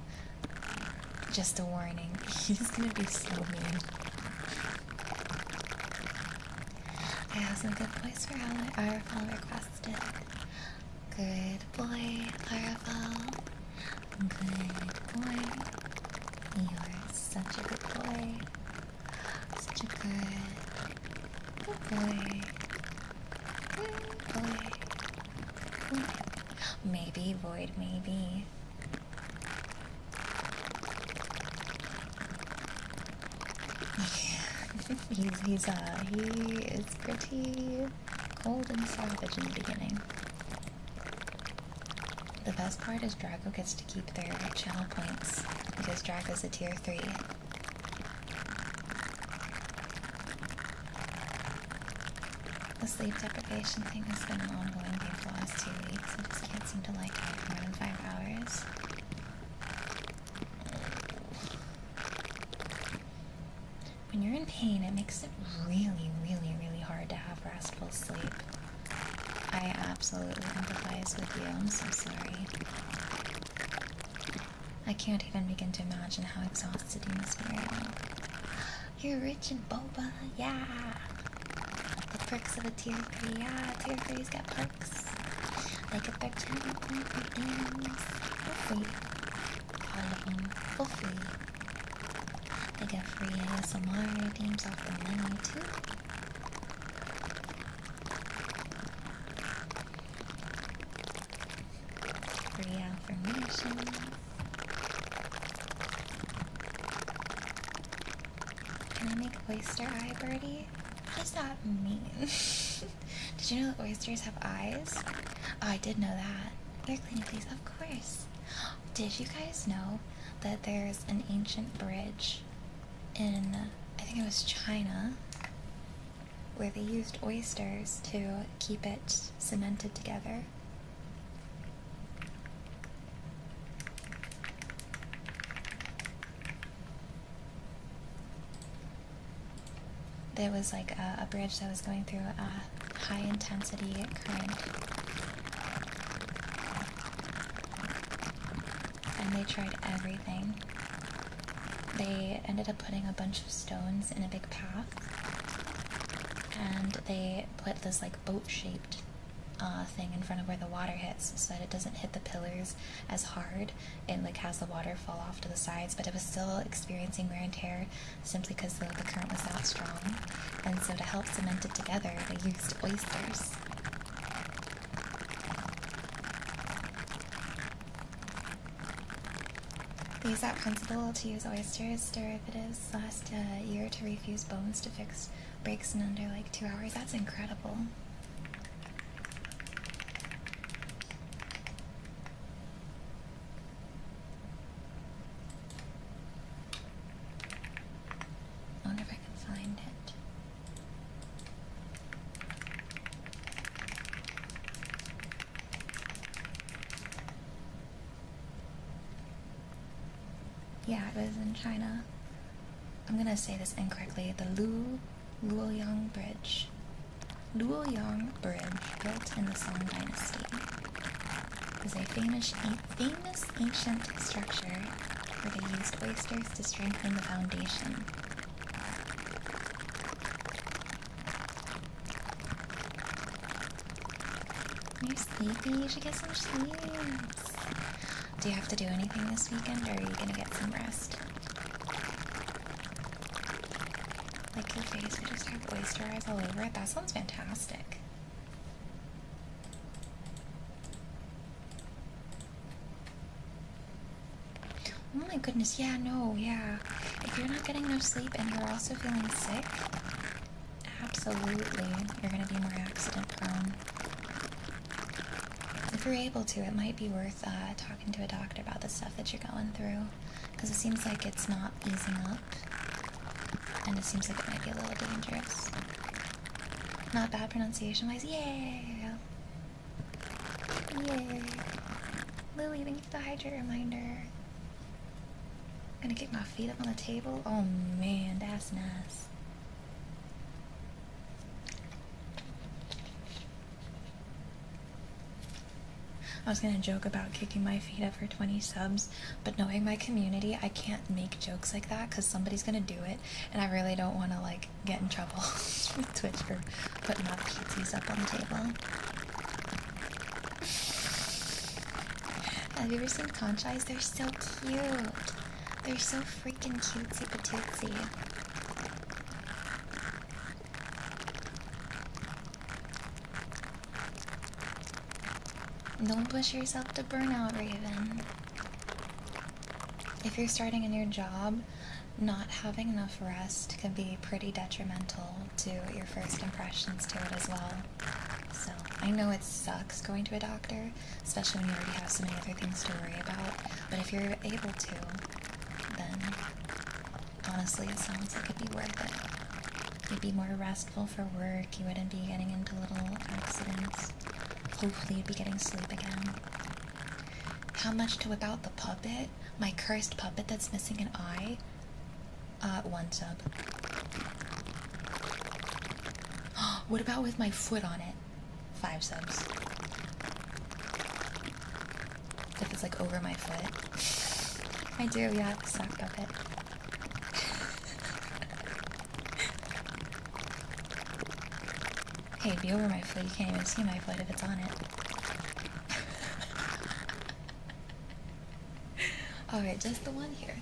A: Just a warning. He's gonna be so mean. I have some good boys for RFL requested. Good boy, RFL. Good boy. You're such a good boy. Such a good boy. Good boy. Maybe, Void, maybe. he is pretty cold and savage in the beginning. The best part is Draco gets to keep their channel points because Draco's a tier 3. The sleep deprivation thing has been an ongoing thing for the last 2 weeks. I just can't seem to like it for more than 5 hours. When you're in pain, it makes it really, really, really hard to have restful sleep. I absolutely empathize with you. I'm so sorry. I can't even begin to imagine how exhausted you must be right now. You're rich and boba, yeah! The perks of a tier 3, yeah, tier 3's got perks. They get their channel point for games for free. All of them for free. They get free ASMR redeems off the menu too. Free affirmations. Can I make oyster eye, Birdie? What does that mean? Did you know that oysters have eyes? Oh, I did know that. They're cleaning please, of course. Did you guys know that there's an ancient bridge in, I think it was China, where they used oysters to keep it cemented together. There was like a bridge that was going through a high intensity current, and they tried everything. They ended up putting a bunch of stones in a big path, and they put this like boat-shaped thing in front of where the water hits so that it doesn't hit the pillars as hard and like has the water fall off to the sides, but it was still experiencing wear and tear simply because the current was that strong. And so to help cement it together, they used oysters. They used that principle to use oysters derivatives last year to refuse bones to fix breaks in under like 2 hours. That's incredible. I wonder if I can find it. Yeah, it was in China. I'm gonna say this incorrectly. The Luoyang Bridge. Luoyang Bridge, built in the Song Dynasty, is a famous ancient structure where they used oysters to strengthen the foundation. You're sleepy? You should get some sleep. Do you have to do anything this weekend, or are you gonna get some rest? Like your face, we just have oyster eyes all over it. That sounds fantastic. Oh my goodness, yeah, no, yeah. If you're not getting enough sleep and you're also feeling sick, absolutely, you're gonna be more accident prone. If you're able to, it might be worth talking to a doctor about the stuff that you're going through, because it seems like it's not easing up, and it seems like it might be a little dangerous. Not bad pronunciation-wise. Yeah! Yeah! Lily, thank you for the hydrate reminder. I'm gonna kick my feet up on the table. Oh man, that's nice. I was gonna joke about kicking my feet up for 20 subs, but knowing my community, I can't make jokes like that because somebody's gonna do it, and I really don't want to like get in trouble with Twitch for putting my pizzas up on the table. Have you ever seen conch eyes? They're so cute. They're so freaking cutesy patootsy. Don't push yourself to burnout, Raven. If you're starting a new job, not having enough rest can be pretty detrimental to your first impressions to it as well. So, I know it sucks going to a doctor, especially when you already have so many other things to worry about, but if you're able to, then honestly it sounds like it'd be worth it. You'd be more restful for work, you wouldn't be getting into little accidents. Hopefully you'd be getting sleep again. How much to whip out the puppet? My cursed puppet that's missing an eye? 1 sub. What about with my foot on it? 5 subs. If it's like over my foot. I do, yeah, sock puppet. Hey, it'd be over my foot. You can't even see my foot if it's on it. Alright, just the one here.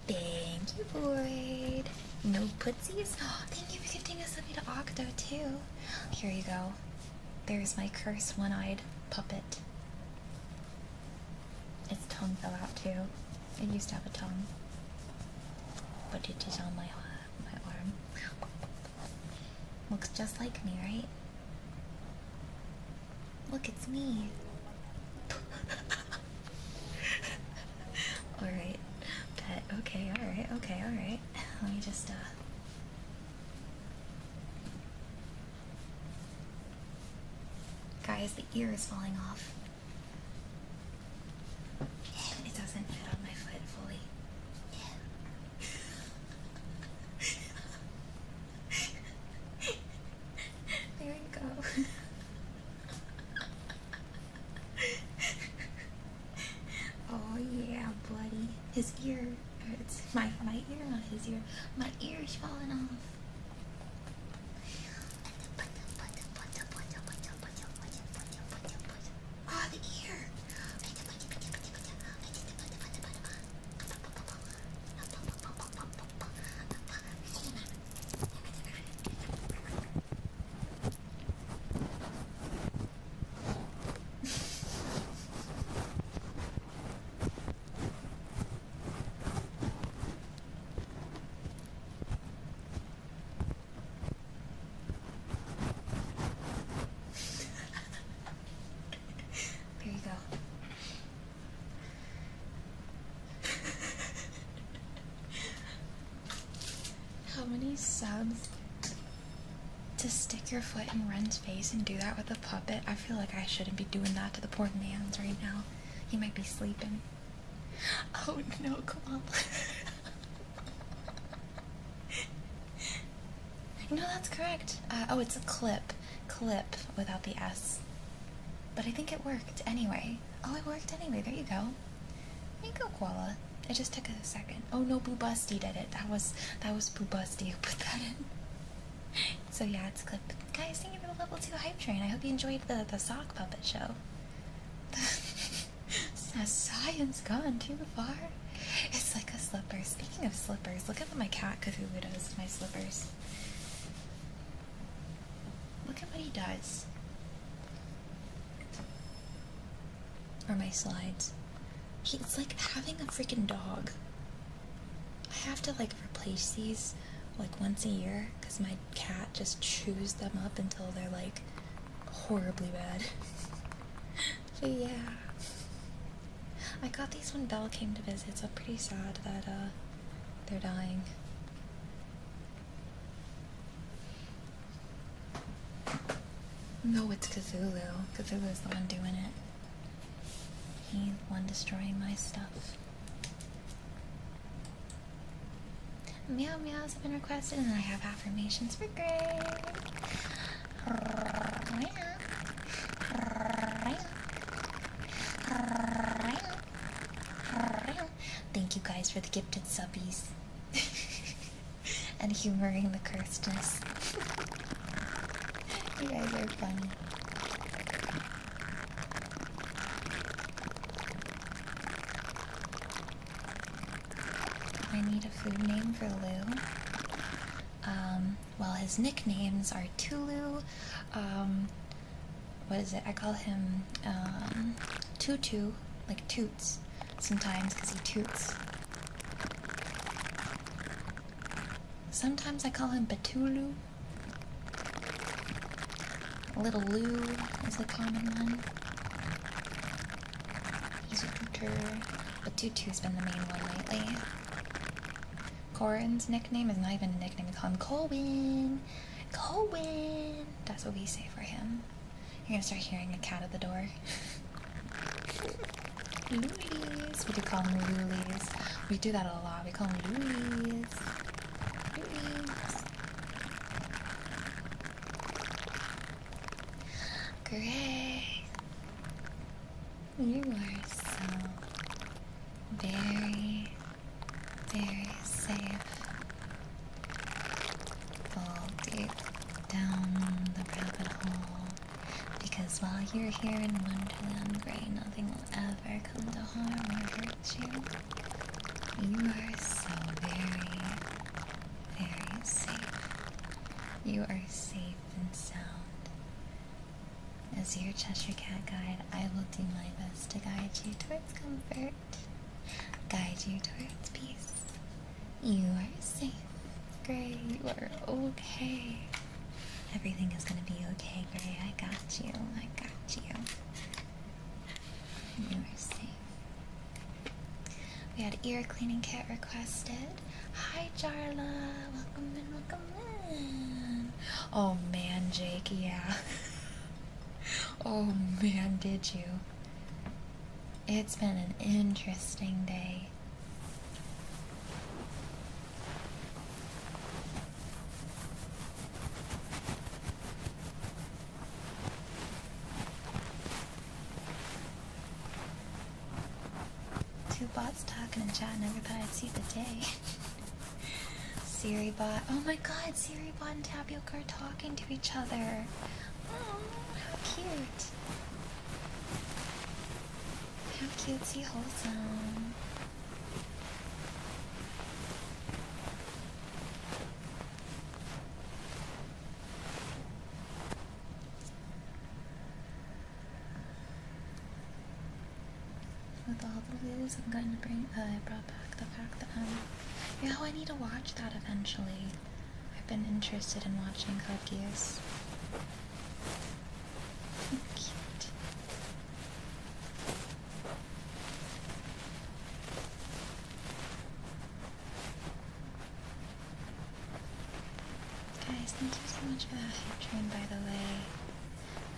A: Thank you, Boyd. No putsies? Oh, thank you for gifting us something to Octo, too. Here you go. There's my cursed one-eyed puppet. Its tongue fell out, too. It used to have a tongue. But it is on my arm. Looks just like me, right? Look, it's me. Alright, pet. Okay, alright, okay, alright. Let me just, Guys, the ear is falling off. It doesn't fit on my foot fully. There you go. Oh yeah, buddy. His ear. It's my ear, not his ear. My ear is falling off. Oh, the ear. There you go. How many subs to stick your foot in Ren's face and do that with a puppet? I feel like I shouldn't be doing that to the poor man's right now. He might be sleeping. Oh no, Koala. No, that's correct. Oh, it's a clip. Clip without the S. But I think it worked anyway. Oh, it worked anyway. There you go. There you go, Koala. It just took a second. Oh no, Boo Busty did it. That was Boo Busty who put that in. So yeah, it's clip. Guys, thank you for the level 2 hype train. I hope you enjoyed the sock puppet show. Has science gone too far? It's like a slipper. Speaking of slippers, look at what my cat Cthulhu does to my slippers. Look at what he does. Or my slides. It's like having a freaking dog. I have to like replace these like once a year because my cat just chews them up until they're like horribly bad. But yeah. I got these when Belle came to visit, so I'm pretty sad that they're dying. No, it's Cthulhu. Cthulhu's the one doing it. He's the one destroying my stuff. Meow meows have been requested, and I have affirmations for Greg. Thank you guys for the gifted subbies and humoring the cursedness. You guys are funny. I need a food name for Lou. Well, his nicknames are Tulu. What is it? I call him Tutu, like Toots, sometimes because he toots. Sometimes I call him Batulu. Little Lou is a common one. He's a tutor, but Tutu's been the main one lately. Corin's nickname is not even a nickname, we call him Colwyn. Colwyn! That's what we say for him. You're gonna start hearing a cat at the door. Loulies! We do call them Loulies. We do that a lot, we call them Loulies. Loulies. Great! You are so very, very safe. Fall deep down the rabbit hole, because while you're here in Wonderland Gray, nothing will ever come to harm or hurt you. You are so very, very safe. You are safe and sound. As your Cheshire Cat guide, I will do my best to guide you towards comfort, guide you towards peace. You are safe, Gray. You are okay. Everything is gonna be okay, Gray. I got you. I got you. You are safe. We had ear cleaning kit requested. Hi, Jarla. Welcome in, welcome in. Oh man, Jake, yeah. Oh man, did you? It's been an interesting day. Two bots talking and chatting, never thought I'd see the day. Siri bot. Oh my god, Siri bot and Tapioca are talking to each other. Oh, how cute. How cutesy wholesome. With all the lose, I'm going to I brought back the fact that, you know, I need to watch that eventually. I've been interested in watching Code Geass. Cute. Guys, thank you so much for that hype train, by the way.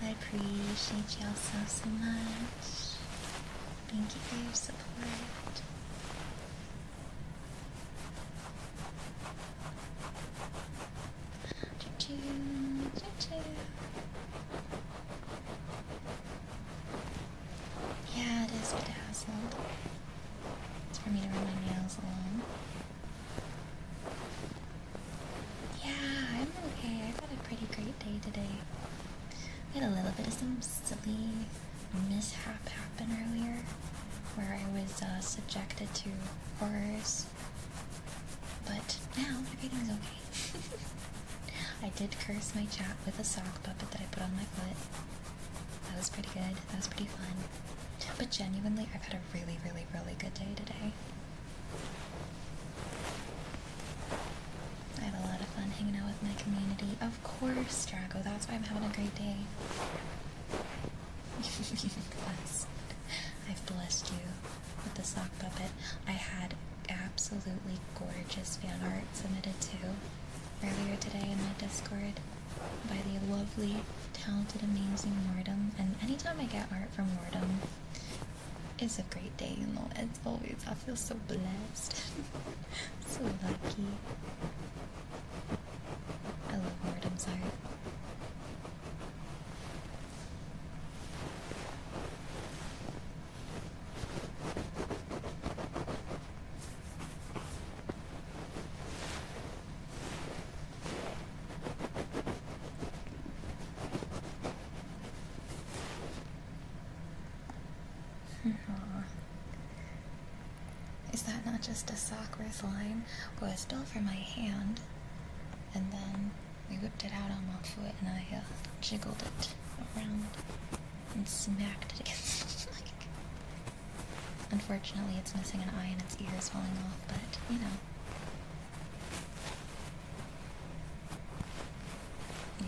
A: I appreciate y'all so much. Thank you for your support. Choo-choo, choo-choo. Yeah, it is bedazzled. It's for me to run my nails along. Yeah, I'm okay. I had a pretty great day today. I had a little bit of some silly mishap happen earlier where I was subjected to horrors, but now everything's okay. I did curse my chat with a sock puppet that I put on my foot. That was pretty good. That was pretty fun. But genuinely, I've had a really, really, really good day today. I had a lot of fun hanging out with my community. Of course, Drago, that's why I'm having a great day. I've blessed you with the sock puppet. I had absolutely gorgeous fan art submitted too earlier today in my Discord by the lovely, talented, amazing Mordom. And anytime I get art from Mordom, it's a great day, you know. It's always, I feel so blessed. So lucky. I love Mordom's art. Is that not just a sock worth line? Well, it's built for my hand, and then we whipped it out on my foot, and I jiggled it around and smacked it against the leg. Unfortunately, it's missing an eye and its ear is falling off, but, you know.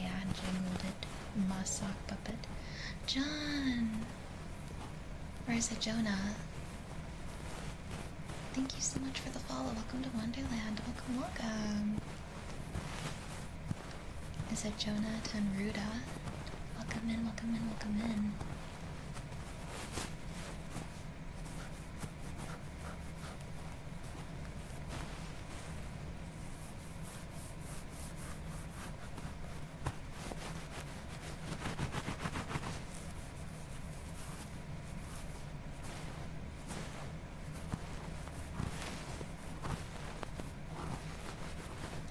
A: Yeah, and jiggled it. My sock puppet. John! Or is it Jonah? Thank you so much for the follow. Welcome to Wonderland. Welcome, welcome. Is it Jonah Tanruda? Welcome in, welcome in, welcome in.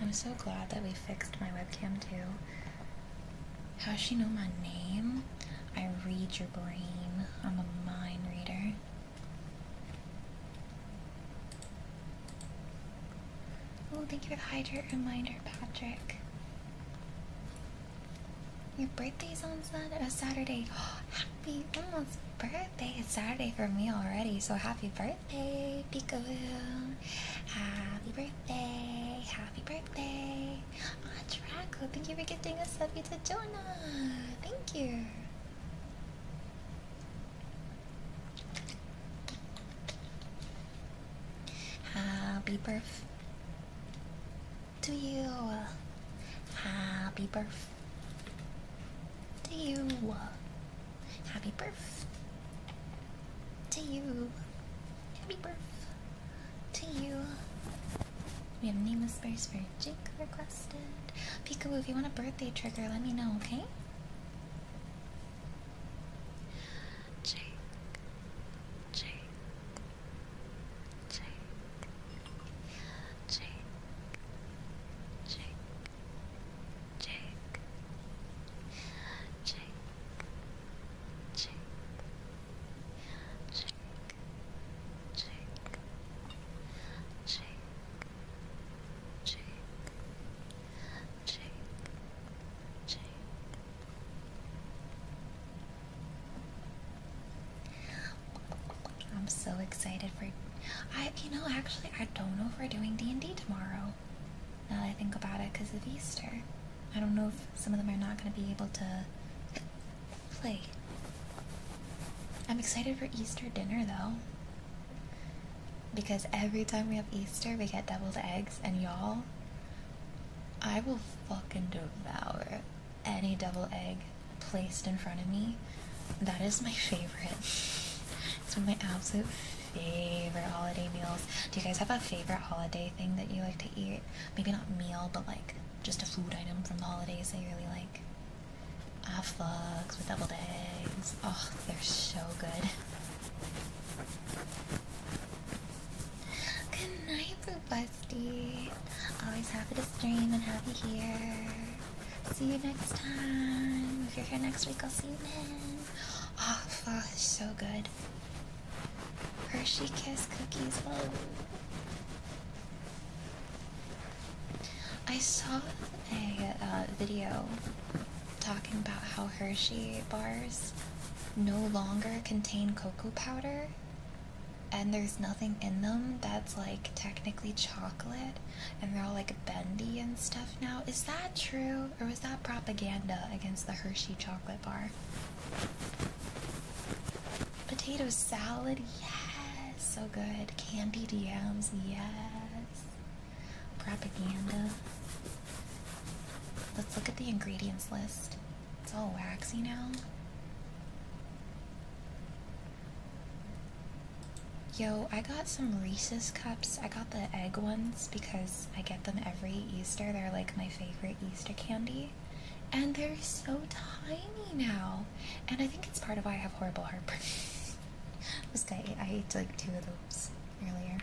A: I'm so glad that we fixed my webcam too. How does she know my name? I read your brain. I'm a mind reader. Oh, thank you for the hydrate reminder, Patrick. Your birthday's on Saturday. Oh, happy almost birthday. It's Saturday for me already, so happy birthday, Peekaboo. Happy birthday. Happy birthday. Ah, Draco, thank you for getting a subby to Jonah. Thank you. happy birth to you. Happy birth to you. Happy birth to you. Happy birth to you. We have name whispers for Jake requested. Peekaboo, if you want a birthday trigger, let me know, okay? Jake. Jake. Jake. Jake. Jake. Jake. Jake. Jake. Jake. Jake. Jake. Jake. Jake. Jake. I'm so excited for actually I don't know if we're doing D&D tomorrow. Now that I think about it, because of Easter. I don't know if some of them are not going to be able to play. I'm excited for Easter dinner though, because every time we have Easter we get deviled eggs, and y'all, I will fucking devour any deviled egg placed in front of me. That is my favorite. It's one of my absolute favorite holiday meals. Do you guys have a favorite holiday thing that you like to eat? Maybe not meal, but like just a food item from the holidays that you really like. I have fugs with deviled eggs. Oh, they're so good. Good night, Blue Busty. Always happy to stream and happy here. See you next time. If you're here next week, I'll see you then. Oh, fuck, it's so good. Hershey Kiss cookies. Oh. I saw a video talking about how Hershey bars no longer contain cocoa powder, and there's nothing in them that's like technically chocolate, and they're all like bendy and stuff now. Is that true, or was that propaganda against the Hershey chocolate bar? Potato salad, yes, so good. Candied yams, yes. Propaganda. Let's look at the ingredients list. It's all waxy now. Yo, I got some Reese's cups. I got the egg ones because I get them every Easter. They're like my favorite Easter candy. And they're so tiny now. And I think it's part of why I have horrible heartburn. I ate like 2 of those earlier.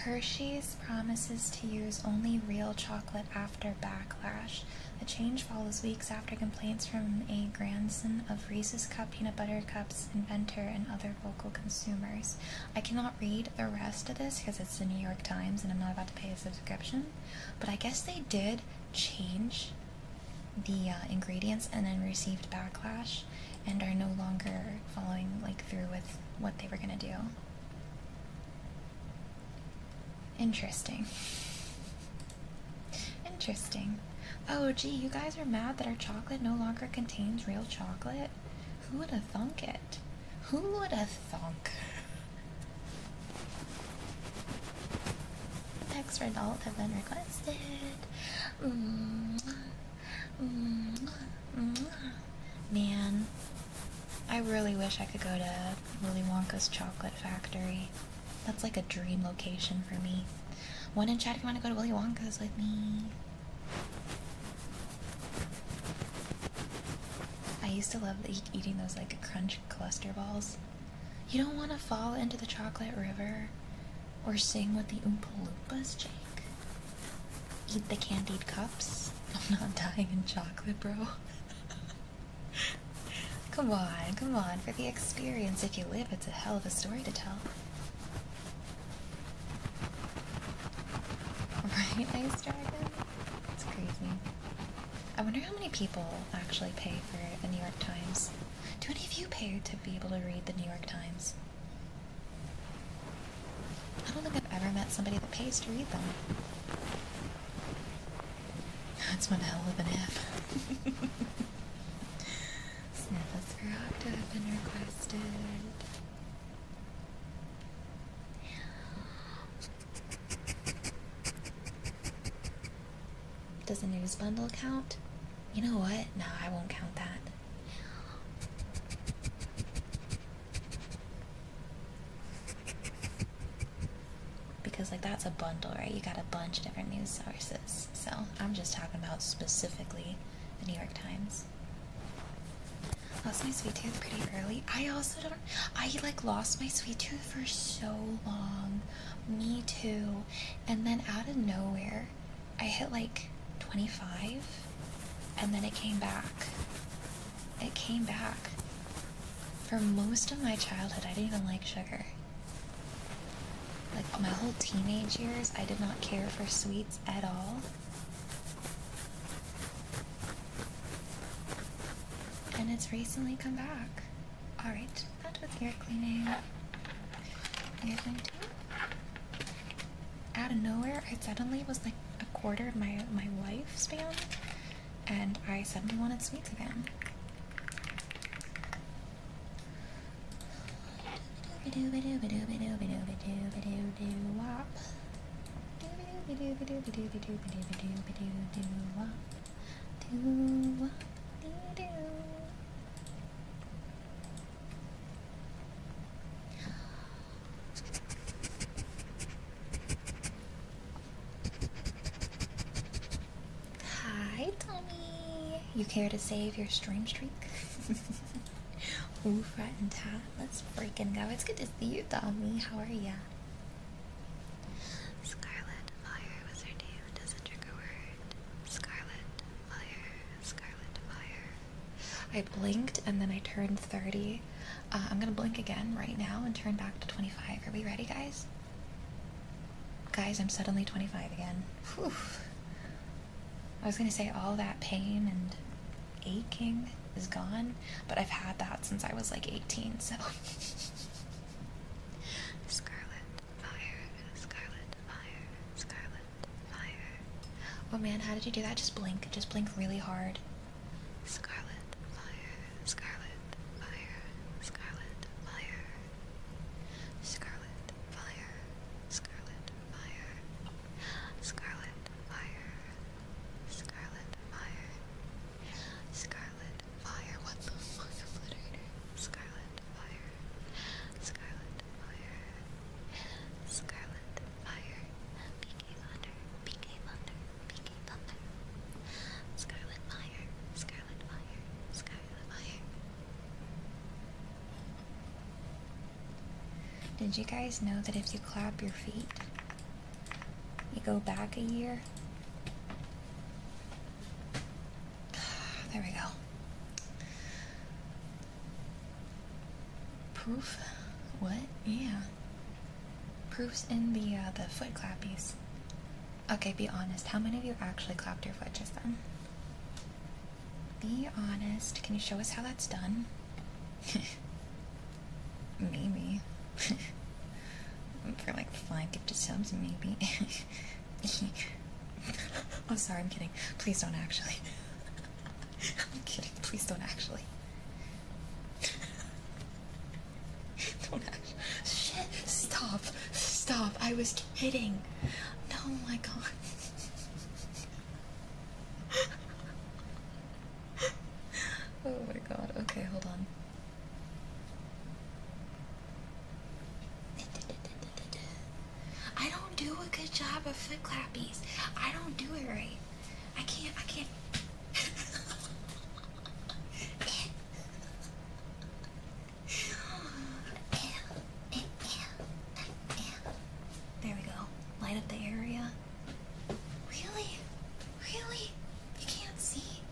A: Hershey's promises to use only real chocolate after backlash. The change follows weeks after complaints from a grandson of Reese's Cup Peanut Butter Cups inventor and other vocal consumers. I cannot read the rest of this because it's the New York Times and I'm not about to pay a subscription, but I guess they did change the ingredients and then received backlash and are no longer following through with what they were gonna do. Interesting. Interesting. Oh, gee, you guys are mad that our chocolate no longer contains real chocolate? Who would have thunk it? Who would have thunk? Text for adult have been requested. Man, I really wish I could go to Willy Wonka's chocolate factory. That's like a dream location for me. One in chat if you want to go to Willy Wonka's with me. I used to love eating those crunch cluster balls. You don't want to fall into the chocolate river or sing with the Oompa Loompas, Jake. Eat the candied cups. I'm not dying in chocolate, bro. Come on, for the experience. If you live, it's a hell of a story to tell. Right, Ice Dragon? It's crazy. I wonder how many people actually pay for the New York Times. Do any of you pay to be able to read the New York Times? I don't think I've ever met somebody that pays to read them. That's one hell of an if. Sniffles for Octa have been requested. Does a news bundle count? You know what? No, I won't count that. Because, like, that's a bundle, right? You got a bunch of different news sources. So, I'm just talking about specifically the New York Times. Lost my sweet tooth pretty early. I also don't... I, like, lost my sweet tooth for so long. Me too. And then out of nowhere, I hit, like, 25, and then it came back. It came back. For most of my childhood, I didn't even like sugar. Like, my whole teenage years, I did not care for sweets at all. And it's recently come back. Alright, that was ear cleaning. Ear cleaning too. Out of nowhere, it suddenly was like a quarter of my lifespan, and I suddenly wanted sweets again. Hi, Tommy. You care to save your stream streak? Ooh, Frat and Tat. Let's freaking go. It's good to see you, Tommy. How are ya? Scarlet Fire was her name. Doesn't trigger word. Scarlet Fire. Scarlet Fire. I blinked and then I turned 30. I'm gonna blink again right now and turn back to 25. Are we ready, guys? Guys, I'm suddenly 25 again. Whew. I was gonna say all that pain and aching is gone, but I've had that since I was like 18, so. Scarlet Fire, Scarlet Fire, Scarlet Fire. Oh man, how did you do that? Just blink really hard. Scarlet Fire, Scarlet Fire, Scarlet Fire. Scarlet Fire, Scarlet Fire, Scarlet Fire, Scarlet Fire, Scarlet Fire. What the fuck, obliterator? Scarlet Fire, Scarlet Fire, Scarlet Fire, PK Thunder, PK Thunder, PK Thunder, Scarlet Fire, Scarlet Fire, Scarlet Fire. Did you guys know that if you clap your feet, you go back a year? There we go. Proof? What? Yeah. Proof's in the foot clappies. Okay, be honest. How many of you actually clapped your foot just then? Be honest. Can you show us how that's done? Maybe. For like 5 gifted subs, maybe. Oh, sorry, I'm kidding. Please don't actually. I'm kidding. Please don't actually. Don't actually. Shit. Stop. Stop. I was kidding. Oh my god. Oh my god. Okay, hold on. I don't do a good job of foot clappies. I don't do it right. I can't. There we go. Light up the area. Really? Really? You can't see?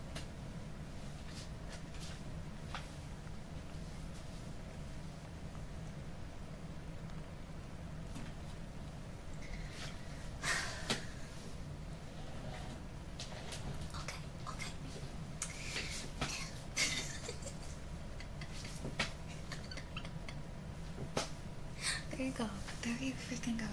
A: you go. There you freaking go.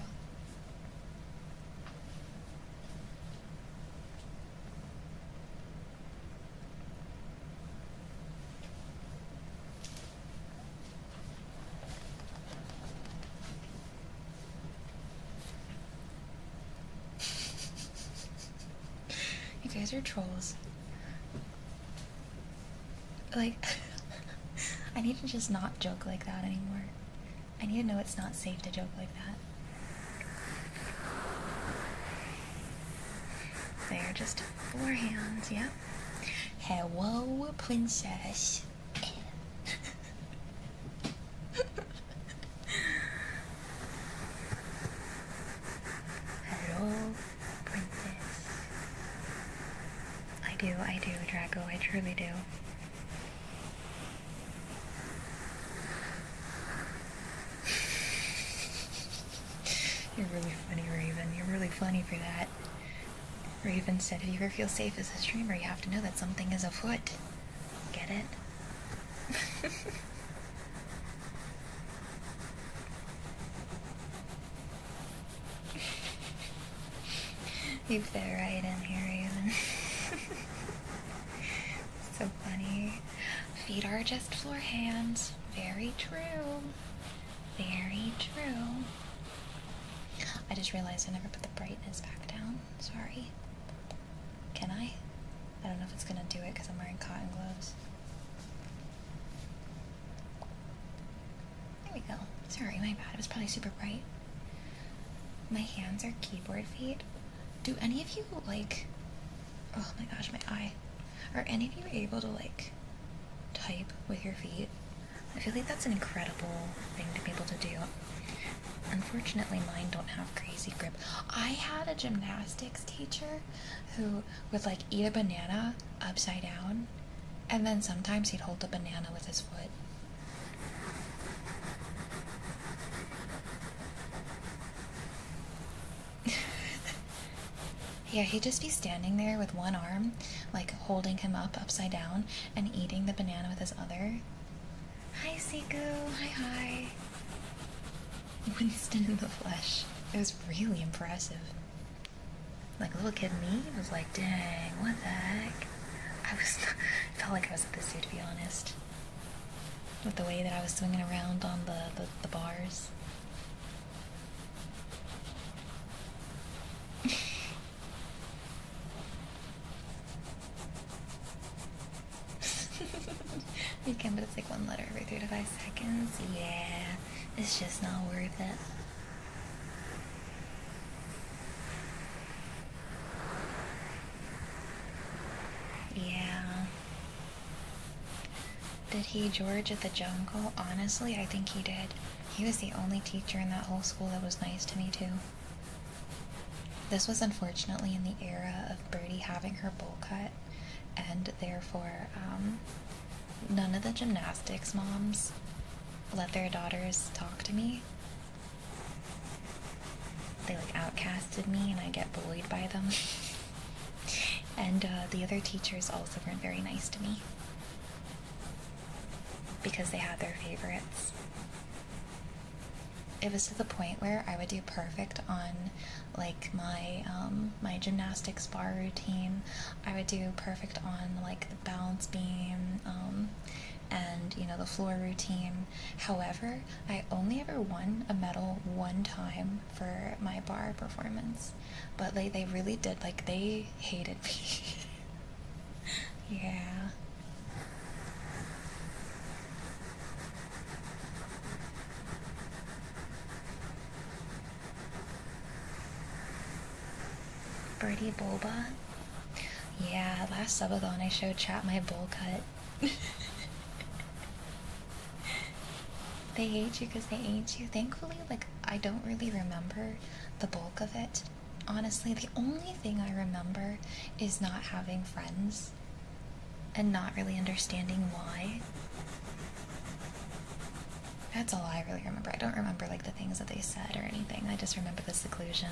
A: You guys are trolls. Like, I need to just not joke like that anymore. I need to know it's not safe to joke like that. They're just 4 hands, yep. Hello, princess. Hello, princess. I do, Draco, I truly do. You're really funny, Raven. You're really funny for that. Raven said, if you ever feel safe as a streamer, you have to know that something is afoot. Get it? You fit right in here, Raven. So funny. Feet are just floor hands. Very true. Very true. I just realized I never put the brightness back down. Sorry. Can I? I don't know if it's gonna do it because I'm wearing cotton gloves. There we go. Sorry, my bad. It was probably super bright. My hands are keyboard feet. Do any of you, like... Oh my gosh, my eye. Are any of you able to, like, type with your feet? I feel like that's an incredible thing to be able to do. Unfortunately, mine don't have crazy grip. I had a gymnastics teacher who would, like, eat a banana upside down, and then sometimes he'd hold the banana with his foot. Yeah, he'd just be standing there with one arm, like, holding him up upside down, and eating the banana with his other. Hi, Siku. Hi. Winston in the flesh. It was really impressive. Like, little kid me was like, dang, what the heck? Felt like I was at the zoo, to be honest. With the way that I was swinging around on the bars. You can, but it's like 1 letter every 3 to 5 seconds. Yeah, it's just not worth it. Yeah. Did he George at the jungle? Honestly, I think he did. He was the only teacher in that whole school that was nice to me too. This was unfortunately in the era of Birdie having her bowl cut, and therefore, none of the gymnastics moms let their daughters talk to me. They, like, outcasted me, and I get bullied by them. And the other teachers also weren't very nice to me because they had their favorites. It was to the point where I would do perfect on, like, my my gymnastics bar routine. I would do perfect on, like, the balance beam, and, you know, the floor routine. However, I only ever won a medal 1 time for my bar performance. But they really did, like, they hated me. Yeah. BirdieBoba? Yeah, last subathon I showed chat my bowl cut. They hate you because they hate you. Thankfully, like, I don't really remember the bulk of it. Honestly, the only thing I remember is not having friends and not really understanding why. That's all I really remember. I don't remember, like, the things that they said or anything. I just remember the seclusion.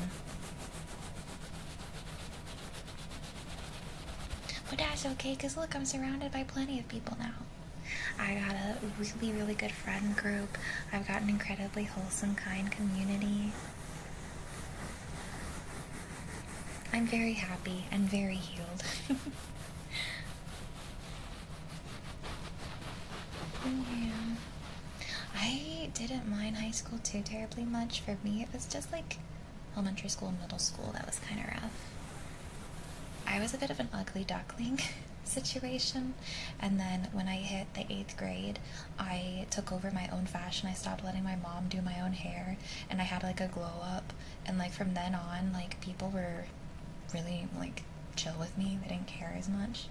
A: But that's okay, because look, I'm surrounded by plenty of people now. I got a really, really good friend group. I've got an incredibly wholesome, kind community. I'm very happy and very healed. Yeah. I didn't mind high school too terribly much. For me, it was just like elementary school and middle school that was kind of rough. I was a bit of an ugly duckling situation, and then when I hit the 8th grade, I took over my own fashion. I stopped letting my mom do my own hair, and I had like a glow up, and like from then on, like people were really like chill with me. They didn't care as much,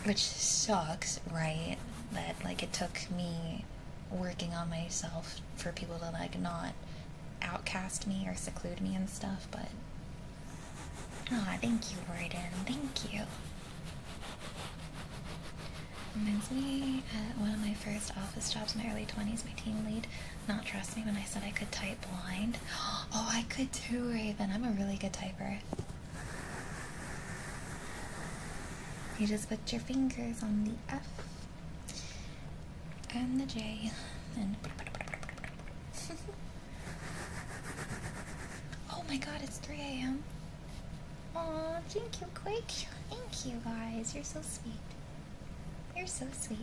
A: which sucks, right? That like it took me working on myself for people to like not outcast me or seclude me and stuff. But oh, thank you, Warden. Thank you. Reminds me at one of my first office jobs in my early 20s, my team lead not trust me when I said I could type blind. Oh, I could too, Raven. I'm a really good typer. You just put your fingers on the F and the J and oh my god, it's 3 a.m. Aw, thank you, Quake. Thank you, guys. You're so sweet. You're so sweet.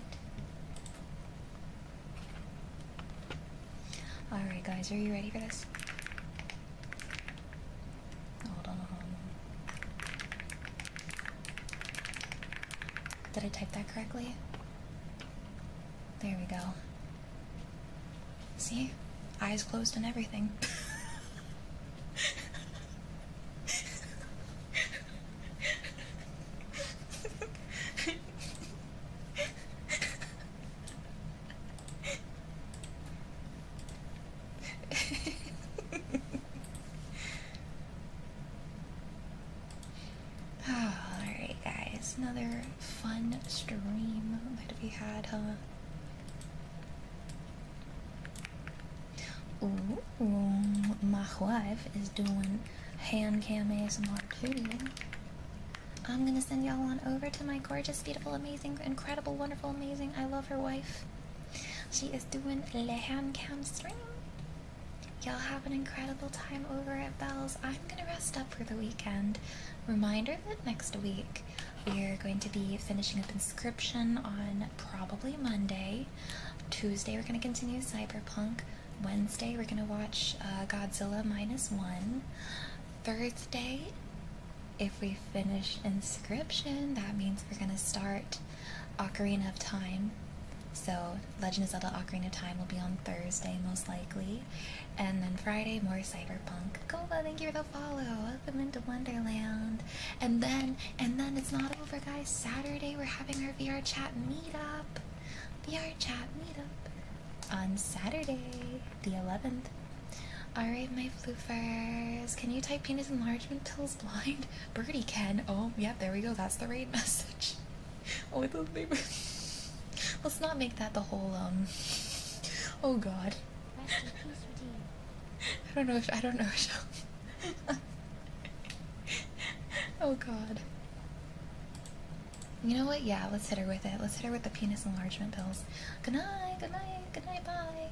A: Alright, guys, are you ready for this? Hold on. Did I type that correctly? There we go. See? Eyes closed and everything. Alright, guys. Another fun stream that we had, huh? Ooh, my wife is doing Handcam ASMR too. I'm gonna send y'all on over to my gorgeous, beautiful, amazing, incredible, wonderful, amazing, I love her wife. She is doing the Handcam stream. Y'all have an incredible time over at Belle's. I'm gonna rest up for the weekend. Reminder that next week we are going to be finishing up Inscription on probably Monday. Tuesday we're gonna continue Cyberpunk. Wednesday we're gonna watch Godzilla -1. Thursday, if we finish Inscription, that means we're gonna start Ocarina of Time. So Legend of Zelda Ocarina of Time will be on Thursday most likely. And then Friday, more Cyberpunk. Koba, thank you for the follow. Welcome into Wonderland. And then it's not over, guys. Saturday we're having our VR chat meetup. VR chat meetup on Saturday, the 11th. Alright, my floofers. Can you type penis enlargement pills blind? Birdie can. Oh, yep, there we go. That's the raid message. Oh, it doesn't even... Let's not make that the whole, oh god. I don't know if oh god. You know what? Yeah, let's hit her with it. Let's hit her with the penis enlargement pills. Good night, bye.